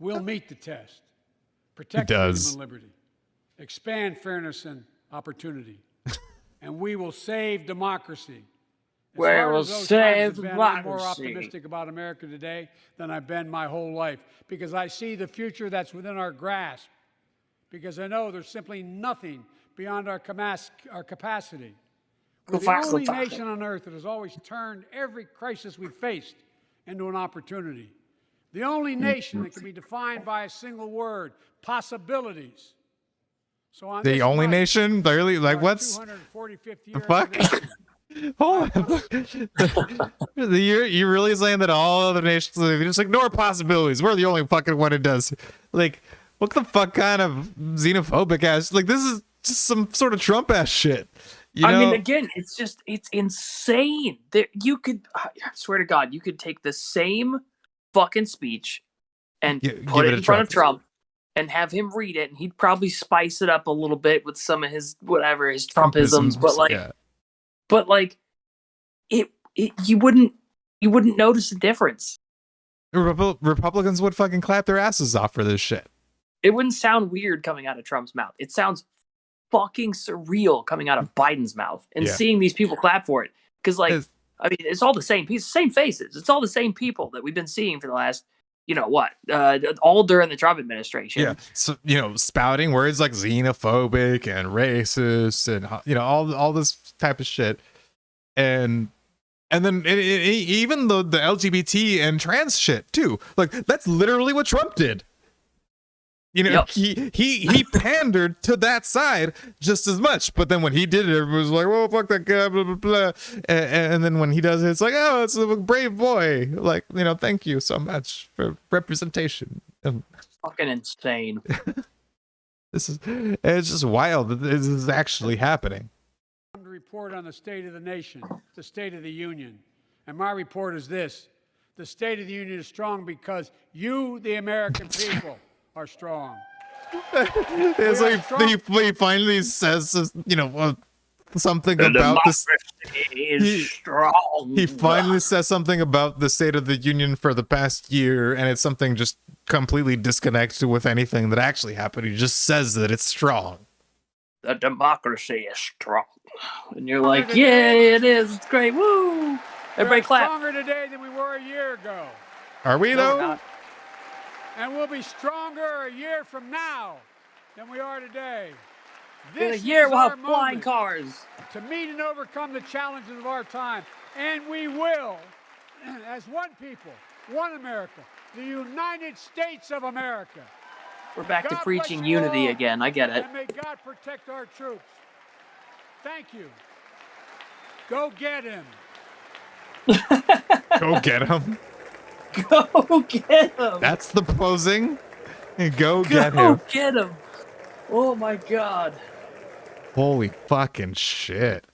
We'll meet the test. Protect freedom and liberty. Expand fairness and opportunity. And we will save democracy. I'm more optimistic about America today than I've been my whole life, because I see the future that's within our grasp, because I know there's simply nothing beyond our capacity. We're the only nation on earth that has always turned every crisis we've faced into an opportunity. The only nation that can be defined by a single word: possibilities. So on the only nation? Really? Like what's the fuck? Hold on. You're really saying that all other nations just ignore possibilities? We're the only fucking one who does. Like, what the fuck kind of xenophobic ass? Like, this is just some sort of Trump ass shit. I mean, again, it's insane. I swear to God, you could take the same fucking speech and put it in front of Trump and have him read it, and he'd probably spice it up a little bit with some of his whatever his Trumpisms, but like it you wouldn't notice the difference. Republicans would fucking clap their asses off for this shit. It wouldn't sound weird coming out of Trump's mouth. It sounds fucking surreal coming out of Biden's mouth, and seeing these people clap for it, because like I mean, it's all the same pieces, same faces. It's all the same people that we've been seeing for the last, all during the Trump administration. Yeah, so spouting words like xenophobic and racist, and all this type of shit, and then even the LGBT and trans shit too. Like that's literally what Trump did. He pandered to that side just as much, but then when he did it, everyone was like, "Well, fuck that guy," blah blah blah. And then when he does it, it's like, "Oh, it's a brave boy." Like, thank you so much for representation. Fucking insane. It's just wild that this is actually happening. To report on the state of the nation, the state of the union, and my report is this: the state of the union is strong because you, the American people, are strong. It's like he finally says, something about this. Strong. He finally says something about the state of the union for the past year, and it's something just completely disconnected with anything that actually happened. He just says that it's strong. The democracy is strong, and you're like, yeah, it is. It's great. Woo! Everybody clap. We're stronger today than we were a year ago. Are we though? And we'll be stronger a year from now than we are today. In a year, we'll have flying cars. To meet and overcome the challenges of our time. And we will, as one people, one America, the United States of America. We're back to preaching unity again. I get it. And may God protect our troops. Thank you. Go get him. Go get him. Go get him. That's the posing. Go get him. Go get him. Oh my God. Holy fucking shit.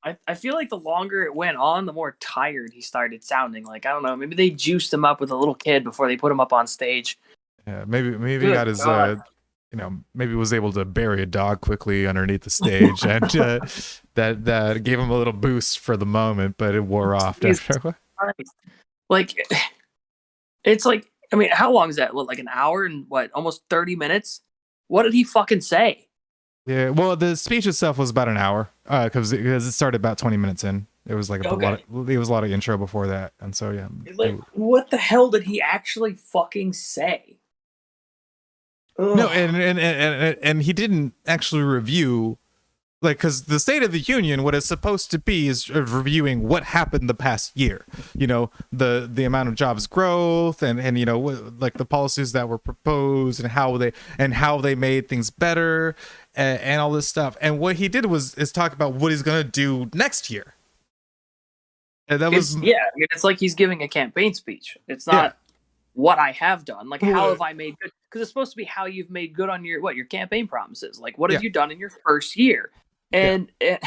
I feel like the longer it went on, the more tired he started sounding. Like, I don't know, maybe they juiced him up with a little kid before they put him up on stage. Yeah, maybe he got his maybe was able to bury a dog quickly underneath the stage, and that gave him a little boost for the moment, but it wore off after. Like, it's like, I mean, how long is that? What, like an hour and almost 30 minutes? What did he fucking say? Yeah, well, the speech itself was about an hour, because it started about 20 minutes in. It was like a lot of intro before that, and so yeah. Like, what the hell did he actually fucking say? Ugh. No, and he didn't actually review, like, because the State of the Union, what it's supposed to be is reviewing what happened the past year. The amount of jobs growth, and like the policies that were proposed, and how they made things better, and all this stuff. And what he did is talk about what he's gonna do next year. And that was it's like he's giving a campaign speech. It's not what I have done. Like, how have I made good? Because it's supposed to be how you've made good on your campaign promises. Like, what have you done in your first year? And the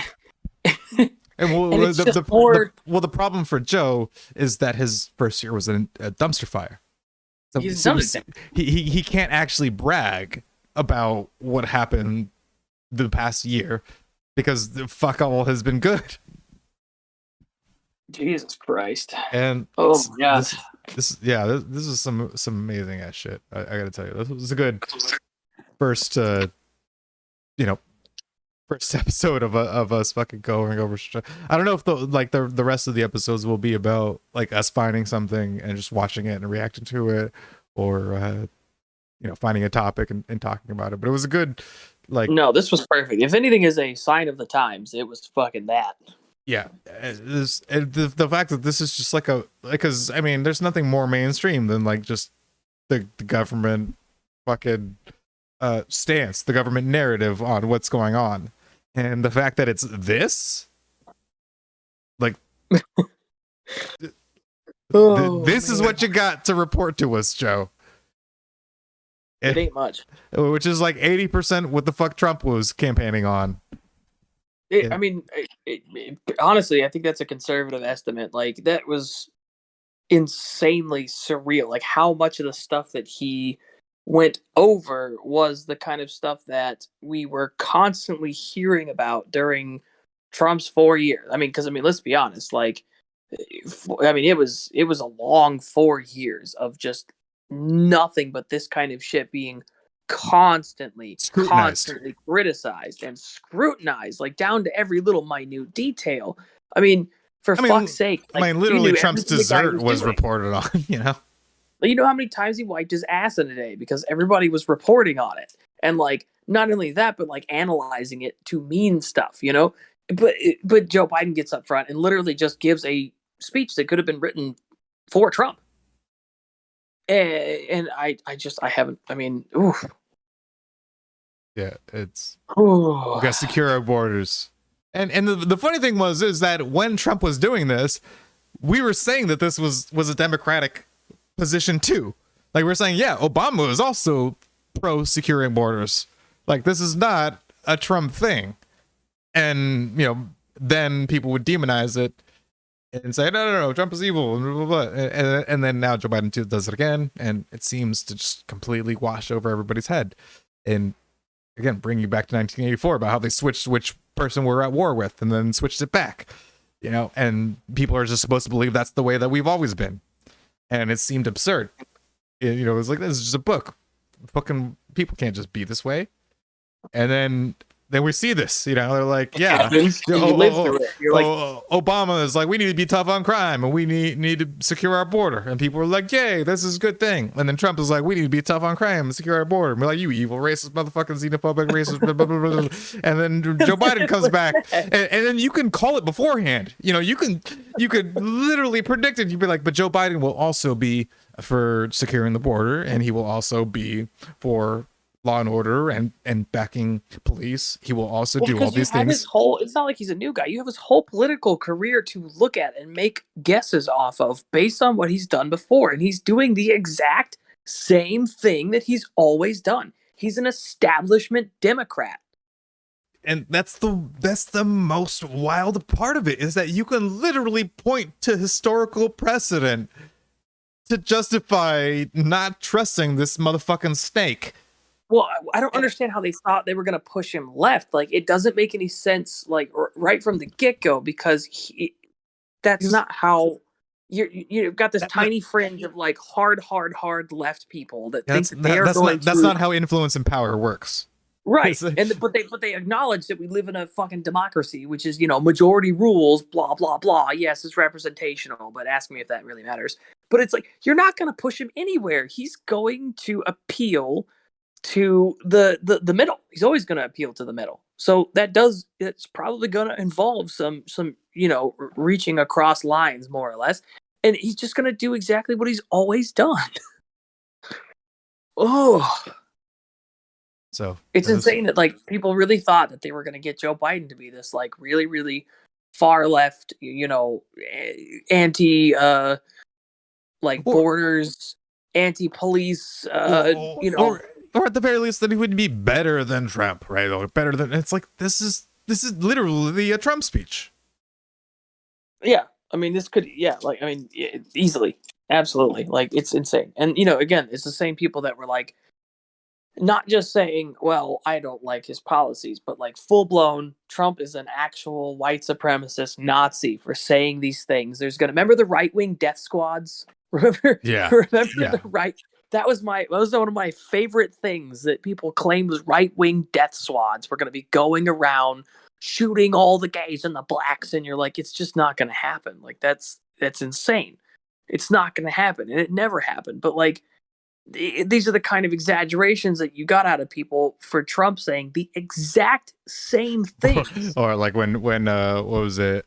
problem for Joe is that his first year was a dumpster fire. So he can't actually brag about what happened the past year because the fuck all has been good. Jesus Christ. And oh my God. This is some amazing ass shit. I gotta tell you, this was a good first first episode of us fucking going over. I don't know if the rest of the episodes will be about like us finding something and just watching it and reacting to it, or finding a topic and talking about it. But it was a good No, this was perfect. If anything is a sign of the times, it was fucking that. Yeah, the fact that this is just because I mean, there's nothing more mainstream than like just the government fucking stance, the government narrative on what's going on, and the fact that it's this, like, this is what you got to report to us, Joe. It ain't much, which is like 80% what the fuck Trump was campaigning on. I mean, honestly, I think that's a conservative estimate. Like, that was insanely surreal. Like how much of the stuff that he went over was the kind of stuff that we were constantly hearing about during Trump's 4 years. I mean, because I mean, let's be honest. Like, I mean, it was a long 4 years of just nothing but this kind of shit being constantly criticized and scrutinized, like down to every little minute detail. I mean, for fuck's sake, like, I mean, literally, Trump's everything the guy dessert was doing. reported on. You know, You know how many times he wiped his ass in a day because everybody was reporting on it, and like not only that, but like analyzing it to mean stuff. You know, but Joe Biden gets up front and literally just gives a speech that could have been written for Trump. And I haven't. I mean, oof. yeah, it's Ooh. we got to secure our borders. And the funny thing is that when Trump was doing this, we were saying that this was a Democratic position too. Like we're saying, yeah, Obama was also pro securing borders. Like this is not a Trump thing. And you know, then people would demonize it and say, no, Trump is evil, and blah, blah, blah. And then now Joe Biden does it again, and it seems to just completely wash over everybody's head. And again, bring you back to 1984 about how they switched which person we're at war with, and then switched it back. You know, and people are just supposed to believe that's the way that we've always been, and it seemed absurd. You know, it was like, this is just a book. Fucking people can't just be this way. And then we see this, you know, they're like, yeah, Obama is like, we need to be tough on crime and we need to secure our border. And people are like, yay, this is a good thing. And then Trump is like, we need to be tough on crime and secure our border. And we're like, you evil, racist, motherfucking xenophobic, racist, blah, blah, blah, blah. And then Joe Biden comes back and then you can call it beforehand. You know, you could literally predict it. You'd be like, but Joe Biden will also be for securing the border, and he will also be for law and order and backing police. He will also do all these things. It's not like he's a new guy. You have his whole political career to look at and make guesses off of based on what he's done before. And he's doing the exact same thing that he's always done. He's an establishment Democrat. And that's the most wild part of it, is that you can literally point to historical precedent to justify not trusting this motherfucking snake. Well, I don't understand how they thought they were going to push him left. Like, it doesn't make any sense, like, right from the get-go, because that's not how you've got this tiny fringe of, like, hard left people that think that they're going to... That's not how influence and power works. Right. But they acknowledge that we live in a fucking democracy, which is, you know, majority rules, blah, blah, blah. Yes, it's representational, but ask me if that really matters. But it's like, you're not going to push him anywhere. He's going to appeal to the middle. He's always going to appeal to the middle. So it's probably going to involve some you know, reaching across lines, more or less. And he's just going to do exactly what he's always done. Oh, so it's insane that like people really thought that they were going to get Joe Biden to be this like really, really far left, you know, anti like borders, anti-police, you know. Or at the very least that he would be better than Trump, right? Or better than, it's like, this is literally a Trump speech. Yeah. I mean, easily. Absolutely. Like, it's insane. And, you know, again, it's the same people that were like, not just saying, well, I don't like his policies, but like full blown, Trump is an actual white supremacist Nazi for saying these things. Remember the right wing death squads? Remember the right. That was one of my favorite things that people claimed was right wing death squads. We're going to be going around shooting all the gays and the blacks, and you're like, it's just not going to happen. Like that's insane. It's not going to happen, and it never happened. But like, these are the kind of exaggerations that you got out of people for Trump saying the exact same thing. Or like when what was it?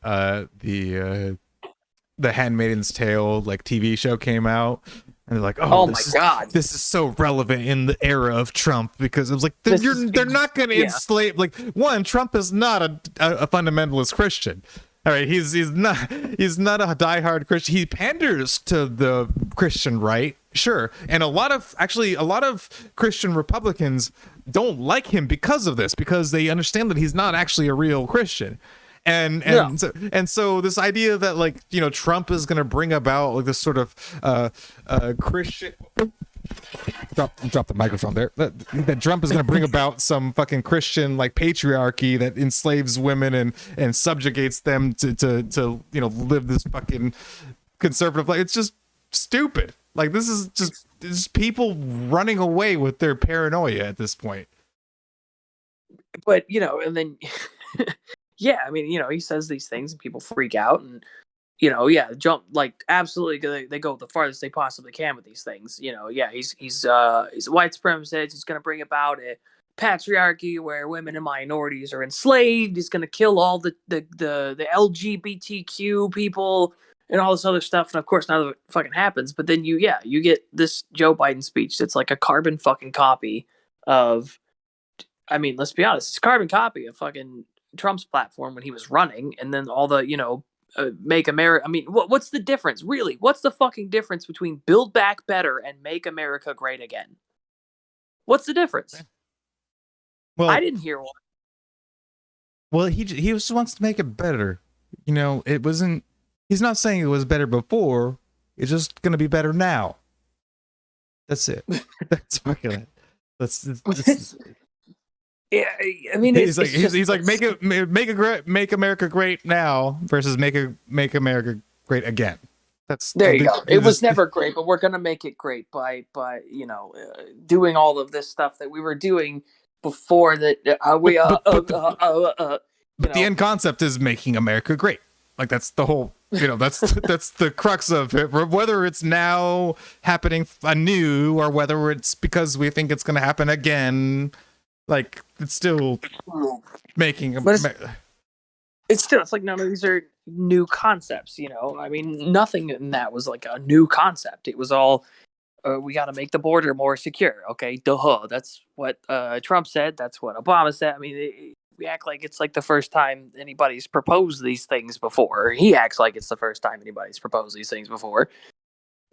The Handmaid's Tale like TV show came out, and they're like, oh my god, this is so relevant in the era of Trump, because it was like they're not going to enslave. Like, one, Trump is not a fundamentalist Christian. All right, he's not a diehard Christian. He panders to the Christian right, sure, and a lot of Christian Republicans don't like him because of this, because they understand that he's not actually a real Christian. and No. so this idea that like Trump is going to bring about like this sort of Christian drop the microphone there, that Trump is going to bring about some fucking Christian like patriarchy that enslaves women and subjugates them to live this fucking conservative life. It's just stupid. Like this is just people running away with their paranoia at this point. But and then yeah, I mean, he says these things and people freak out, and jump, like, absolutely they go the farthest they possibly can with these things. He's a white supremacist. He's going to bring about a patriarchy where women and minorities are enslaved. He's going to kill all the LGBTQ people and all this other stuff. And of course, none of it fucking happens. But then you get this Joe Biden speech that's like a carbon fucking copy of, I mean, let's be honest, it's a carbon copy of fucking Trump's platform when he was running, and then all the Make America. I mean, what's the difference, really? What's the fucking difference between Build Back Better and Make America Great Again? What's the difference? Well, I didn't hear one. Well, he just wants to make it better. It wasn't. He's not saying it was better before. It's just gonna be better now. That's it. That's fucking it. That's. Yeah, I mean, he's like make America great now versus make America great again. There you go. It was never great, but we're gonna make it great by doing all of this stuff that we were doing before that. But the end concept is making America great. Like that's the whole. That's the crux of it. Whether it's now happening anew or whether it's because we think it's gonna happen again. Like it's still making it's like none of these are new concepts. I mean, nothing in that was like a new concept. It was all we got to make the border more secure. Okay, duh. That's what Trump said. That's what Obama said. I mean, we act like it's like the first time anybody's proposed these things before. He acts like it's the first time anybody's proposed these things before,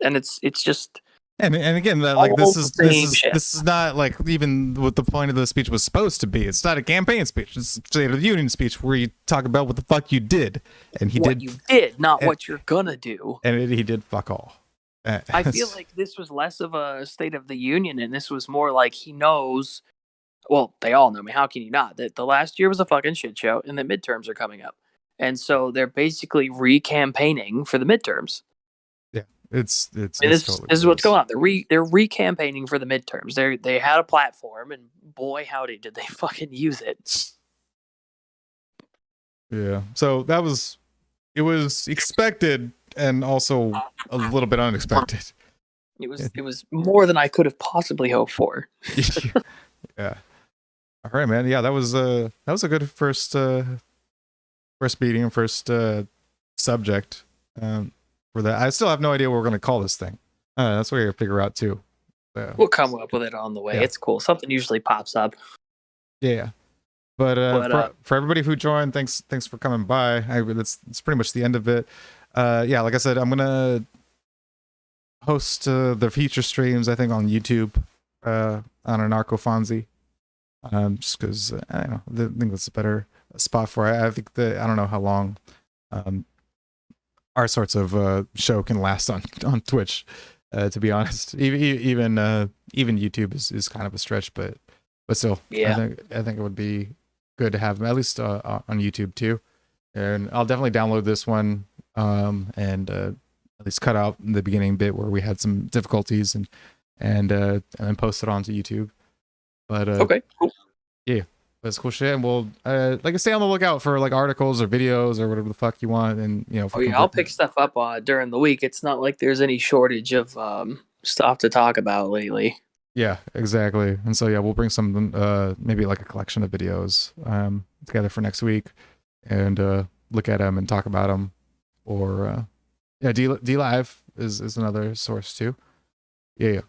and it's just. And again, like this is not like even what the point of the speech was supposed to be. It's not a campaign speech. It's a State of the Union speech where you talk about what the fuck you did, and what you did, not what you're gonna do. And he did fuck all. I feel like this was less of a State of the Union, and this was more like he knows. Well, they all know me. How can you not? That the last year was a fucking shit show, and the midterms are coming up, and so they're basically re-campaigning for the midterms. This totally is what's going on. They're re-campaigning for the midterms. They had a platform, and boy howdy did they fucking use it. Yeah. So it was expected and also a little bit unexpected. It was more than I could have possibly hoped for. Yeah. All right, man. Yeah, that was a good first meeting and first subject. For that, I still have no idea what we're going to call this thing. That's what we got to figure out too. We'll come up with it on the way. Yeah. It's cool. Something usually pops up. Yeah, but for everybody who joined, thanks for coming by. That's pretty much the end of it. Yeah, like I said, I'm gonna host the feature streams. I think on YouTube on Anarcho-Fonzie. Just because I don't know, I think that's a better spot for it. I think I don't know how long. Our sorts of show can last on Twitch, to be honest. Even YouTube is kind of a stretch, but still, yeah. I think it would be good to have them at least on YouTube too. And I'll definitely download this one and at least cut out the beginning bit where we had some difficulties and then post it onto YouTube. But okay, cool. Yeah. That's cool shit, and we'll like I stay on the lookout for like articles or videos or whatever the fuck you want, and I'll pick stuff up during the week. It's not like there's any shortage of stuff to talk about lately. Yeah, exactly. And so yeah, we'll bring some maybe like a collection of videos together for next week, and look at them and talk about them, or D Live is another source too. Yeah.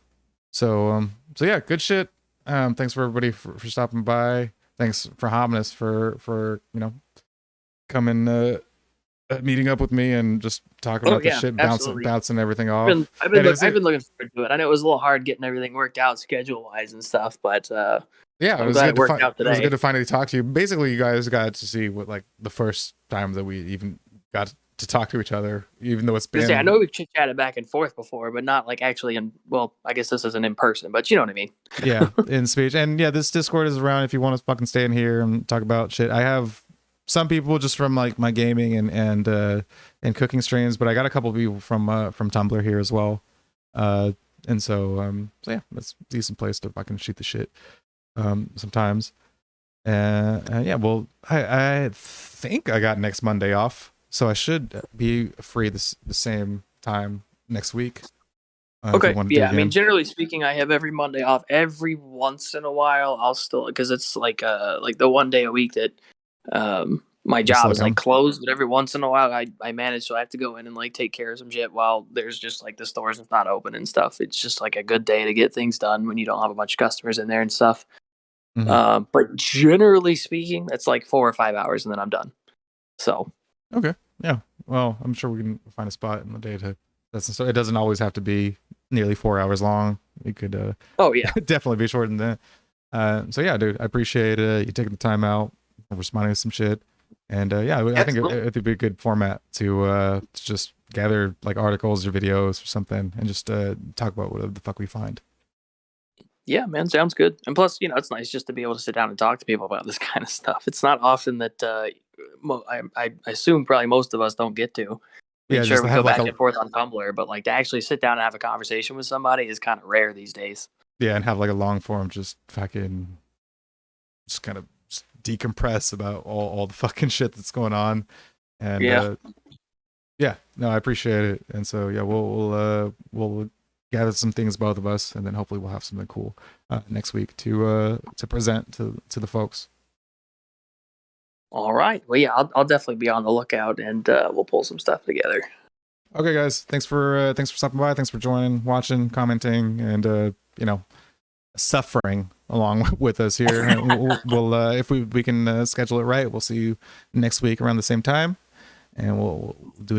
So yeah, good shit. Thanks for everybody for stopping by. Thanks for Hominis for coming meeting up with me and just talking about this shit, bouncing everything off. I've been looking forward to it. I know it was a little hard getting everything worked out schedule wise and stuff, but yeah, it was good to finally talk to you. Basically, you guys got to see what like the first time that we even got to talk to each other, even though it's been. I know we've chit chatted back and forth before, but not like actually in. Well, I guess this isn't in person, but you know what I mean. Yeah, in speech. And yeah, this Discord is around if you want to fucking stay in here and talk about shit. I have some people just from like my gaming and cooking streams, but I got a couple of people from Tumblr here as well. And so yeah, that's a decent place to fucking shoot the shit sometimes. Yeah, well, I think I got next Monday off, so I should be free the same time next week. Okay, yeah, I mean, generally speaking, I have every Monday off. Every once in a while, I'll still, because it's like the one day a week that my job is like closed, but every once in a while I manage, so I have to go in and like take care of some shit while there's just like the stores is not open and stuff. It's just like a good day to get things done when you don't have a bunch of customers in there and stuff. Mm-hmm. But generally speaking, it's like 4 or 5 hours and then I'm done. So okay, yeah, well, I'm sure we can find a spot in the day to. So it doesn't always have to be nearly 4 hours long. It could oh yeah, definitely be shorter than that. So yeah, dude, I appreciate you taking the time out and responding to some shit. And yeah, I think it would be a good format to just gather like articles or videos or something and just talk about whatever the fuck we find. Yeah, man, sounds good. And plus, you know, it's nice just to be able to sit down and talk to people about this kind of stuff. It's not often that I assume probably most of us don't get to. Yeah, sure, we go back and forth on Tumblr, but like to actually sit down and have a conversation with somebody is kind of rare these days. Yeah, and have like a long form, just fucking, just kind of decompress about all the fucking shit that's going on. And yeah, no, I appreciate it. And so yeah, we'll gather some things, both of us, and then hopefully we'll have something cool next week to present to the folks. All right. Well, yeah, I'll definitely be on the lookout, and we'll pull some stuff together. Okay, guys. Thanks for stopping by. Thanks for joining, watching, commenting, and you know, suffering along with us here. we'll if we can schedule it right, we'll see you next week around the same time, and we'll do